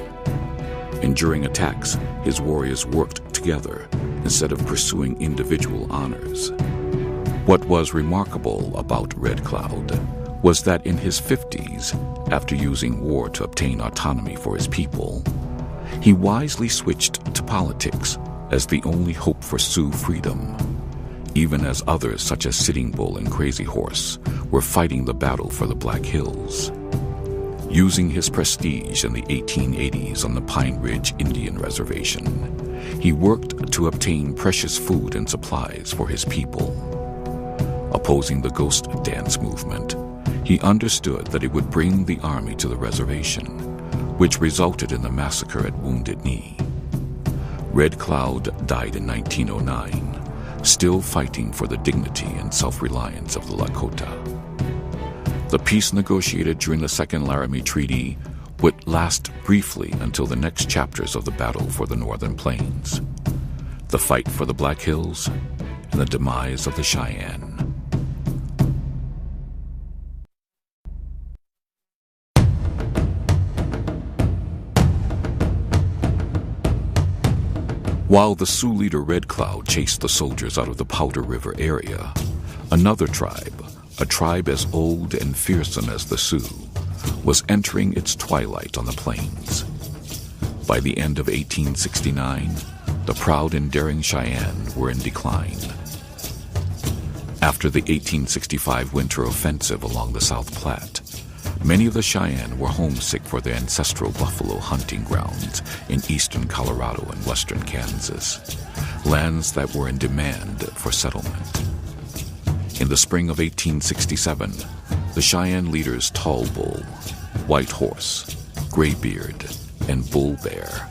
And during attacks, his warriors worked together instead of pursuing individual honors. What was remarkable about Red Cloud was that in his 50s, after using war to obtain autonomy for his people, he wisely switched to politics as the only hope for Sioux freedom, even as others such as Sitting Bull and Crazy Horse were fighting the battle for the Black Hills. Using his prestige in the 1880s on the Pine Ridge Indian Reservation, he worked to obtain precious food and supplies for his people. Opposing the ghost dance movement, he understood that it would bring the army to the reservation, which resulted in the massacre at Wounded Knee. Red Cloud died in 1909, still fighting for the dignity and self-reliance of the Lakota. The peace negotiated during the Second Laramie Treaty would last briefly until the next chapters of the battle for the Northern Plains, the fight for the Black Hills, and the demise of the Cheyenne. While the Sioux leader Red Cloud chased the soldiers out of the Powder River area, another tribe, a tribe as old and fearsome as the Sioux, was entering its twilight on the plains. By the end of 1869, the proud and daring Cheyenne were in decline. After the 1865 winter offensive along the South Platte, many of the Cheyenne were homesick for their ancestral buffalo hunting grounds in eastern Colorado and western Kansas, lands that were in demand for settlement. In the spring of 1867, the Cheyenne leaders Tall Bull, White Horse, Graybeard, and Bull Bear,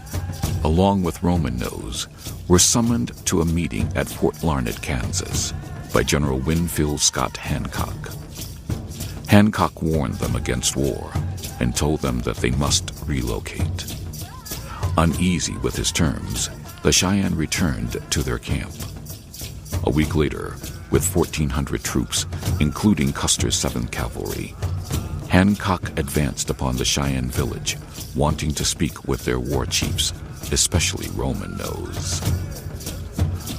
along with Roman Nose, were summoned to a meeting at Fort Larned, Kansas, by General Winfield Scott Hancock. Hancock warned them against war and told them that they must relocate. Uneasy with his terms, the Cheyenne returned to their camp. A week later, with 1,400 troops, including Custer's 7th Cavalry, Hancock advanced upon the Cheyenne village, wanting to speak with their war chiefs, especially Roman Nose.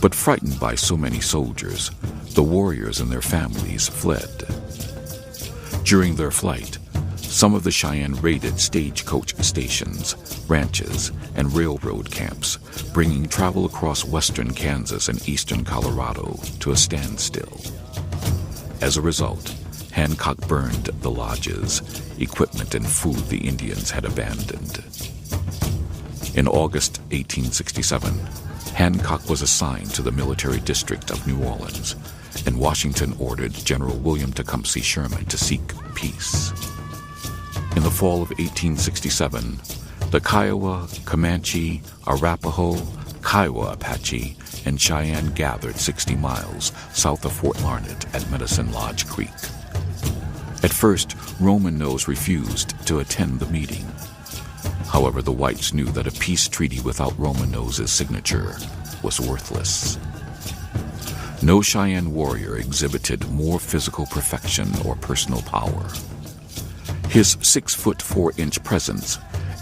But frightened by so many soldiers, the warriors and their families fled. During their flight, some of the Cheyenne raided stagecoach stations, ranches, and railroad camps, bringing travel across western Kansas and eastern Colorado to a standstill. As a result, Hancock burned the lodges, equipment, and food the Indians had abandoned. In August 1867, Hancock was assigned to the military district of New Orleans, and Washington ordered General William Tecumseh Sherman to seek peace. In the fall of 1867, the Kiowa, Comanche, Arapaho, Kiowa Apache, and Cheyenne gathered 60 miles south of Fort Larned at Medicine Lodge Creek. At first, Roman Nose refused to attend the meeting. However, the whites knew that a peace treaty without Roman Nose's signature was worthless. No Cheyenne warrior exhibited more physical perfection or personal power. His 6'4" presence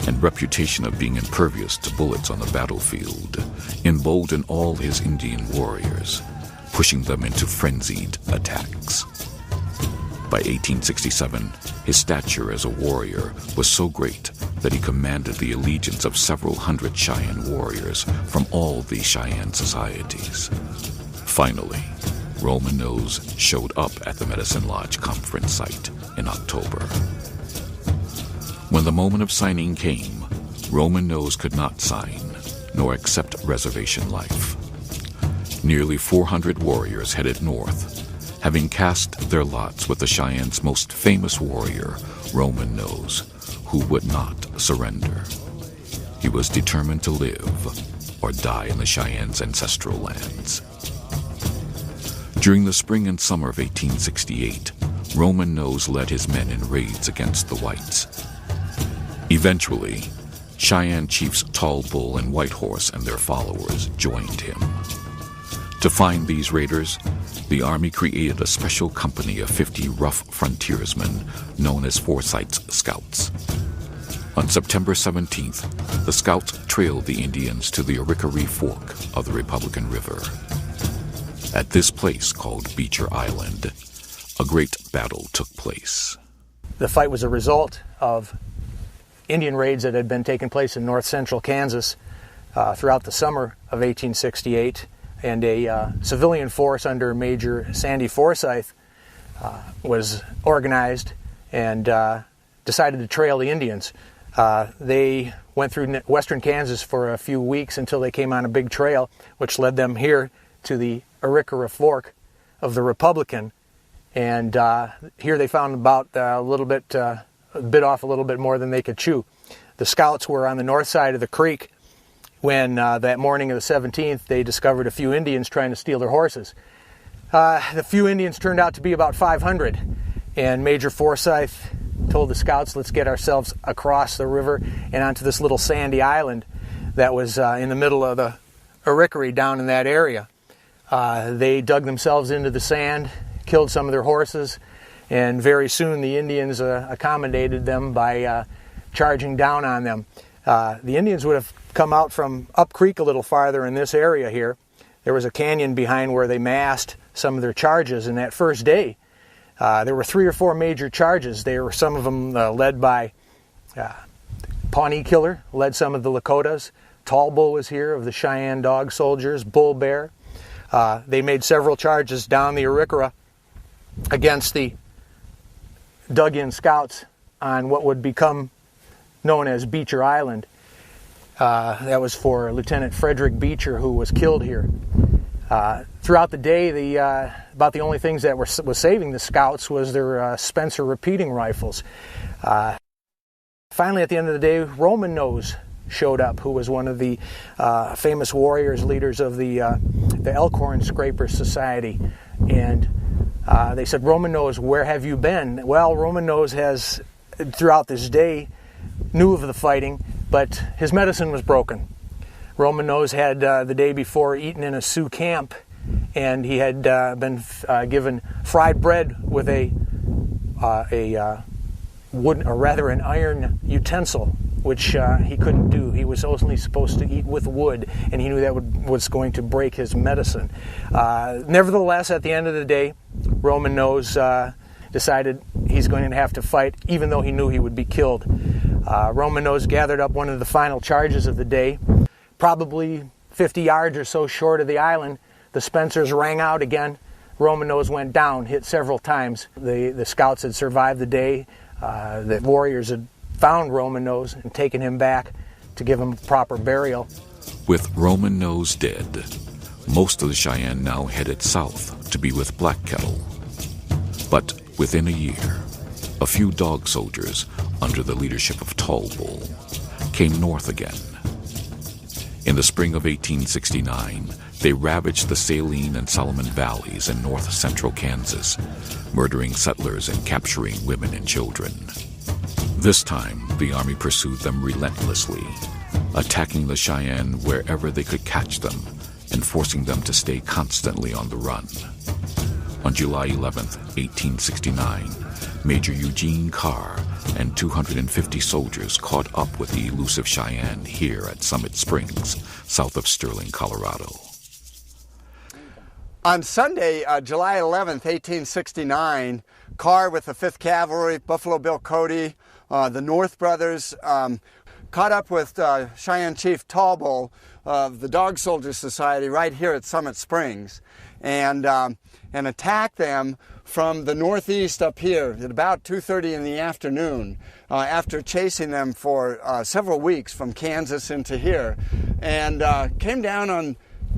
and reputation of being impervious to bullets on the battlefield emboldened all his Indian warriors, pushing them into frenzied attacks. By 1867, his stature as a warrior was so great that he commanded the allegiance of several hundred Cheyenne warriors from all the Cheyenne societies. Finally, Roman Nose showed up at the Medicine Lodge conference site in October. When the moment of signing came, Roman Nose could not sign, nor accept reservation life. Nearly 400 warriors headed north, having cast their lots with the Cheyenne's most famous warrior, Roman Nose, who would not surrender. He was determined to live or die in the Cheyenne's ancestral lands. During the spring and summer of 1868, Roman Nose led his men in raids against the whites. Eventually, Cheyenne chiefs Tall Bull and White Horse and their followers joined him. To find these raiders, the Army created a special company of 50 rough frontiersmen known as Forsyth's Scouts. On September 17th, the Scouts trailed the Indians to the Arickaree Fork of the Republican River. At this place called Beecher Island, a great battle took place. The fight was a result of Indian raids that had been taking place in north central Kansas throughout the summer of 1868, and a civilian force under Major Sandy Forsyth was organized and decided to trail the Indians. They went through western Kansas for a few weeks until they came on a big trail, which led them here to the Arickaree Fork of the Republican, and here they found about bit off a little bit more than they could chew. The scouts were on the north side of the creek when that morning of the 17th they discovered a few Indians trying to steal their horses. The few Indians turned out to be about 500, and Major Forsyth told the scouts, let's get ourselves across the river and onto this little sandy island that was in the middle of the Arickaree down in that area. They dug themselves into the sand, killed some of their horses, and very soon the Indians accommodated them by charging down on them. The Indians would have come out from up creek a little farther in this area here. There was a canyon behind where they massed some of their charges, and that first day there were 3 or 4 major charges. They were some of them led by Pawnee Killer, led some of the Lakotas. Tall Bull was here of the Cheyenne Dog Soldiers, Bull Bear. They made several charges down the Arickaree against the dug-in scouts on what would become known as Beecher Island. That was for Lieutenant Frederick Beecher, who was killed here. Throughout the day, about the only things that was saving the scouts was their Spencer repeating rifles. finally, at the end of the day, Roman Nose showed up, who was one of the famous warriors, leaders of the Elkhorn Scraper Society. And they said, Roman Nose, where have you been? Well, Roman Nose has, throughout this day, knew of the fighting, but his medicine was broken. Roman Nose had the day before eaten in a Sioux camp, and he had been given fried bread with a wooden, or rather an iron utensil, which he couldn't do. He was only supposed to eat with wood, and he knew that was going to break his medicine. Nevertheless, at the end of the day, Roman Nose decided he's going to have to fight, even though he knew he would be killed. Roman Nose gathered up one of the final charges of the day. Probably 50 yards or so short of the island, the Spencers rang out again. Roman Nose went down, hit several times. The scouts had survived the day. The warriors had found Roman Nose and taken him back to give him proper burial. With Roman Nose dead, most of the Cheyenne now headed south to be with Black Kettle. But within a year, a few dog soldiers under the leadership of Tall Bull came north again. In the spring of 1869, they ravaged the Saline and Solomon Valleys in north-central Kansas, murdering settlers and capturing women and children. This time, the Army pursued them relentlessly, attacking the Cheyenne wherever they could catch them and forcing them to stay constantly on the run. On July 11, 1869, Major Eugene Carr and 250 soldiers caught up with the elusive Cheyenne here at Summit Springs, south of Sterling, Colorado. On Sunday, July 11th, 1869, Carr with the 5th Cavalry, Buffalo Bill Cody, the North Brothers, caught up with Cheyenne Chief Tall Bull of the Dog Soldier Society right here at Summit Springs, and attacked them from the northeast up here at about 2:30 in the afternoon, after chasing them for several weeks from Kansas into here, and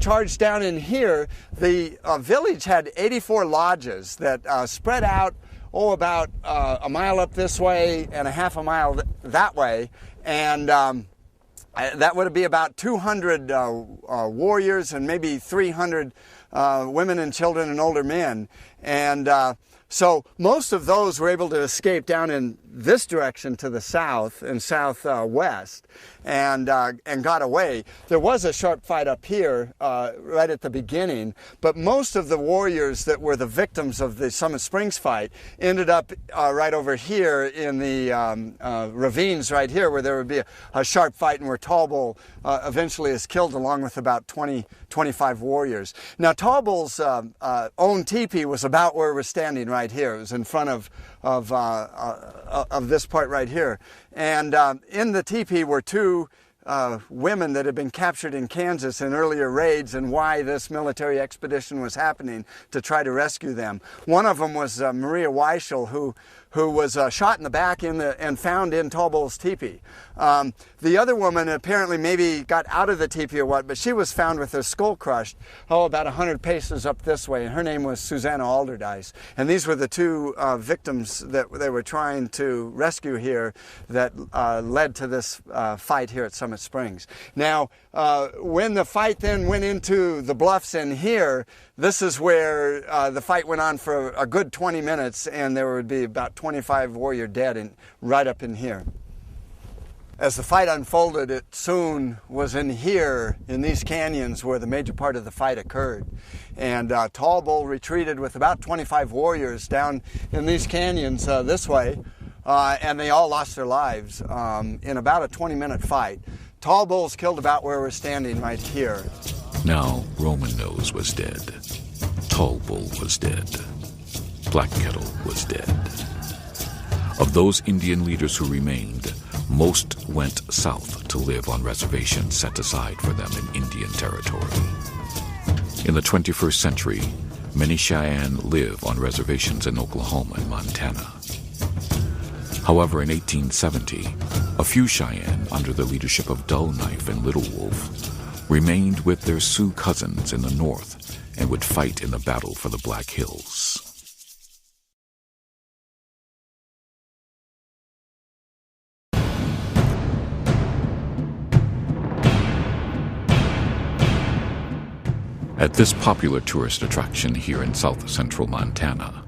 charged down in here. The village had 84 lodges that spread out, about a mile up this way and a half a mile that way, and that would be about 200 warriors and maybe 300 women and children and older men. And so most of those were able to escape down in this direction to the south and southwest, and got away. There was a sharp fight up here right at the beginning, but most of the warriors that were the victims of the Summit Springs fight ended up right over here in the ravines right here, where there would be a sharp fight, and where Tall Bull eventually is killed along with about 25 warriors. Now Tall Bull's own teepee was about where we're standing right here. It was in front of this part right here, and in the teepee were two women that had been captured in Kansas in earlier raids, and why this military expedition was happening to try to rescue them. One of them was Maria Weichel, who was shot in the back and found in Tall Bull's teepee. The other woman apparently maybe got out of the teepee or what, but she was found with her skull crushed, about 100 paces up this way, and her name was Susanna Alderdice. And these were the two victims that they were trying to rescue here that led to this fight here at Summit Springs. Now, when the fight then went into the bluffs in here, this is where the fight went on for a good 20 minutes, and there would be about 25 warrior dead right up in here. As the fight unfolded, it soon was in here, in these canyons, where the major part of the fight occurred. And Tall Bull retreated with about 25 warriors down in these canyons this way, and they all lost their lives in about a 20-minute fight. Tall Bull's killed about where we're standing right here. Now Roman Nose was dead. Tall Bull was dead. Black Kettle was dead. Of those Indian leaders who remained, most went south to live on reservations set aside for them in Indian territory. In the 21st century, many Cheyenne live on reservations in Oklahoma and Montana. However, in 1870, a few Cheyenne, under the leadership of Dull Knife and Little Wolf, remained with their Sioux cousins in the north and would fight in the battle for the Black Hills. At this popular tourist attraction here in south-central Montana,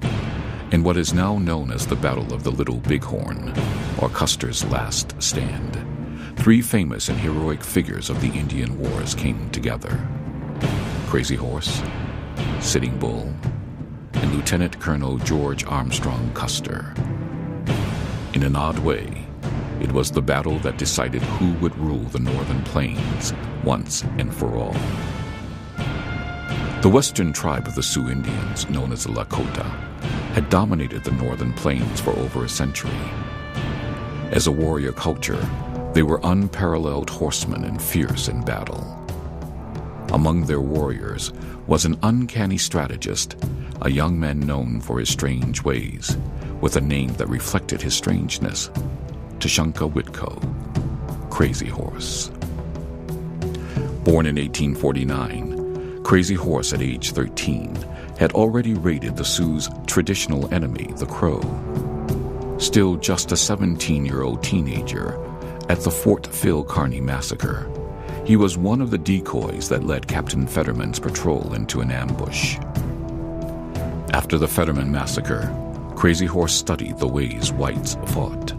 in what is now known as the Battle of the Little Bighorn, or Custer's Last Stand, 3 famous and heroic figures of the Indian Wars came together: Crazy Horse, Sitting Bull, and Lieutenant Colonel George Armstrong Custer. In an odd way, it was the battle that decided who would rule the northern plains once and for all. The western tribe of the Sioux Indians, known as the Lakota, had dominated the northern plains for over a century. As a warrior culture, they were unparalleled horsemen and fierce in battle. Among their warriors was an uncanny strategist, a young man known for his strange ways, with a name that reflected his strangeness: Tashanka Whitko, Crazy Horse. Born in 1849, Crazy Horse at age 13 had already raided the Sioux's traditional enemy, the Crow. Still just a 17-year-old teenager, at the Fort Phil Kearny massacre, he was one of the decoys that led Captain Fetterman's patrol into an ambush. After the Fetterman massacre, Crazy Horse studied the ways whites fought.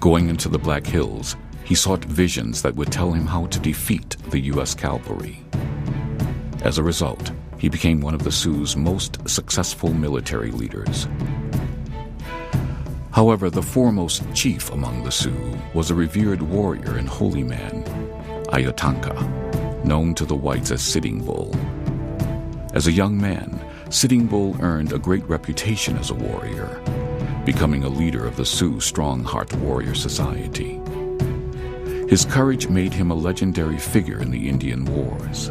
Going into the Black Hills, he sought visions that would tell him how to defeat the U.S. cavalry. As a result, he became one of the Sioux's most successful military leaders. However, the foremost chief among the Sioux was a revered warrior and holy man, Ayatanka, known to the whites as Sitting Bull. As a young man, Sitting Bull earned a great reputation as a warrior, becoming a leader of the Sioux Strong Heart Warrior Society. His courage made him a legendary figure in the Indian Wars.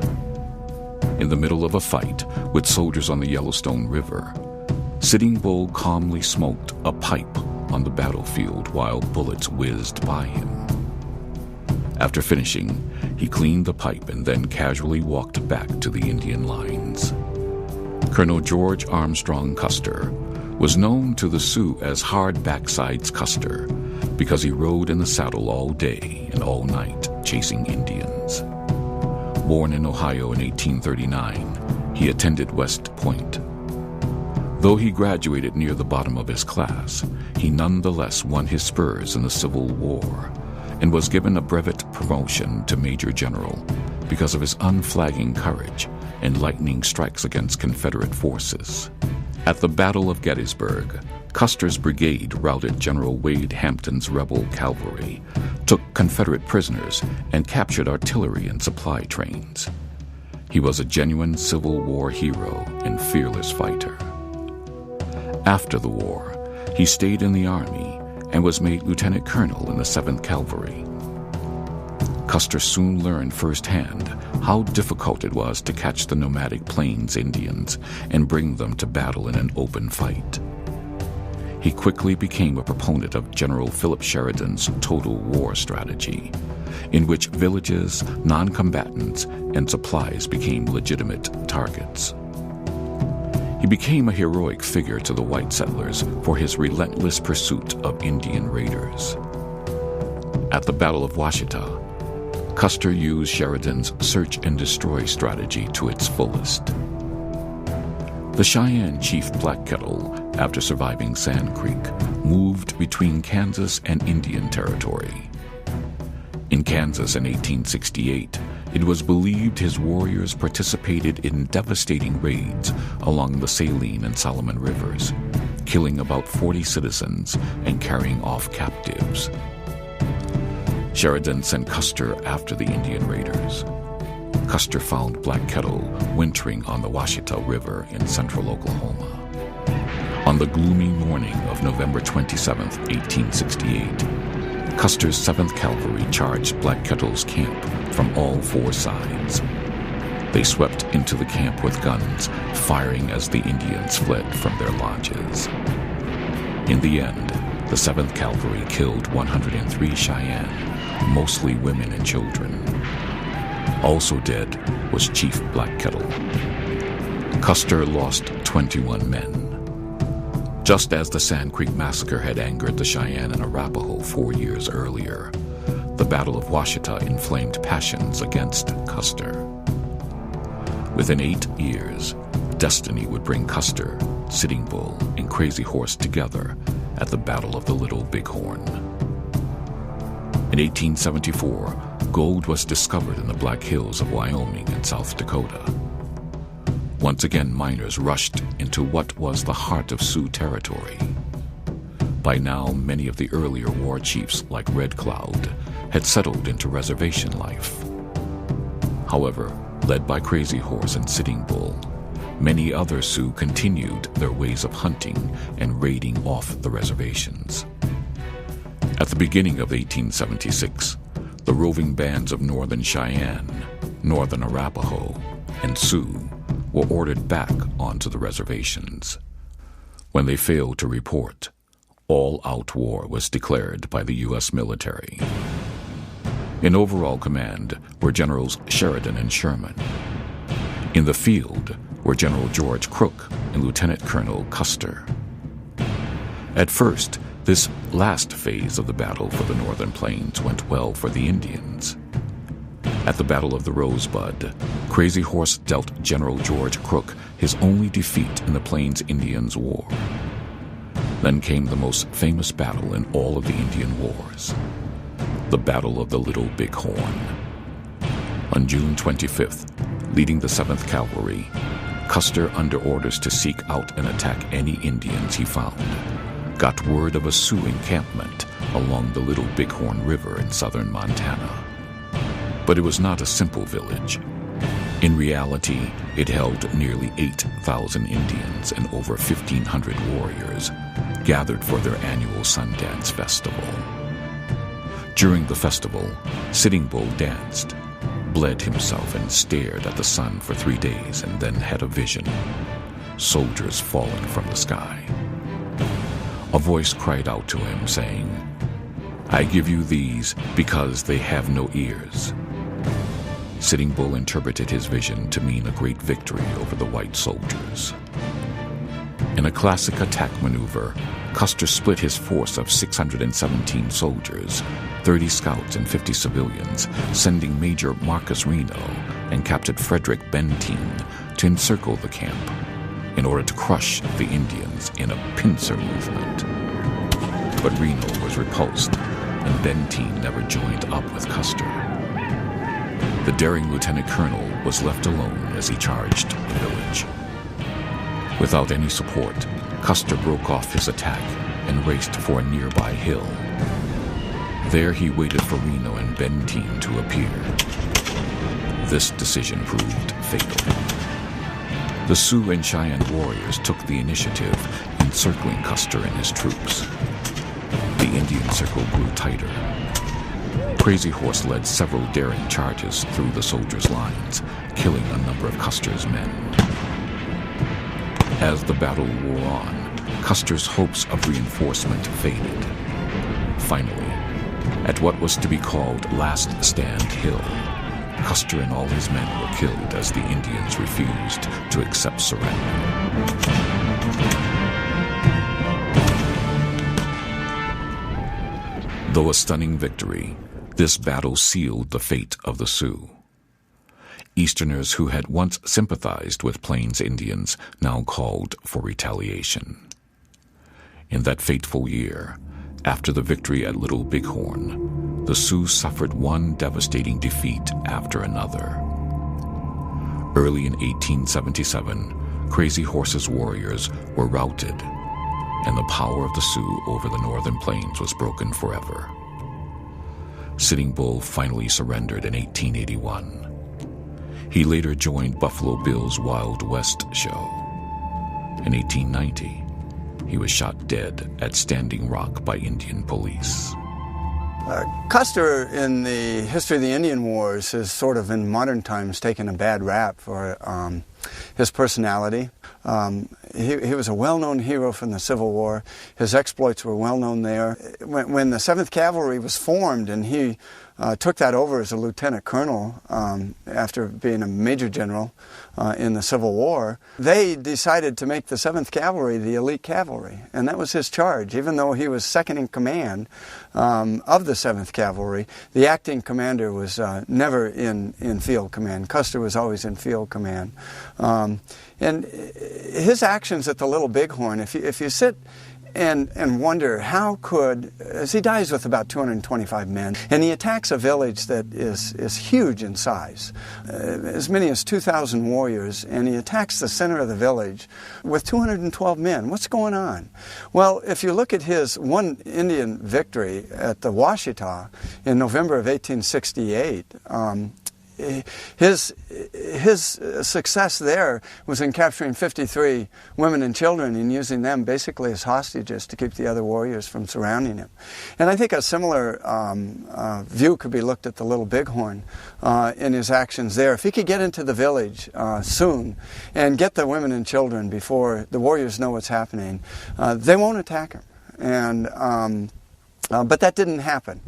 In the middle of a fight with soldiers on the Yellowstone River, Sitting Bull calmly smoked a pipe on the battlefield while bullets whizzed by him. After finishing, he cleaned the pipe and then casually walked back to the Indian lines. Colonel George Armstrong Custer was known to the Sioux as Hard Backsides Custer because he rode in the saddle all day and all night chasing Indians. Born in Ohio in 1839, he attended West Point. Though he graduated near the bottom of his class, he nonetheless won his spurs in the Civil War and was given a brevet promotion to Major General because of his unflagging courage and lightning strikes against Confederate forces. At the Battle of Gettysburg, Custer's brigade routed General Wade Hampton's rebel cavalry, took Confederate prisoners, and captured artillery and supply trains. He was a genuine Civil War hero and fearless fighter. After the war, he stayed in the Army and was made lieutenant colonel in the 7th Cavalry. Custer soon learned firsthand how difficult it was to catch the nomadic Plains Indians and bring them to battle in an open fight. He quickly became a proponent of General Philip Sheridan's total war strategy, in which villages, non-combatants, and supplies became legitimate targets. He became a heroic figure to the white settlers for his relentless pursuit of Indian raiders. At the Battle of Washita, Custer used Sheridan's search and destroy strategy to its fullest. The Cheyenne chief Black Kettle, after surviving Sand Creek, moved between Kansas and Indian Territory. In Kansas in 1868, it was believed his warriors participated in devastating raids along the Saline and Solomon Rivers, killing about 40 citizens and carrying off captives. Sheridan sent Custer after the Indian raiders. Custer found Black Kettle wintering on the Washita River in central Oklahoma. On the gloomy morning of November 27, 1868, Custer's 7th Cavalry charged Black Kettle's camp from all 4 sides. They swept into the camp with guns, firing as the Indians fled from their lodges. In the end, the 7th Cavalry killed 103 Cheyenne, mostly women and children. Also dead was Chief Black Kettle. Custer lost 21 men. Just as the Sand Creek Massacre had angered the Cheyenne and Arapaho 4 years earlier, the Battle of Washita inflamed passions against Custer. Within 8 years, destiny would bring Custer, Sitting Bull, and Crazy Horse together at the Battle of the Little Bighorn. In 1874, gold was discovered in the Black Hills of Wyoming and South Dakota. Once again, miners rushed into what was the heart of Sioux territory. By now, many of the earlier war chiefs, like Red Cloud, had settled into reservation life. However, led by Crazy Horse and Sitting Bull, many other Sioux continued their ways of hunting and raiding off the reservations. At the beginning of 1876, the roving bands of Northern Cheyenne, Northern Arapaho, and Sioux were ordered back onto the reservations. When they failed to report, all-out war was declared by the U.S. military. In overall command were Generals Sheridan and Sherman. In the field were General George Crook and Lieutenant Colonel Custer. At first, this last phase of the battle for the Northern Plains went well for the Indians. At the Battle of the Rosebud, Crazy Horse dealt General George Crook his only defeat in the Plains Indians' War. Then came the most famous battle in all of the Indian Wars, the Battle of the Little Bighorn. On June 25th, leading the 7th Cavalry, Custer, under orders to seek out and attack any Indians he found, got word of a Sioux encampment along the Little Bighorn River in southern Montana. But it was not a simple village. In reality, it held nearly 8,000 Indians and over 1,500 warriors gathered for their annual Sundance Festival. During the festival, Sitting Bull danced, bled himself, and stared at the sun for 3 days, and then had a vision: soldiers falling from the sky. A voice cried out to him, saying, "I give you these because they have no ears." Sitting Bull interpreted his vision to mean a great victory over the white soldiers. In a classic attack maneuver, Custer split his force of 617 soldiers, 30 scouts and 50 civilians, sending Major Marcus Reno and Captain Frederick Benteen to encircle the camp in order to crush the Indians in a pincer movement. But Reno was repulsed, and Benteen never joined up with Custer. The daring lieutenant colonel was left alone as he charged the village. Without any support, Custer broke off his attack and raced for a nearby hill. There he waited for Reno and Benteen to appear. This decision proved fatal. The Sioux and Cheyenne warriors took the initiative, encircling Custer and his troops. The Indian circle grew tighter. Crazy Horse led several daring charges through the soldiers' lines, killing a number of Custer's men. As the battle wore on, Custer's hopes of reinforcement faded. Finally, at what was to be called Last Stand Hill, Custer and all his men were killed as the Indians refused to accept surrender. Though a stunning victory, this battle sealed the fate of the Sioux. Easterners who had once sympathized with Plains Indians now called for retaliation. In that fateful year, after the victory at Little Bighorn, the Sioux suffered one devastating defeat after another. Early in 1877, Crazy Horse's warriors were routed, and the power of the Sioux over the northern plains was broken forever. Sitting Bull finally surrendered in 1881. He later joined Buffalo Bill's Wild West show. In 1890, he was shot dead at Standing Rock by Indian police. Custer, in the history of the Indian Wars, has sort of in modern times taken a bad rap for his personality. He was a well-known hero from the Civil War. His exploits were well-known there. When the 7th Cavalry was formed and he took that over as a lieutenant colonel after being a major general in the Civil War, they decided to make the 7th Cavalry the elite cavalry, and that was his charge. Even though he was second in command of the 7th Cavalry, the acting commander was never in field command. Custer was always in field command. And his actions at the Little Bighorn, if you sit and wonder how could, as he dies with about 225 men, and he attacks a village that is huge in size, as many as 2,000 warriors, and he attacks the center of the village with 212 men. What's going on? Well, if you look at his one Indian victory at the Washita in November of 1868, his success there was in capturing 53 women and children and using them basically as hostages to keep the other warriors from surrounding him. And I think a similar view could be looked at the Little Bighorn in his actions there. If he could get into the village soon and get the women and children before the warriors know what's happening, they won't attack him. And but that didn't happen.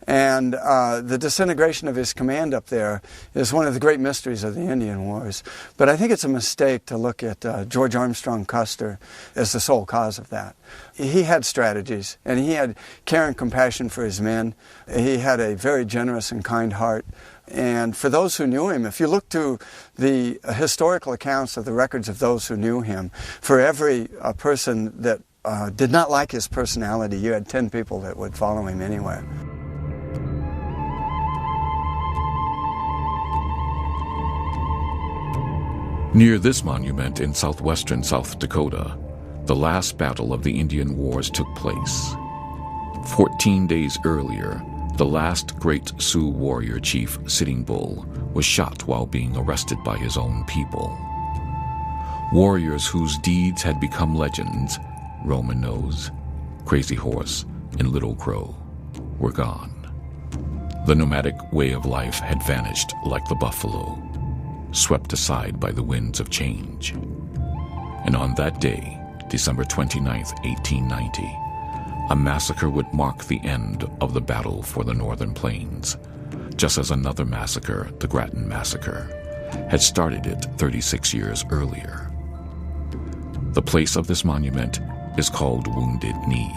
And the disintegration of his command up there is one of the great mysteries of the Indian Wars. But I think it's a mistake to look at George Armstrong Custer as the sole cause of that. He had strategies, and he had care and compassion for his men. He had a very generous and kind heart. And for those who knew him, if you look to the historical accounts of the records of those who knew him, for every person that did not like his personality, you had 10 people that would follow him anywhere. Near this monument in southwestern South Dakota, the last battle of the Indian Wars took place. 14 days earlier, the last great Sioux warrior chief, Sitting Bull, was shot while being arrested by his own people. Warriors whose deeds had become legends, Roman Nose, Crazy Horse, and Little Crow, were gone. The nomadic way of life had vanished like the buffalo, swept aside by the winds of change. And on that day, December 29th, 1890, a massacre would mark the end of the battle for the Northern Plains, just as another massacre, the Grattan Massacre, had started it 36 years earlier. The place of this monument is called Wounded Knee.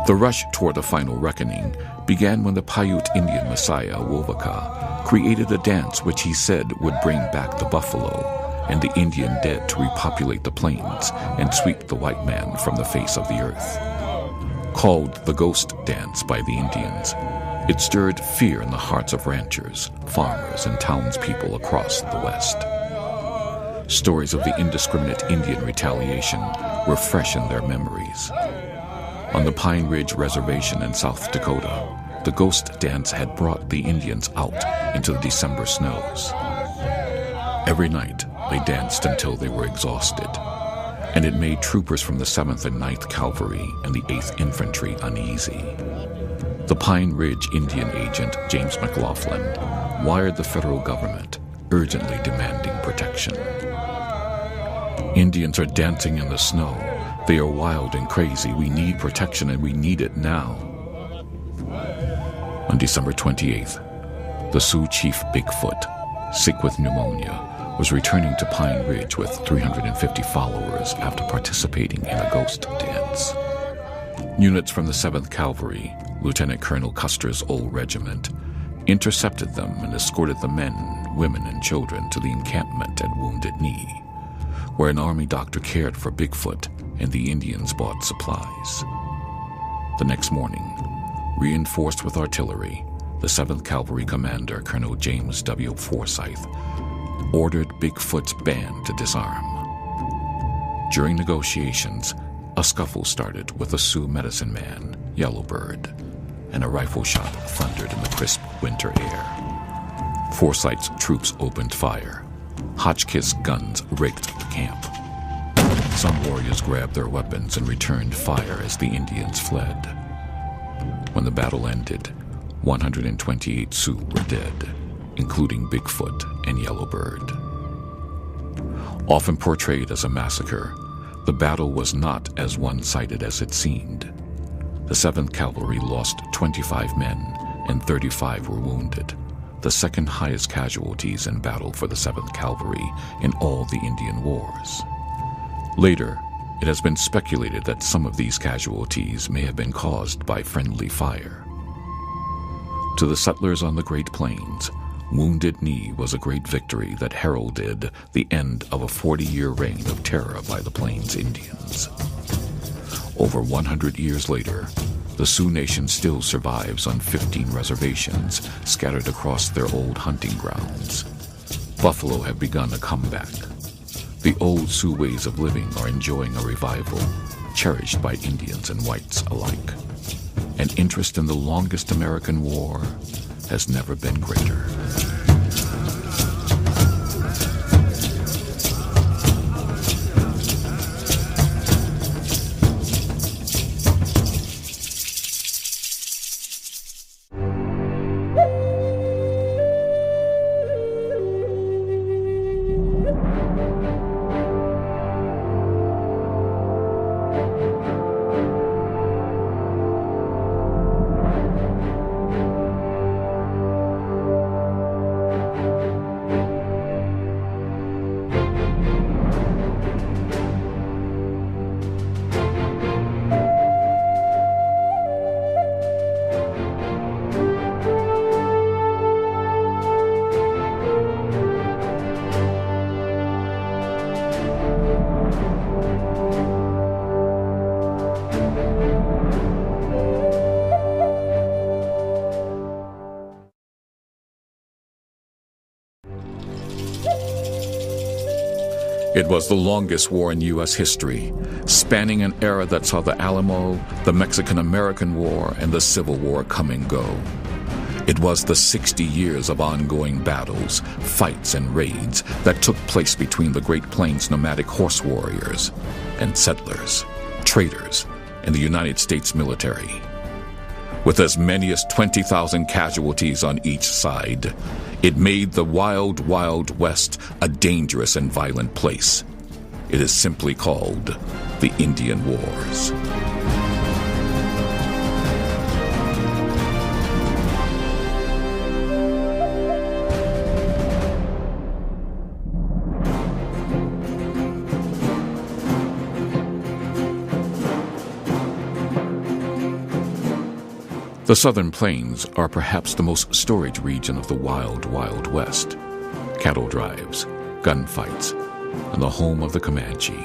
The rush toward the final reckoning began when the Paiute Indian Messiah, Wovaka, created a dance which he said would bring back the buffalo and the Indian dead to repopulate the plains and sweep the white man from the face of the earth. Called the Ghost Dance by the Indians, it stirred fear in the hearts of ranchers, farmers, and townspeople across the West. Stories of the indiscriminate Indian retaliation were fresh in their memories. On the Pine Ridge Reservation in South Dakota, the Ghost Dance had brought the Indians out into the December snows. Every night, they danced until they were exhausted, and it made troopers from the 7th and 9th Cavalry and the 8th Infantry uneasy. The Pine Ridge Indian agent, James McLaughlin, wired the federal government, urgently demanding protection. Indians are dancing in the snow. They are wild and crazy. We need protection, and we need it now. On December 28th, the Sioux chief Bigfoot, sick with pneumonia, was returning to Pine Ridge with 350 followers after participating in a ghost dance. Units from the 7th Cavalry, Lieutenant Colonel Custer's old regiment, intercepted them and escorted the men, women, and children to the encampment at Wounded Knee, where an army doctor cared for Bigfoot and the Indians bought supplies. The next morning, reinforced with artillery, the 7th Cavalry commander, Colonel James W. Forsyth, ordered Bigfoot's band to disarm. During negotiations, a scuffle started with a Sioux medicine man, Yellowbird, and a rifle shot thundered in the crisp winter air. Forsyth's troops opened fire. Hotchkiss guns raked the camp. Some warriors grabbed their weapons and returned fire as the Indians fled. When the battle ended, 128 Sioux were dead, including Bigfoot and Yellowbird. Often portrayed as a massacre, the battle was not as one-sided as it seemed. The 7th Cavalry lost 25 men and 35 were wounded, the second highest casualties in battle for the 7th Cavalry in all the Indian Wars. Later, it has been speculated that some of these casualties may have been caused by friendly fire. To the settlers on the Great Plains, Wounded Knee was a great victory that heralded the end of a 40-year reign of terror by the Plains Indians. Over 100 years later, the Sioux Nation still survives on 15 reservations scattered across their old hunting grounds. Buffalo have begun a comeback. The old Sioux ways of living are enjoying a revival, cherished by Indians and whites alike. And interest in the longest American war has never been greater. It was the longest war in U.S. history, spanning an era that saw the Alamo, the Mexican-American War, and the Civil War come and go. It was the 60 years of ongoing battles, fights, and raids that took place between the Great Plains nomadic horse warriors and settlers, traders, and the United States military. With as many as 20,000 casualties on each side, it made the wild, wild West a dangerous and violent place. It is simply called the Indian Wars. The Southern Plains are perhaps the most storied region of the wild, wild West. Cattle drives, gunfights, and the home of the Comanche.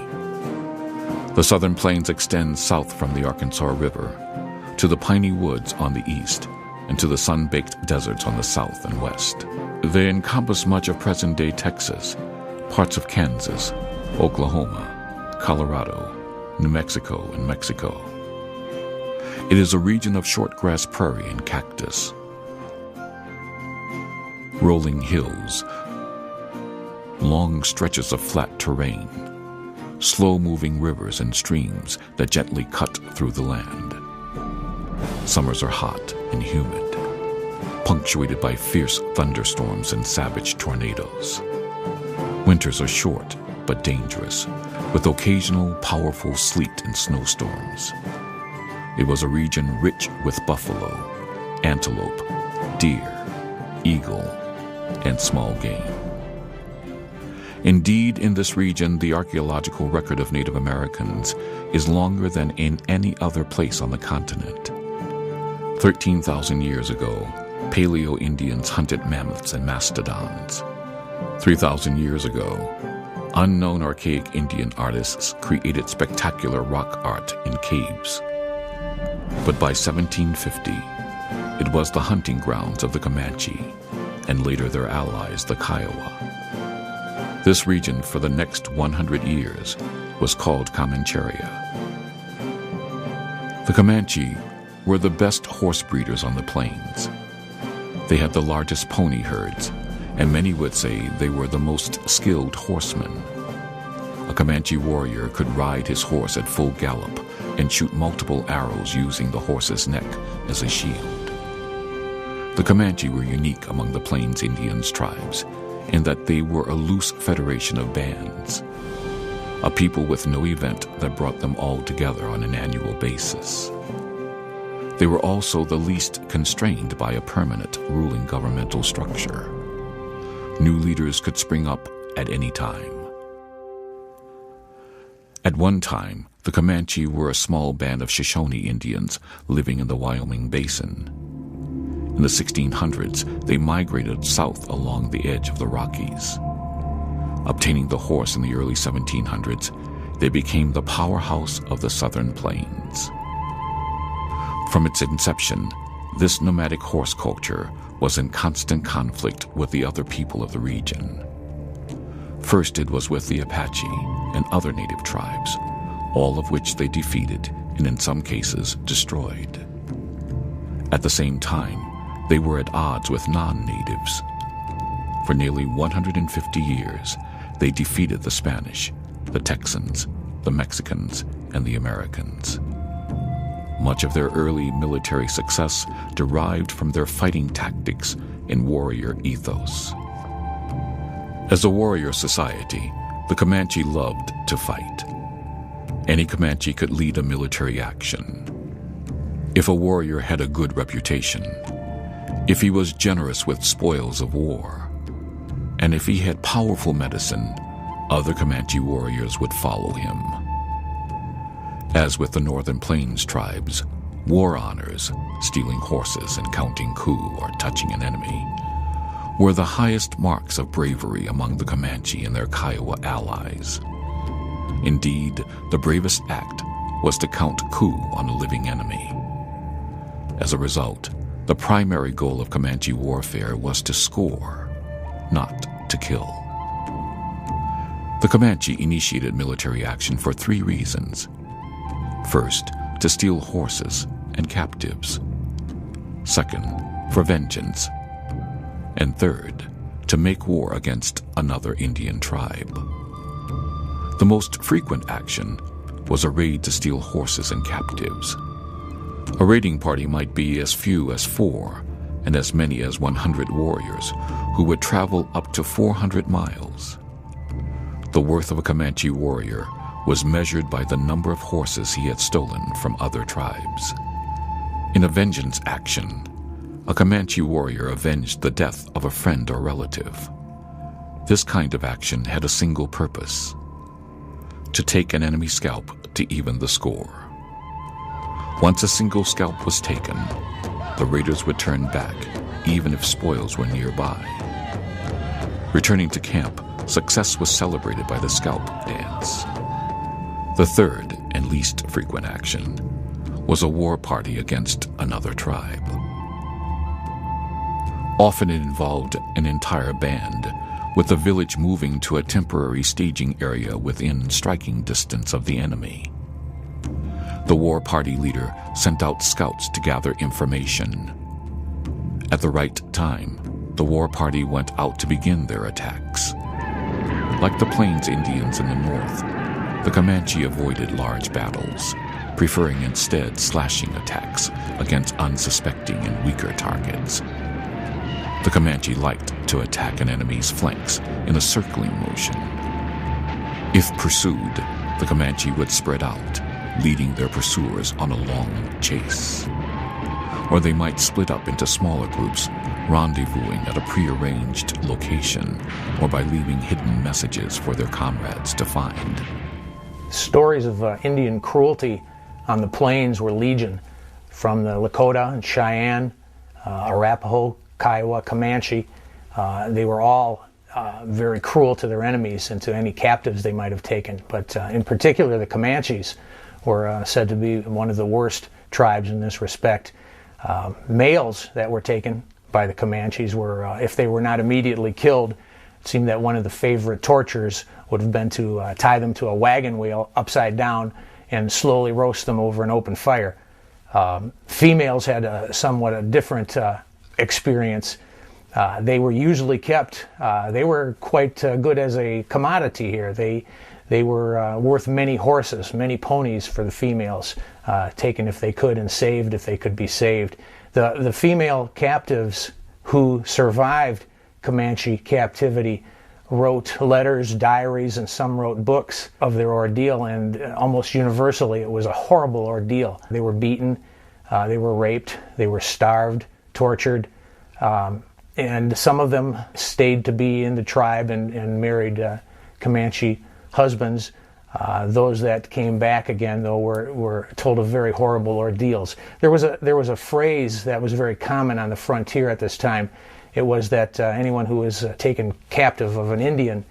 The Southern Plains extend south from the Arkansas River to the piney woods on the east and to the sun-baked deserts on the south and west. They encompass much of present-day Texas, parts of Kansas, Oklahoma, Colorado, New Mexico, and Mexico. It is a region of short-grass prairie and cactus, rolling hills, long stretches of flat terrain, slow-moving rivers and streams that gently cut through the land. Summers are hot and humid, punctuated by fierce thunderstorms and savage tornadoes. Winters are short but dangerous, with occasional powerful sleet and snowstorms. It was a region rich with buffalo, antelope, deer, eagle, and small game. Indeed, in this region, the archaeological record of Native Americans is longer than in any other place on the continent. 13,000 years ago, Paleo-Indians hunted mammoths and mastodons. 3,000 years ago, unknown archaic Indian artists created spectacular rock art in caves. But by 1750, it was the hunting grounds of the Comanche, and later their allies, the Kiowa. This region, for the next 100 years, was called Comancheria. The Comanche were the best horse breeders on the plains. They had the largest pony herds, and many would say they were the most skilled horsemen. A Comanche warrior could ride his horse at full gallop and shoot multiple arrows using the horse's neck as a shield. The Comanche were unique among the Plains Indians tribes in that they were a loose federation of bands, a people with no event that brought them all together on an annual basis. They were also the least constrained by a permanent ruling governmental structure. New leaders could spring up at any time. At one time, the Comanche were a small band of Shoshone Indians living in the Wyoming Basin. In the 1600s, they migrated south along the edge of the Rockies. Obtaining the horse in the early 1700s, they became the powerhouse of the Southern Plains. From its inception, this nomadic horse culture was in constant conflict with the other people of the region. First, it was with the Apache and other native tribes, all of which they defeated and in some cases destroyed. At the same time, they were at odds with non-natives. For nearly 150 years, they defeated the Spanish, the Texans, the Mexicans, and the Americans. Much of their early military success derived from their fighting tactics and warrior ethos. As a warrior society, the Comanche loved to fight. Any Comanche could lead a military action. If a warrior had a good reputation, if he was generous with spoils of war, and if he had powerful medicine, other Comanche warriors would follow him. As with the Northern Plains tribes, war honors, stealing horses and counting coup or touching an enemy, were the highest marks of bravery among the Comanche and their Kiowa allies. Indeed, the bravest act was to count coup on a living enemy. As a result, the primary goal of Comanche warfare was to score, not to kill. The Comanche initiated military action for 3 reasons. First, to steal horses and captives. Second, for vengeance. And third, to make war against another Indian tribe. The most frequent action was a raid to steal horses and captives. A raiding party might be as few as 4 and as many as 100 warriors who would travel up to 400 miles. The worth of a Comanche warrior was measured by the number of horses he had stolen from other tribes. In a vengeance action, a Comanche warrior avenged the death of a friend or relative. This kind of action had a single purpose: to take an enemy scalp to even the score. Once a single scalp was taken, the raiders would turn back, even if spoils were nearby. Returning to camp, success was celebrated by the scalp dance. The third and least frequent action was a war party against another tribe. Often it involved an entire band, with the village moving to a temporary staging area within striking distance of the enemy. The war party leader sent out scouts to gather information. At the right time, the war party went out to begin their attacks. Like the Plains Indians in the north, the Comanche avoided large battles, preferring instead slashing attacks against unsuspecting and weaker targets. The Comanche liked to attack an enemy's flanks in a circling motion. If pursued, the Comanche would spread out, leading their pursuers on a long chase. Or they might split up into smaller groups, rendezvousing at a prearranged location, or by leaving hidden messages for their comrades to find. Stories of Indian cruelty on the plains were legion, from the Lakota and Cheyenne, Arapaho, Kiowa, Comanche. They were all very cruel to their enemies and to any captives they might have taken. But in particular, the Comanches were said to be one of the worst tribes in this respect. Males that were taken by the Comanches were, if they were not immediately killed, it seemed that one of the favorite tortures would have been to tie them to a wagon wheel upside down and slowly roast them over an open fire. Females had a somewhat different experience. They were usually kept, they were quite good as a commodity here. They were worth many horses, many ponies for the females, taken if they could and saved if they could be saved. The female captives who survived Comanche captivity wrote letters, diaries, and some wrote books of their ordeal, and almost universally it was a horrible ordeal. They were beaten, they were raped, they were starved, tortured, and some of them stayed to be in the tribe and married Comanche husbands. Those that came back again, though, were told of very horrible ordeals. There was a phrase that was very common on the frontier at this time. It was that anyone who was taken captive of an Indian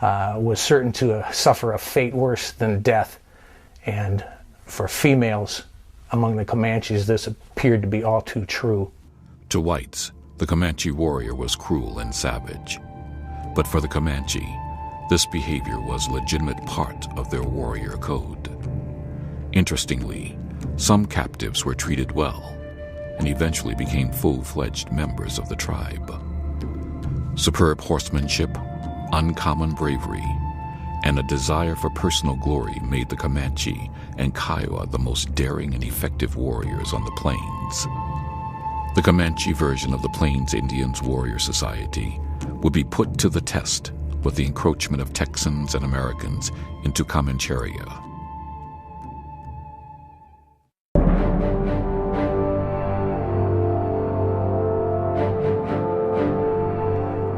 was certain to suffer a fate worse than death. And for females among the Comanches, this appeared to be all too true. To whites, the Comanche warrior was cruel and savage. But for the Comanche, this behavior was a legitimate part of their warrior code. Interestingly, some captives were treated well and eventually became full-fledged members of the tribe. Superb horsemanship, uncommon bravery, and a desire for personal glory made the Comanche and Kiowa the most daring and effective warriors on the plains. The Comanche version of the Plains Indians Warrior Society would be put to the test with the encroachment of Texans and Americans into Comancheria.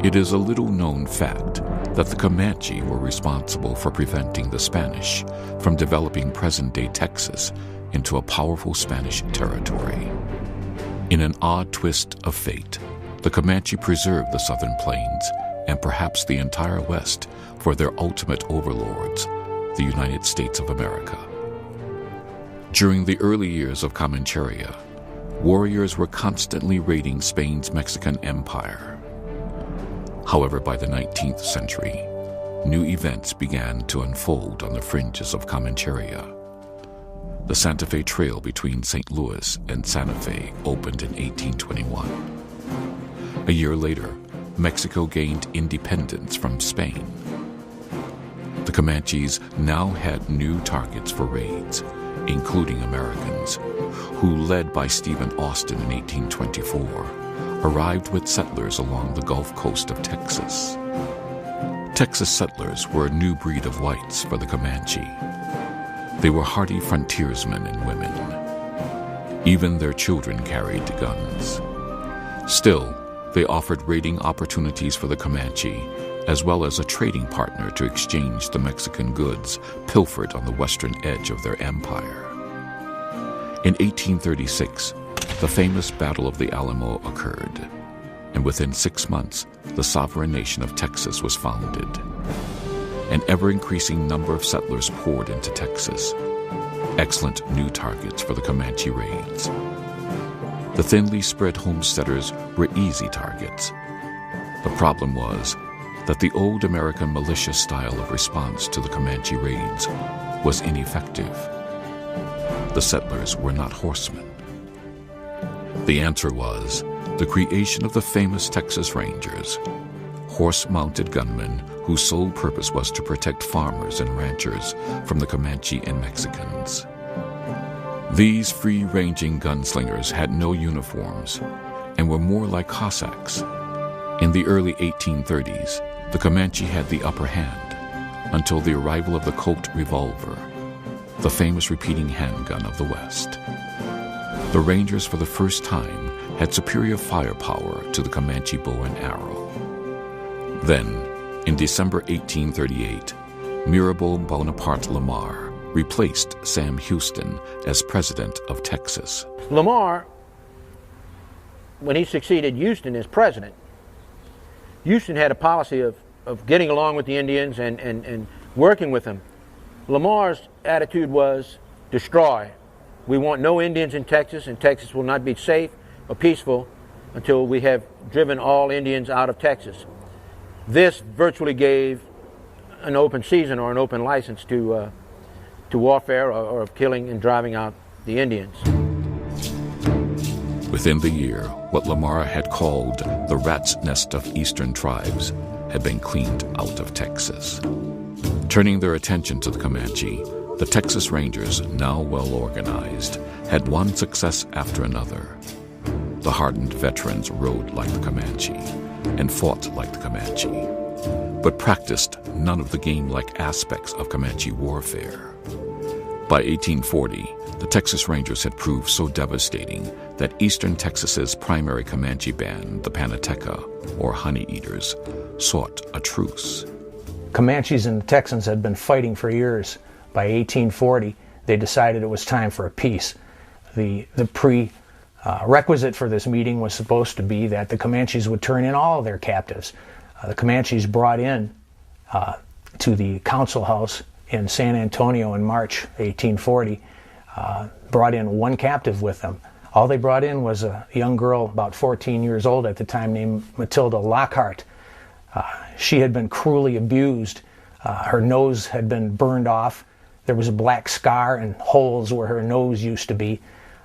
It is a little-known fact that the Comanche were responsible for preventing the Spanish from developing present-day Texas into a powerful Spanish territory. In an odd twist of fate, the Comanche preserved the southern plains and perhaps the entire West for their ultimate overlords, the United States of America. During the early years of Comancheria, warriors were constantly raiding Spain's Mexican Empire. However, by the 19th century, new events began to unfold on the fringes of Comancheria. The Santa Fe Trail between St. Louis and Santa Fe opened in 1821. A year later, Mexico gained independence from Spain. The Comanches now had new targets for raids, including Americans, who, led by Stephen Austin in 1824, arrived with settlers along the Gulf Coast of Texas. Texas settlers were a new breed of whites for the Comanche. They were hardy frontiersmen and women. Even their children carried guns. Still, they offered raiding opportunities for the Comanche, as well as a trading partner to exchange the Mexican goods pilfered on the western edge of their empire. In 1836, the famous Battle of the Alamo occurred, and within 6 months, the sovereign nation of Texas was founded. An ever-increasing number of settlers poured into Texas, excellent new targets for the Comanche raids. The thinly spread homesteaders were easy targets. The problem was that the old American militia style of response to the Comanche raids was ineffective. The settlers were not horsemen. The answer was the creation of the famous Texas Rangers, horse-mounted gunmen whose sole purpose was to protect farmers and ranchers from the Comanche and Mexicans. These free-ranging gunslingers had no uniforms and were more like Cossacks. In the early 1830s, the Comanche had the upper hand until the arrival of the Colt revolver, the famous repeating handgun of the West. The Rangers, for the first time, had superior firepower to the Comanche bow and arrow. Then, in December 1838, Mirabeau Bonaparte Lamar replaced Sam Houston as president of Texas. Lamar, when he succeeded Houston as president, Houston had a policy of getting along with the Indians and working with them. Lamar's attitude was destroy. We want no Indians in Texas, and Texas will not be safe or peaceful until we have driven all Indians out of Texas. This virtually gave an open season or an open license to warfare or of killing and driving out the Indians. Within the year, what Lamar had called the rat's nest of eastern tribes had been cleaned out of Texas. Turning their attention to the Comanche, the Texas Rangers, now well organized, had one success after another. The hardened veterans rode like the Comanche, and fought like the Comanche, but practiced none of the game-like aspects of Comanche warfare. By 1840, the Texas Rangers had proved so devastating that eastern Texas's primary Comanche band, the Panateca, or Honey Eaters, sought a truce. Comanches and the Texans had been fighting for years. By 1840, they decided it was time for a peace. The prerequisite for this meeting was supposed to be that the Comanches would turn in all of their captives. The Comanches brought in to the council house in San Antonio in March 1840, brought in one captive with them. All they brought in was a young girl about 14 years old at the time named Matilda Lockhart. She had been cruelly abused. Her nose had been burned off. There was a black scar and holes where her nose used to be.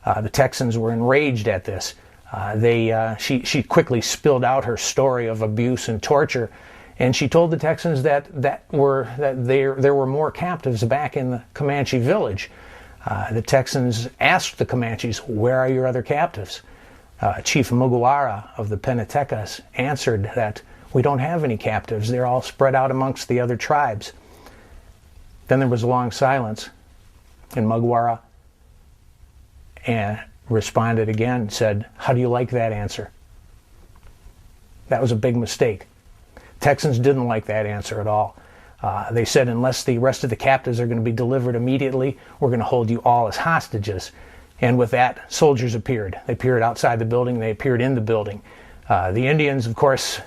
The Texans were enraged at this. She quickly spilled out her story of abuse and torture, and she told the Texans that there were more captives back in the Comanche village. The Texans asked the Comanches, "Where are your other captives?" Chief Muguara of the Penatecas answered that, "We don't have any captives. They're all spread out amongst the other tribes." Then there was a long silence, and Muguara responded again and said, "How do you like that answer?" That was a big mistake. Texans didn't like that answer at all. They said, unless the rest of the captives are going to be delivered immediately, we're going to hold you all as hostages. And with that, soldiers appeared. They appeared outside the building. They appeared in the building. The Indians, of course,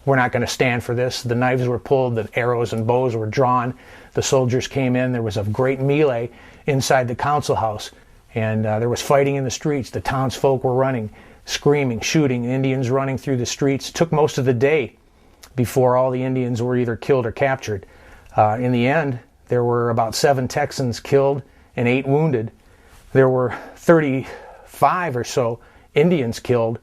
were not going to stand for this. The knives were pulled. The arrows and bows were drawn. The soldiers came in. There was a great melee inside the council house. And there was fighting in the streets. The townsfolk were running, screaming, shooting. Indians running through the streets. It took most of the day before all the Indians were either killed or captured. In the end, there were about 7 Texans killed and 8 wounded. There were 35 or so Indians killed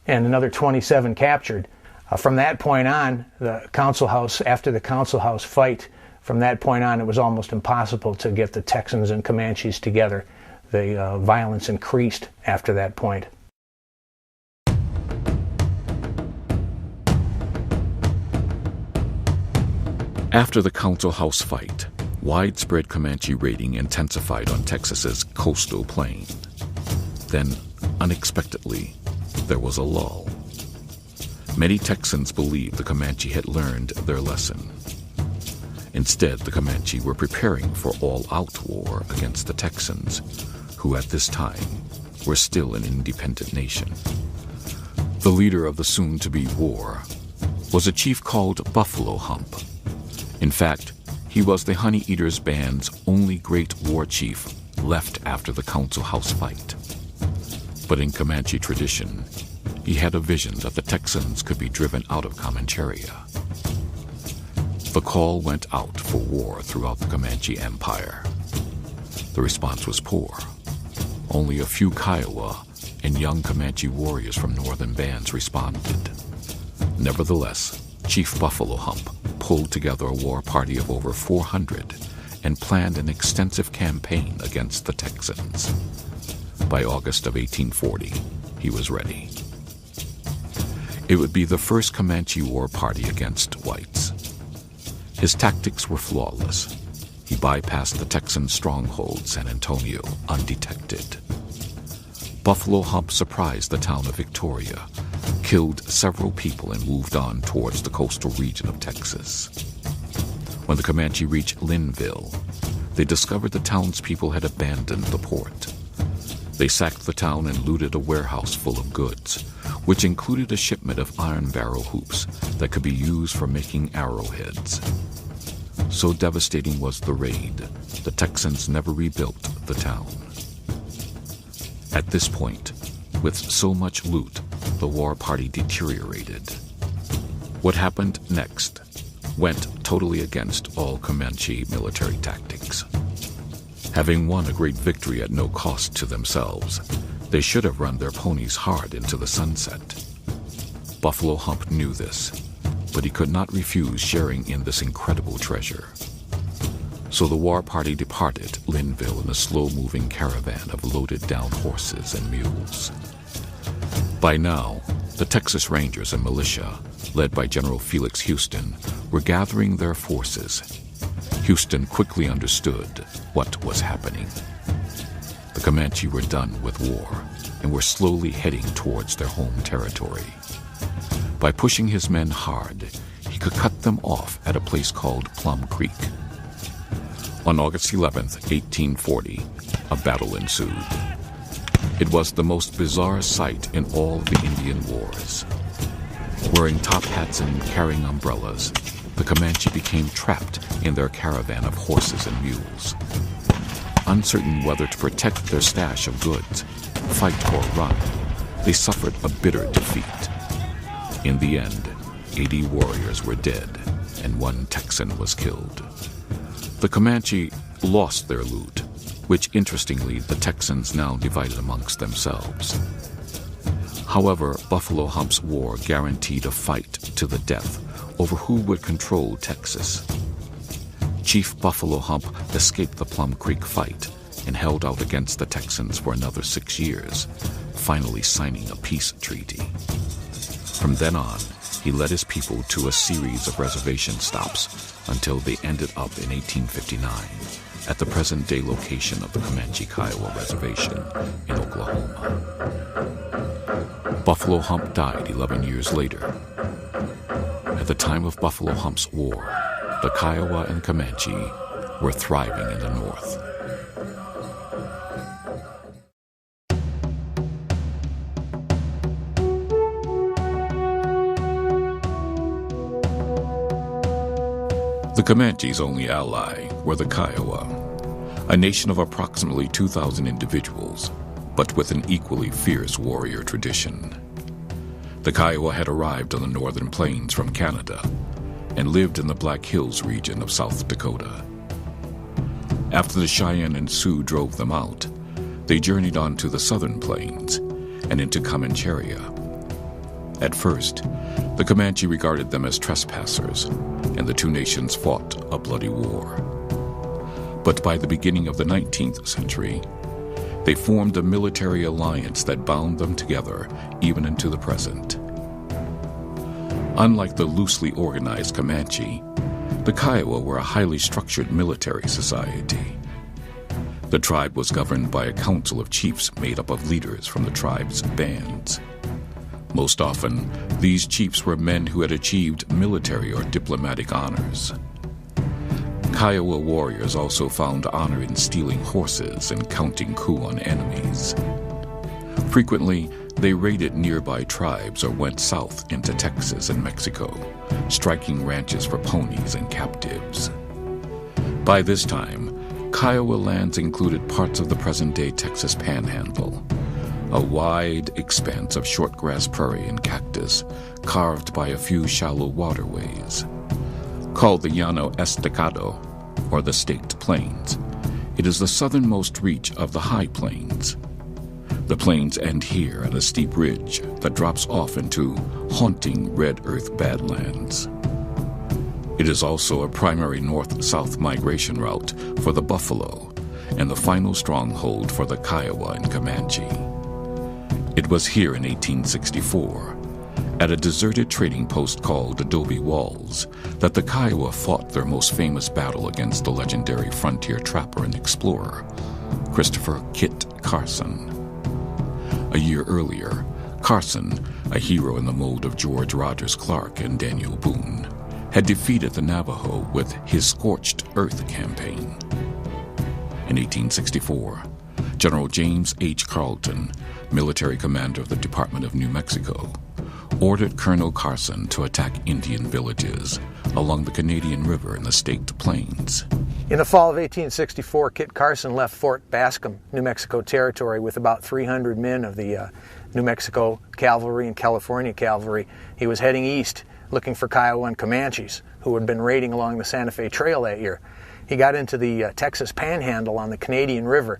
and another 27 captured. From that point on, after the council house fight, from that point on, it was almost impossible to get the Texans and Comanches together. The violence increased after that point. After the council house fight, widespread Comanche raiding intensified on Texas's coastal plain. Then, unexpectedly, there was a lull. Many Texans believed the Comanche had learned their lesson. Instead, the Comanche were preparing for all-out war against the Texans, who at this time were still an independent nation. The leader of the soon-to-be war was a chief called Buffalo Hump. In fact, he was the Honey Eaters band's only great war chief left after the council house fight. But in Comanche tradition, he had a vision that the Texans could be driven out of Comancheria. The call went out for war throughout the Comanche Empire. The response was poor. Only a few Kiowa and young Comanche warriors from northern bands responded. Nevertheless, Chief Buffalo Hump pulled together a war party of over 400 and planned an extensive campaign against the Texans. By August of 1840, he was ready. It would be the first Comanche war party against whites. His tactics were flawless. He bypassed the Texan stronghold, San Antonio, undetected. Buffalo Hump surprised the town of Victoria, killed several people, and moved on towards the coastal region of Texas. When the Comanche reached Linville, they discovered the townspeople had abandoned the port. They sacked the town and looted a warehouse full of goods, which included a shipment of iron barrel hoops that could be used for making arrowheads. So devastating was the raid, the Texans never rebuilt the town. At this point, with so much loot, the war party deteriorated. What happened next went totally against all Comanche military tactics. Having won a great victory at no cost to themselves, they should have run their ponies hard into the sunset. Buffalo Hump knew this, but he could not refuse sharing in this incredible treasure. So the war party departed Linville in a slow-moving caravan of loaded-down horses and mules. By now, the Texas Rangers and militia, led by General Felix Houston, were gathering their forces. Houston quickly understood what was happening. The Comanche were done with war and were slowly heading towards their home territory. By pushing his men hard, he could cut them off at a place called Plum Creek. On August 11, 1840, a battle ensued. It was the most bizarre sight in all of the Indian wars. Wearing top hats and carrying umbrellas, the Comanche became trapped in their caravan of horses and mules. Uncertain whether to protect their stash of goods, fight or run, they suffered a bitter defeat. In the end, 80 warriors were dead and 1 Texan was killed. The Comanche lost their loot, which interestingly the Texans now divided amongst themselves. However, Buffalo Hump's war guaranteed a fight to the death over who would control Texas. Chief Buffalo Hump escaped the Plum Creek fight and held out against the Texans for another 6 years, finally signing a peace treaty. From then on, he led his people to a series of reservation stops until they ended up in 1859 at the present-day location of the Comanche Kiowa Reservation in Oklahoma. Buffalo Hump died 11 years later. At the time of Buffalo Hump's war, the Kiowa and Comanche were thriving in the north. The Comanche's only ally were the Kiowa, a nation of approximately 2,000 individuals, but with an equally fierce warrior tradition. The Kiowa had arrived on the northern plains from Canada and lived in the Black Hills region of South Dakota. After the Cheyenne and Sioux drove them out, they journeyed on to the southern plains and into Comancheria. At first, the Comanche regarded them as trespassers, and the two nations fought a bloody war. But by the beginning of the 19th century, they formed a military alliance that bound them together even into the present. Unlike the loosely organized Comanche, the Kiowa were a highly structured military society. The tribe was governed by a council of chiefs made up of leaders from the tribe's bands. Most often, these chiefs were men who had achieved military or diplomatic honors. Kiowa warriors also found honor in stealing horses and counting coup on enemies. Frequently, they raided nearby tribes or went south into Texas and Mexico, striking ranches for ponies and captives. By this time, Kiowa lands included parts of the present-day Texas Panhandle, a wide expanse of short-grass prairie and cactus carved by a few shallow waterways. Called the Llano Estacado, or the Staked Plains, it is the southernmost reach of the High Plains. The plains end here at a steep ridge that drops off into haunting red earth badlands. It is also a primary north-south migration route for the buffalo and the final stronghold for the Kiowa and Comanche. It was here in 1864, at a deserted trading post called Adobe Walls, that the Kiowa fought their most famous battle against the legendary frontier trapper and explorer, Christopher Kit Carson. A year earlier, Carson, a hero in the mold of George Rogers Clark and Daniel Boone, had defeated the Navajo with his Scorched Earth campaign. In 1864, General James H. Carleton, military commander of the Department of New Mexico, ordered Colonel Carson to attack Indian villages along the Canadian River in the Staked Plains. In the fall of 1864, Kit Carson left Fort Bascom, New Mexico Territory, with about 300 men of the New Mexico Cavalry and California Cavalry. He was heading east, looking for Kiowa and Comanches, who had been raiding along the Santa Fe Trail that year. He got into the Texas Panhandle on the Canadian River,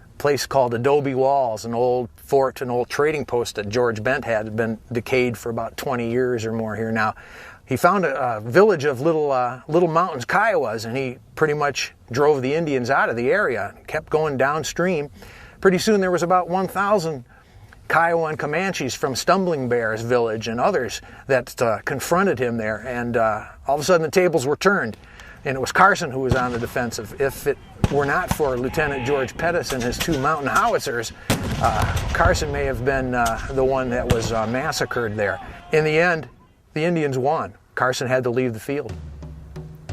a place called Adobe Walls, an old fort, an old trading post that George Bent had been decayed for about 20 years or more here now. He found a village of little mountains Kiowas, and he pretty much drove the Indians out of the area and kept going downstream. Pretty soon there was about 1,000 Kiowa and Comanches from Stumbling Bear's village and others that confronted him there. And all of a sudden the tables were turned, and it was Carson who was on the defensive. If it were not for Lieutenant George Pettus and his 2 mountain howitzers, Carson may have been the one that was massacred there. In the end, the Indians won. Carson had to leave the field.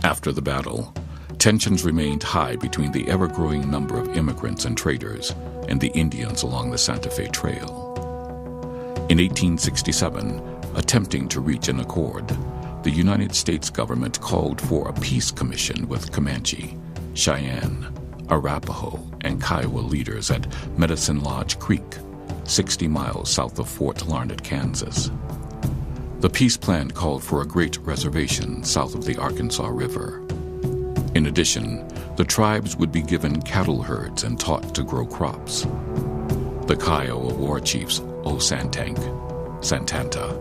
After the battle, tensions remained high between the ever-growing number of immigrants and traders and the Indians along the Santa Fe Trail. In 1867, attempting to reach an accord, the United States government called for a peace commission with Comanche, Cheyenne, Arapaho, and Kiowa leaders at Medicine Lodge Creek, 60 miles south of Fort Larned, Kansas. The peace plan called for a great reservation south of the Arkansas River. In addition, the tribes would be given cattle herds and taught to grow crops. The Kiowa war chiefs O Santank, Santanta,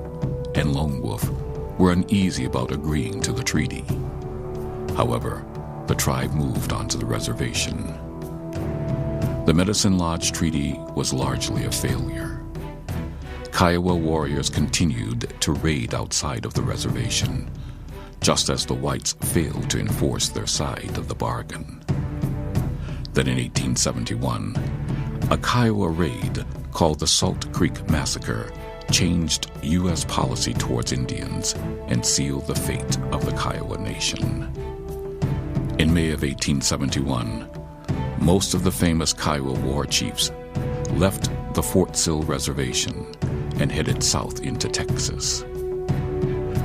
and Lone Wolf were uneasy about agreeing to the treaty. However, the tribe moved onto the reservation. The Medicine Lodge Treaty was largely a failure. Kiowa warriors continued to raid outside of the reservation, just as the whites failed to enforce their side of the bargain. Then in 1871, a Kiowa raid called the Salt Creek Massacre changed U.S. policy towards Indians and sealed the fate of the Kiowa Nation. In May of 1871, most of the famous Kiowa war chiefs left the Fort Sill Reservation and headed south into Texas.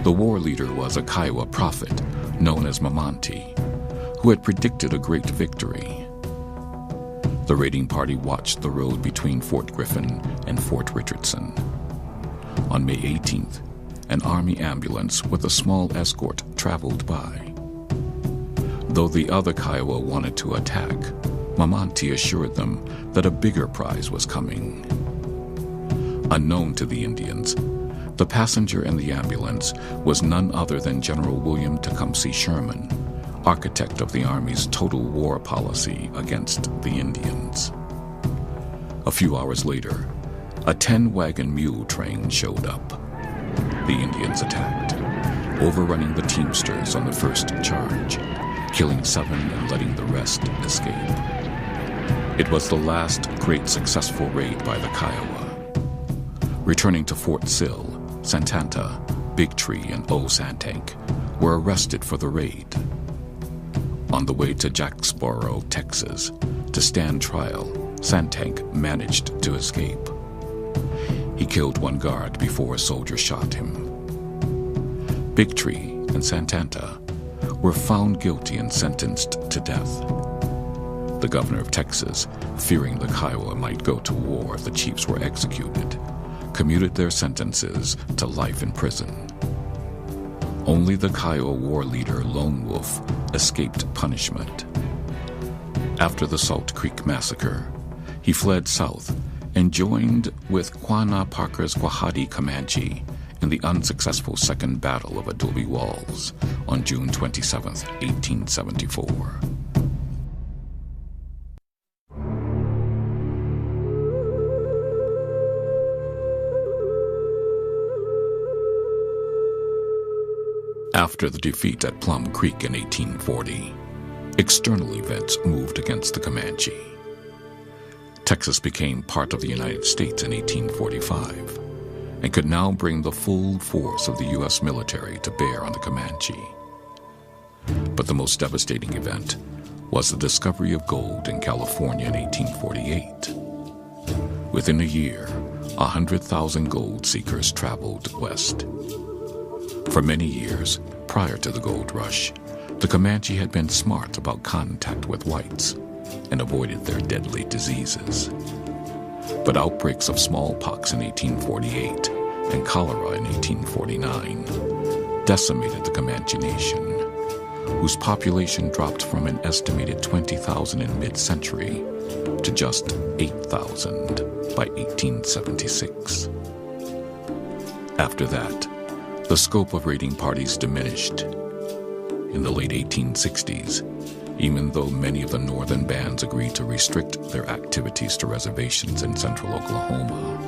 The war leader was a Kiowa prophet known as Mamanti, who had predicted a great victory. The raiding party watched the road between Fort Griffin and Fort Richardson. On May 18th, an Army ambulance with a small escort traveled by. Though the other Kiowa wanted to attack, Mamanti assured them that a bigger prize was coming. Unknown to the Indians, the passenger in the ambulance was none other than General William Tecumseh Sherman, architect of the Army's total war policy against the Indians. A few hours later, a 10-wagon mule train showed up. The Indians attacked, overrunning the teamsters on the first charge, killing 7 and letting the rest escape. It was the last great successful raid by the Kiowa. Returning to Fort Sill, Santanta, Big Tree, and O Santank were arrested for the raid. On the way to Jacksboro, Texas, to stand trial, Santank managed to escape. He killed 1 guard before a soldier shot him. Big Tree and Santanta were found guilty and sentenced to death. The governor of Texas, fearing the Kiowa might go to war if the chiefs were executed, commuted their sentences to life in prison. Only the Kiowa war leader Lone Wolf escaped punishment. After the Salt Creek Massacre, he fled south and joined with Quanah Parker's Quahati Comanche in the unsuccessful Second Battle of Adobe Walls on June 27, 1874. After the defeat at Plum Creek in 1840, external events moved against the Comanche. Texas became part of the United States in 1845 and could now bring the full force of the U.S. military to bear on the Comanche. But the most devastating event was the discovery of gold in California in 1848. Within a year, 100,000 gold seekers traveled west. For many years, prior to the gold rush, the Comanche had been smart about contact with whites and avoided their deadly diseases. But outbreaks of smallpox in 1848 and cholera in 1849 decimated the Comanche Nation, whose population dropped from an estimated 20,000 in mid-century to just 8,000 by 1876. After that, the scope of raiding parties diminished. In the late 1860s, even though many of the northern bands agreed to restrict their activities to reservations in central Oklahoma,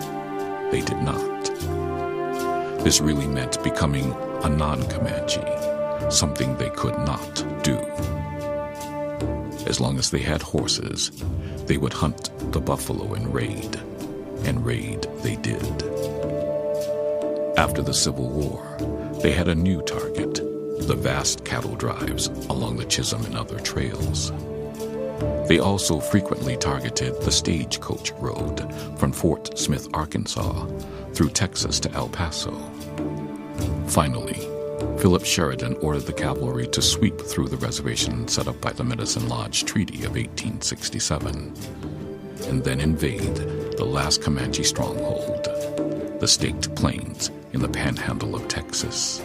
they did not. This really meant becoming a non-Comanche, something they could not do. As long as they had horses, they would hunt the buffalo and raid they did. After the Civil War, they had a new target, the vast cattle drives along the Chisholm and other trails. They also frequently targeted the Stagecoach Road from Fort Smith, Arkansas, through Texas to El Paso. Finally, Philip Sheridan ordered the cavalry to sweep through the reservation set up by the Medicine Lodge Treaty of 1867, and then invade the last Comanche stronghold, the Staked Plains in the panhandle of Texas.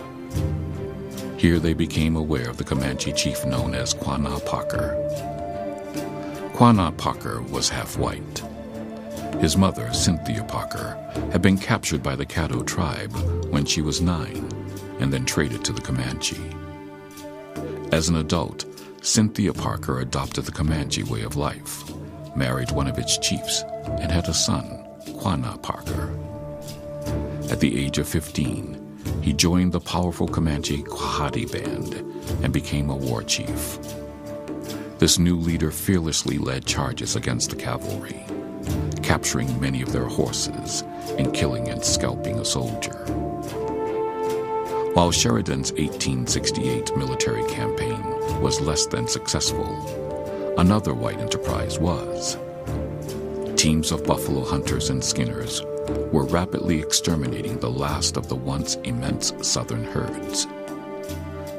Here they became aware of the Comanche chief known as Quanah Parker. Quanah Parker was half white. His mother, Cynthia Parker, had been captured by the Caddo tribe when she was 9 and then traded to the Comanche. As an adult, Cynthia Parker adopted the Comanche way of life, married one of its chiefs, and had a son, Quanah Parker. At the age of 15, he joined the powerful Comanche Quahati Band and became a war chief. This new leader fearlessly led charges against the cavalry, capturing many of their horses and killing and scalping a soldier. While Sheridan's 1868 military campaign was less than successful, another white enterprise was. Teams of buffalo hunters and skinners were rapidly exterminating the last of the once immense southern herds.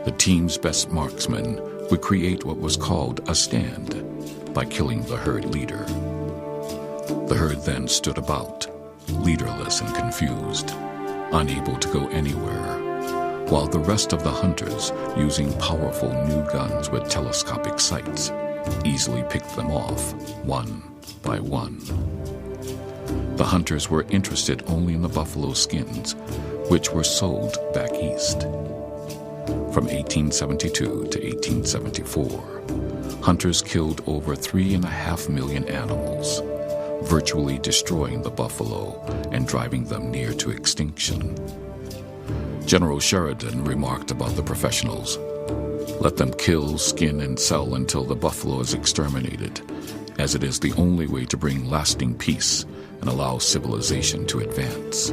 The team's best marksmen would create what was called a stand by killing the herd leader. The herd then stood about, leaderless and confused, unable to go anywhere, while the rest of the hunters, using powerful new guns with telescopic sights, easily picked them off, one by one. The hunters were interested only in the buffalo skins, which were sold back east. From 1872 to 1874, hunters killed over 3.5 million animals, virtually destroying the buffalo and driving them near to extinction. General Sheridan remarked about the professionals, "Let them kill, skin, and sell until the buffalo is exterminated, as it is the only way to bring lasting peace and allow civilization to advance."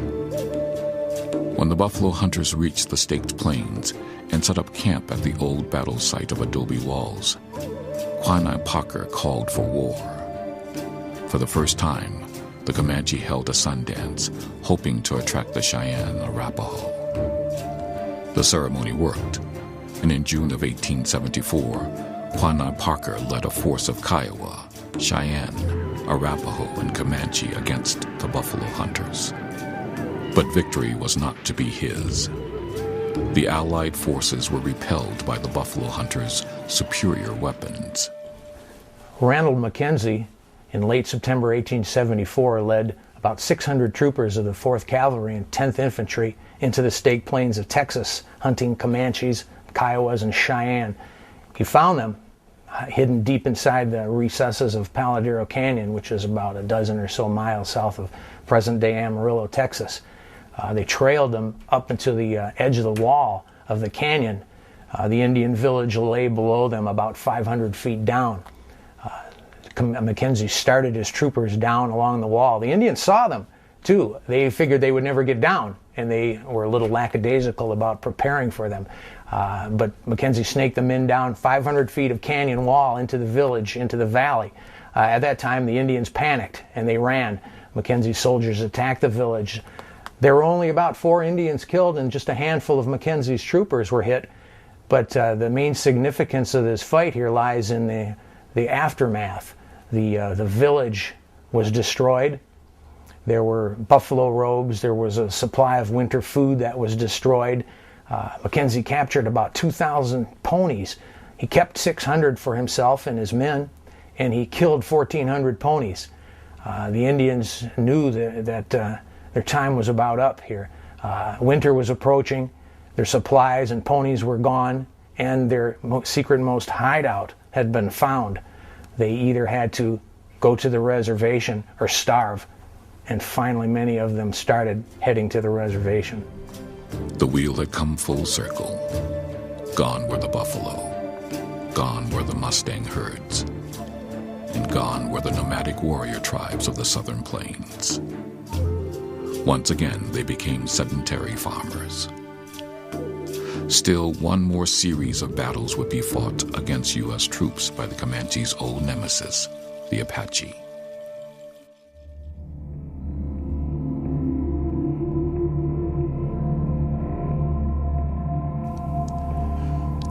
When the buffalo hunters reached the Staked Plains and set up camp at the old battle site of adobe walls, Quanah Parker called for war. For the first time, the Comanche held a Sundance, hoping to attract the Cheyenne and Arapaho. The ceremony worked, and in June of 1874, Quanah Parker led a force of Kiowa, Cheyenne, Arapaho, and Comanche against the buffalo hunters. But victory was not to be his. The Allied forces were repelled by the buffalo hunters' superior weapons. Randall Mackenzie, in late September 1874, led about 600 troopers of the 4th Cavalry and 10th Infantry into the Staked Plains of Texas, hunting Comanches, Kiowas, and Cheyenne. He found them hidden deep inside the recesses of Paladero Canyon, which is about a dozen or so miles south of present-day Amarillo, Texas. They trailed them up into the edge of the wall of the canyon. The Indian village lay below them about 500 feet down. Mackenzie started his troopers down along the wall. The Indians saw them, too. They figured they would never get down, and they were a little lackadaisical about preparing for them. But Mackenzie snaked the men down 500 feet of canyon wall into the village, into the valley. At that time, the Indians panicked, and they ran. Mackenzie's soldiers attacked the village. There were only about 4 Indians killed, and just a handful of Mackenzie's troopers were hit. But the main significance of this fight here lies in the aftermath. The village was destroyed. There were buffalo robes. There was a supply of winter food that was destroyed. Mackenzie captured about 2,000 ponies. He kept 600 for himself and his men, and he killed 1,400 ponies. The Indians knew that their time was about up here. Winter was approaching. Their supplies and ponies were gone, and their secret-most hideout had been found. They either had to go to the reservation or starve, and finally many of them started heading to the reservation. The wheel had come full circle. Gone were the buffalo. Gone were the Mustang herds. And gone were the nomadic warrior tribes of the southern plains. Once again, they became sedentary farmers. Still, one more series of battles would be fought against U.S. troops by the Comanche's old nemesis, the Apache.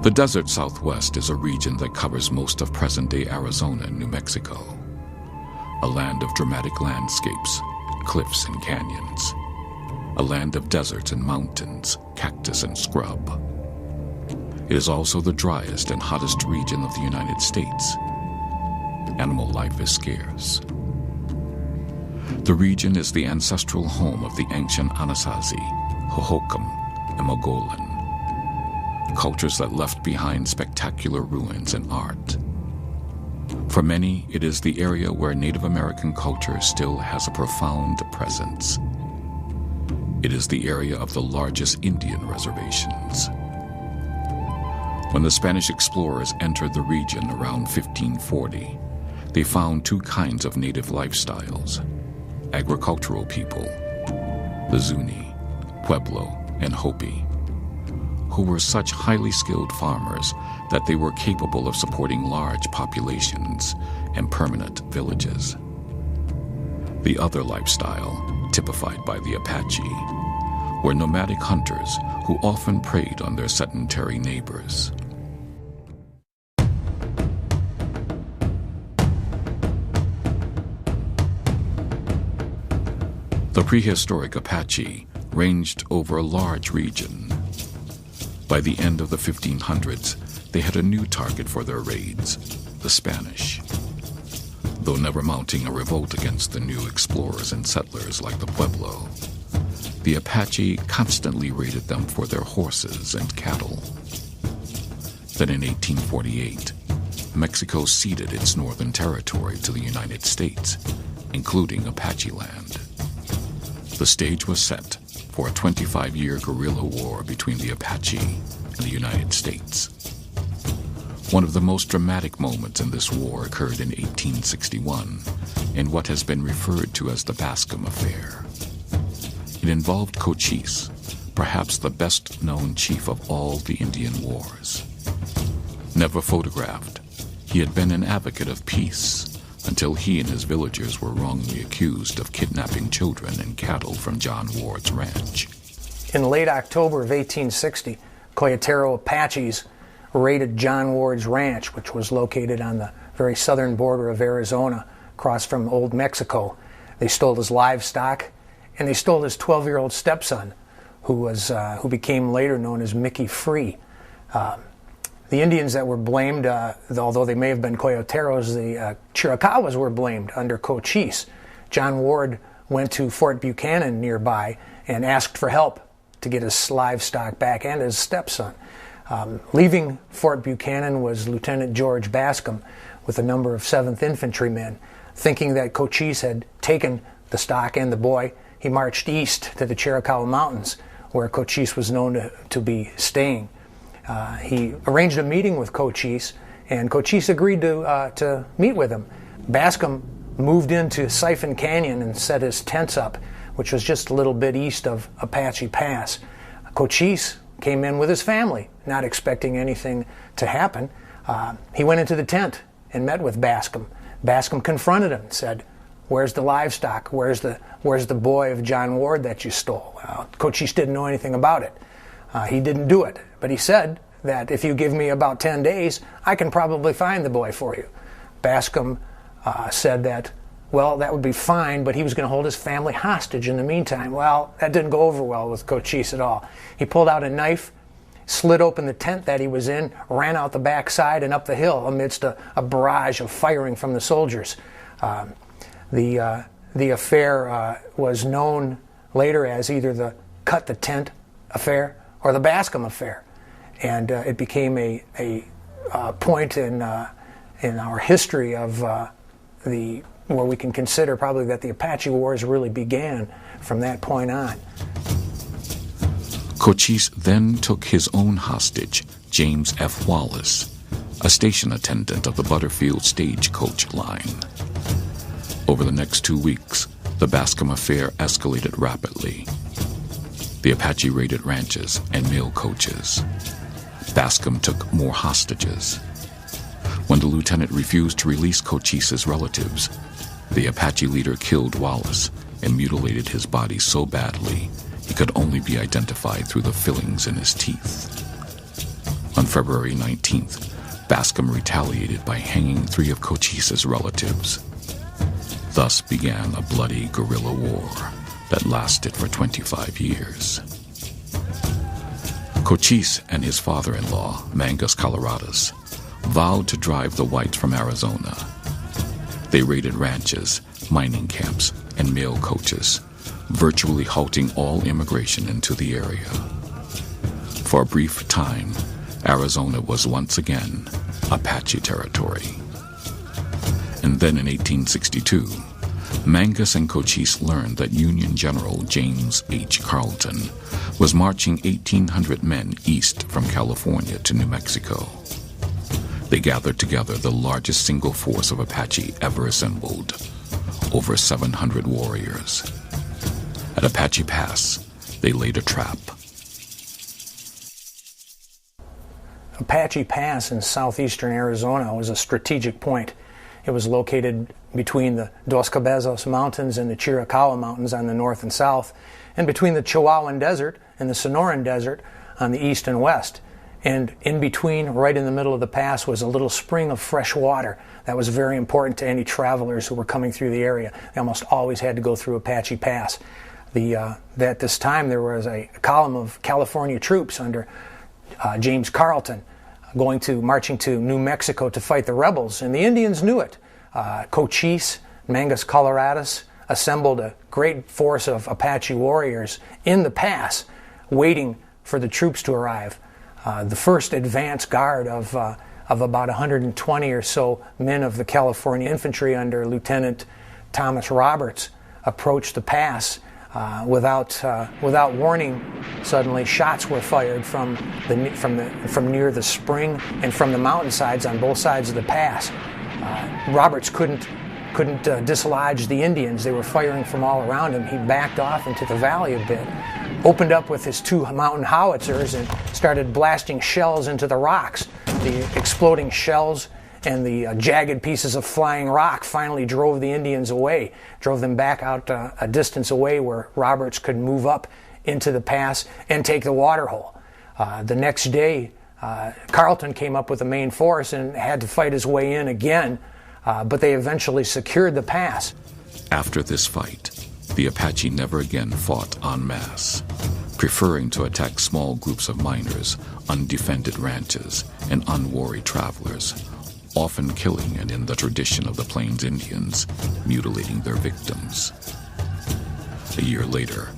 The desert Southwest is a region that covers most of present-day Arizona and New Mexico. A land of dramatic landscapes, cliffs and canyons. A land of deserts and mountains, cactus and scrub. It is also the driest and hottest region of the United States. Animal life is scarce. The region is the ancestral home of the ancient Anasazi, Hohokam, and Mogollon. Cultures that left behind spectacular ruins and art. For many, it is the area where Native American culture still has a profound presence. It is the area of the largest Indian reservations. When the Spanish explorers entered the region around 1540, they found two kinds of native lifestyles: agricultural people, the Zuni, Pueblo, and Hopi, who were such highly skilled farmers that they were capable of supporting large populations and permanent villages. The other lifestyle, typified by the Apache, were nomadic hunters who often preyed on their sedentary neighbors. The prehistoric Apache ranged over a large region. By the end of the 1500s, they had a new target for their raids, the Spanish. Though never mounting a revolt against the new explorers and settlers like the Pueblo, the Apache constantly raided them for their horses and cattle. Then in 1848, Mexico ceded its northern territory to the United States, including Apache land. The stage was set for a 25-year guerrilla war between the Apache and the United States. One of the most dramatic moments in this war occurred in 1861 in what has been referred to as the Bascom Affair. It involved Cochise, perhaps the best-known chief of all the Indian wars. Never photographed, he had been an advocate of peace until he and his villagers were wrongly accused of kidnapping children and cattle from John Ward's ranch. In late October of 1860, Coyotero Apaches raided John Ward's ranch, which was located on the very southern border of Arizona, across from Old Mexico. They stole his livestock, and they stole his 12-year-old stepson, who became later known as Mickey Free. The Indians that were blamed, although they may have been Coyoteros, the Chiricahuas were blamed under Cochise. John Ward went to Fort Buchanan nearby and asked for help to get his livestock back and his stepson. Leaving Fort Buchanan was Lieutenant George Bascom with a number of 7th Infantrymen. Thinking that Cochise had taken the stock and the boy, he marched east to the Chiricahua Mountains, where Cochise was known to be staying. He arranged a meeting with Cochise, and Cochise agreed to meet with him. Bascom moved into Siphon Canyon and set his tents up, which was just a little bit east of Apache Pass. Cochise came in with his family, not expecting anything to happen. He went into the tent and met with Bascom. Bascom confronted him and said, "Where's the livestock? Where's the boy of John Ward that you stole?" Cochise didn't know anything about it. He didn't do it, but he said that if you give me about 10 days, I can probably find the boy for you. Bascom said that, well, that would be fine, but he was going to hold his family hostage in the meantime. Well, that didn't go over well with Cochise at all. He pulled out a knife, slid open the tent that he was in, ran out the backside and up the hill amidst a barrage of firing from the soldiers. The affair was known later as either the Cut the Tent affair or the Bascom affair, and it became a point in our history of the where we can consider probably that the Apache Wars really began from that point on. Cochise then took his own hostage, James F. Wallace, a station attendant of the Butterfield stagecoach line. Over the next 2 weeks, the Bascom affair escalated rapidly. The Apache raided ranches and mail coaches. Bascom took more hostages. When the lieutenant refused to release Cochise's relatives, the Apache leader killed Wallace and mutilated his body so badly he could only be identified through the fillings in his teeth. On February 19th, Bascom retaliated by hanging 3 of Cochise's relatives. Thus began a bloody guerrilla war that lasted for 25 years. Cochise and his father-in-law, Mangus Coloradus, vowed to drive the whites from Arizona. They raided ranches, mining camps, and mail coaches, virtually halting all immigration into the area. For a brief time, Arizona was once again Apache territory. And then in 1862, Mangus and Cochise learned that Union General James H. Carleton was marching 1,800 men east from California to New Mexico. They gathered together the largest single force of Apache ever assembled, over 700 warriors. At Apache Pass, they laid a trap. Apache Pass in southeastern Arizona was a strategic point. It was located between the Dos Cabezas Mountains and the Chiricahua Mountains on the north and south, and between the Chihuahuan Desert and the Sonoran Desert on the east and west. And in between, right in the middle of the pass, was a little spring of fresh water that was very important to any travelers who were coming through the area. They almost always had to go through Apache Pass. At this time, there was a column of California troops under James Carleton marching to New Mexico to fight the rebels, and the Indians knew it. Cochise, Mangus Coloradus assembled a great force of Apache warriors in the pass, waiting for the troops to arrive. The first advance guard of about 120 or so men of the California Infantry under Lieutenant Thomas Roberts approached the pass. Without warning, suddenly shots were fired from near the spring and from the mountainsides on both sides of the pass. Roberts couldn't dislodge the Indians. They were firing from all around him. He backed off into the valley a bit, opened up with his 2 mountain howitzers, and started blasting shells into the rocks. The exploding shells and the jagged pieces of flying rock finally drove the Indians away, drove them back out a distance away where Roberts could move up into the pass and take the waterhole. The next day, Carleton came up with the main force and had to fight his way in again, but they eventually secured the pass. After this fight, the Apache never again fought en masse, preferring to attack small groups of miners, undefended ranches, and unwary travelers, often killing and, in the tradition of the Plains Indians, mutilating their victims. A year later,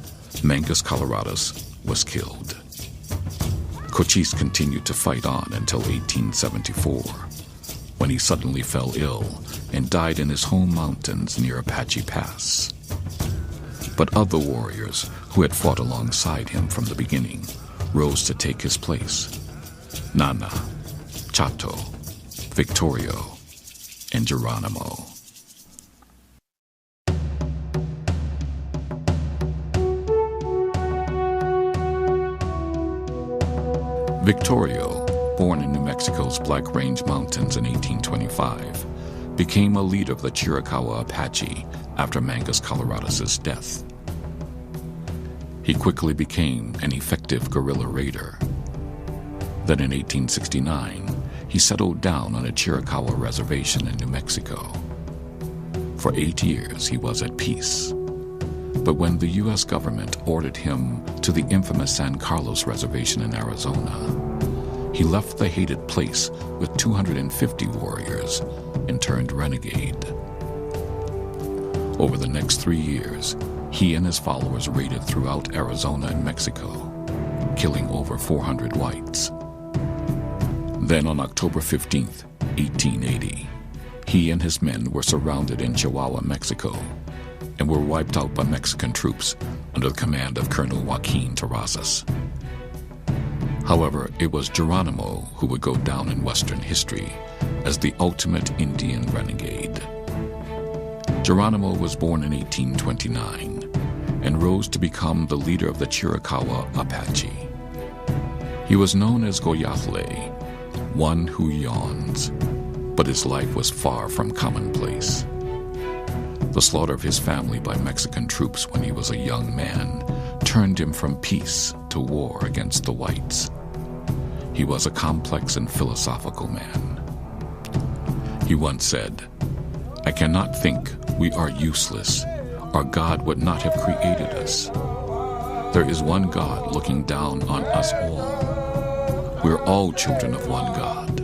Mangus Coloradus was killed. Cochise continued to fight on until 1874, when he suddenly fell ill and died in his home mountains near Apache Pass. But other warriors who had fought alongside him from the beginning rose to take his place. Nana, Chato, Victorio, and Geronimo. Victorio, born in New Mexico's Black Range Mountains in 1825, became a leader of the Chiricahua Apache after Mangus Coloradus' death. He quickly became an effective guerrilla raider. Then in 1869, he settled down on a Chiricahua reservation in New Mexico. For 8 years, he was at peace. But when the U.S. government ordered him to the infamous San Carlos Reservation in Arizona, he left the hated place with 250 warriors and turned renegade. Over the next 3 years, he and his followers raided throughout Arizona and Mexico, killing over 400 whites. Then on October 15, 1880, he and his men were surrounded in Chihuahua, Mexico, and were wiped out by Mexican troops under the command of Colonel Joaquin Terrazas. However, it was Geronimo who would go down in Western history as the ultimate Indian renegade. Geronimo was born in 1829 and rose to become the leader of the Chiricahua Apache. He was known as Goyathle, one who yawns, but his life was far from commonplace. The slaughter of his family by Mexican troops when he was a young man turned him from peace to war against the whites. He was a complex and philosophical man. He once said, "I cannot think we are useless, or God would not have created us. There is one God looking down on us all. We're all children of one God.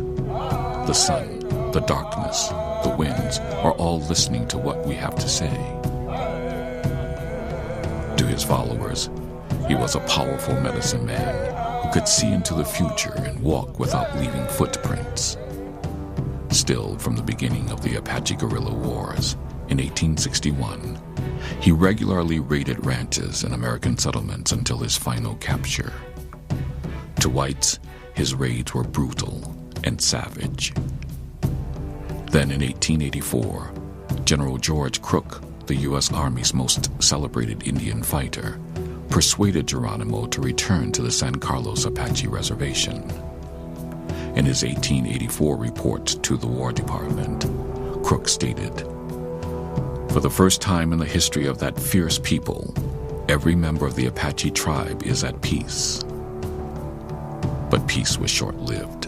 The sun, the darkness, the winds are all listening to what we have to say." To his followers, he was a powerful medicine man who could see into the future and walk without leaving footprints. Still, from the beginning of the Apache guerrilla wars in 1861, he regularly raided ranches and American settlements until his final capture. To whites, his raids were brutal and savage. Then in 1884, General George Crook, the U.S. Army's most celebrated Indian fighter, persuaded Geronimo to return to the San Carlos Apache Reservation. In his 1884 report to the War Department, Crook stated, "For the first time in the history of that fierce people, every member of the Apache tribe is at peace." But peace was short-lived.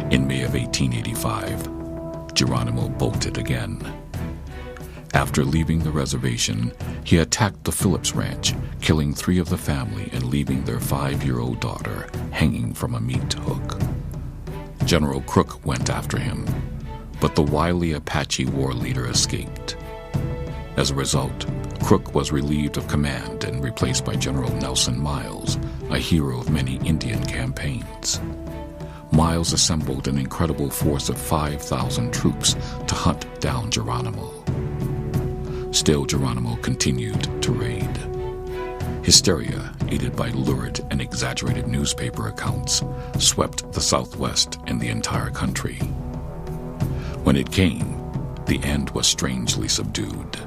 In May of 1885, Geronimo bolted again. After leaving the reservation, he attacked the Phillips Ranch, killing 3 of the family and leaving their 5-year-old daughter hanging from a meat hook. General Crook went after him, but the wily Apache war leader escaped. As a result, Crook was relieved of command and replaced by General Nelson Miles, a hero of many Indian campaigns. Miles assembled an incredible force of 5,000 troops to hunt down Geronimo. Still, Geronimo continued to raid. Hysteria, aided by lurid and exaggerated newspaper accounts, swept the Southwest and the entire country. When it came, the end was strangely subdued.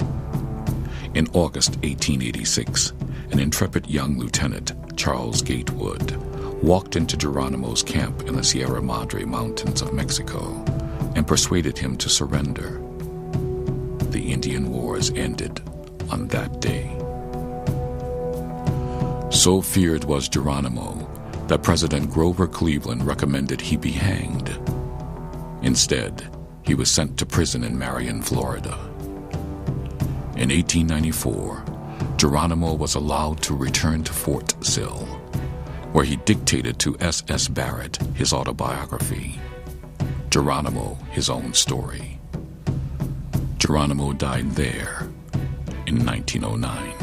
In August 1886, an intrepid young lieutenant, Charles Gatewood, walked into Geronimo's camp in the Sierra Madre Mountains of Mexico and persuaded him to surrender. The Indian Wars ended on that day. So feared was Geronimo that President Grover Cleveland recommended he be hanged. Instead, he was sent to prison in Marion, Florida. In 1894, Geronimo was allowed to return to Fort Sill, where he dictated to S.S. Barrett his autobiography, Geronimo, His Own Story. Geronimo died there in 1909.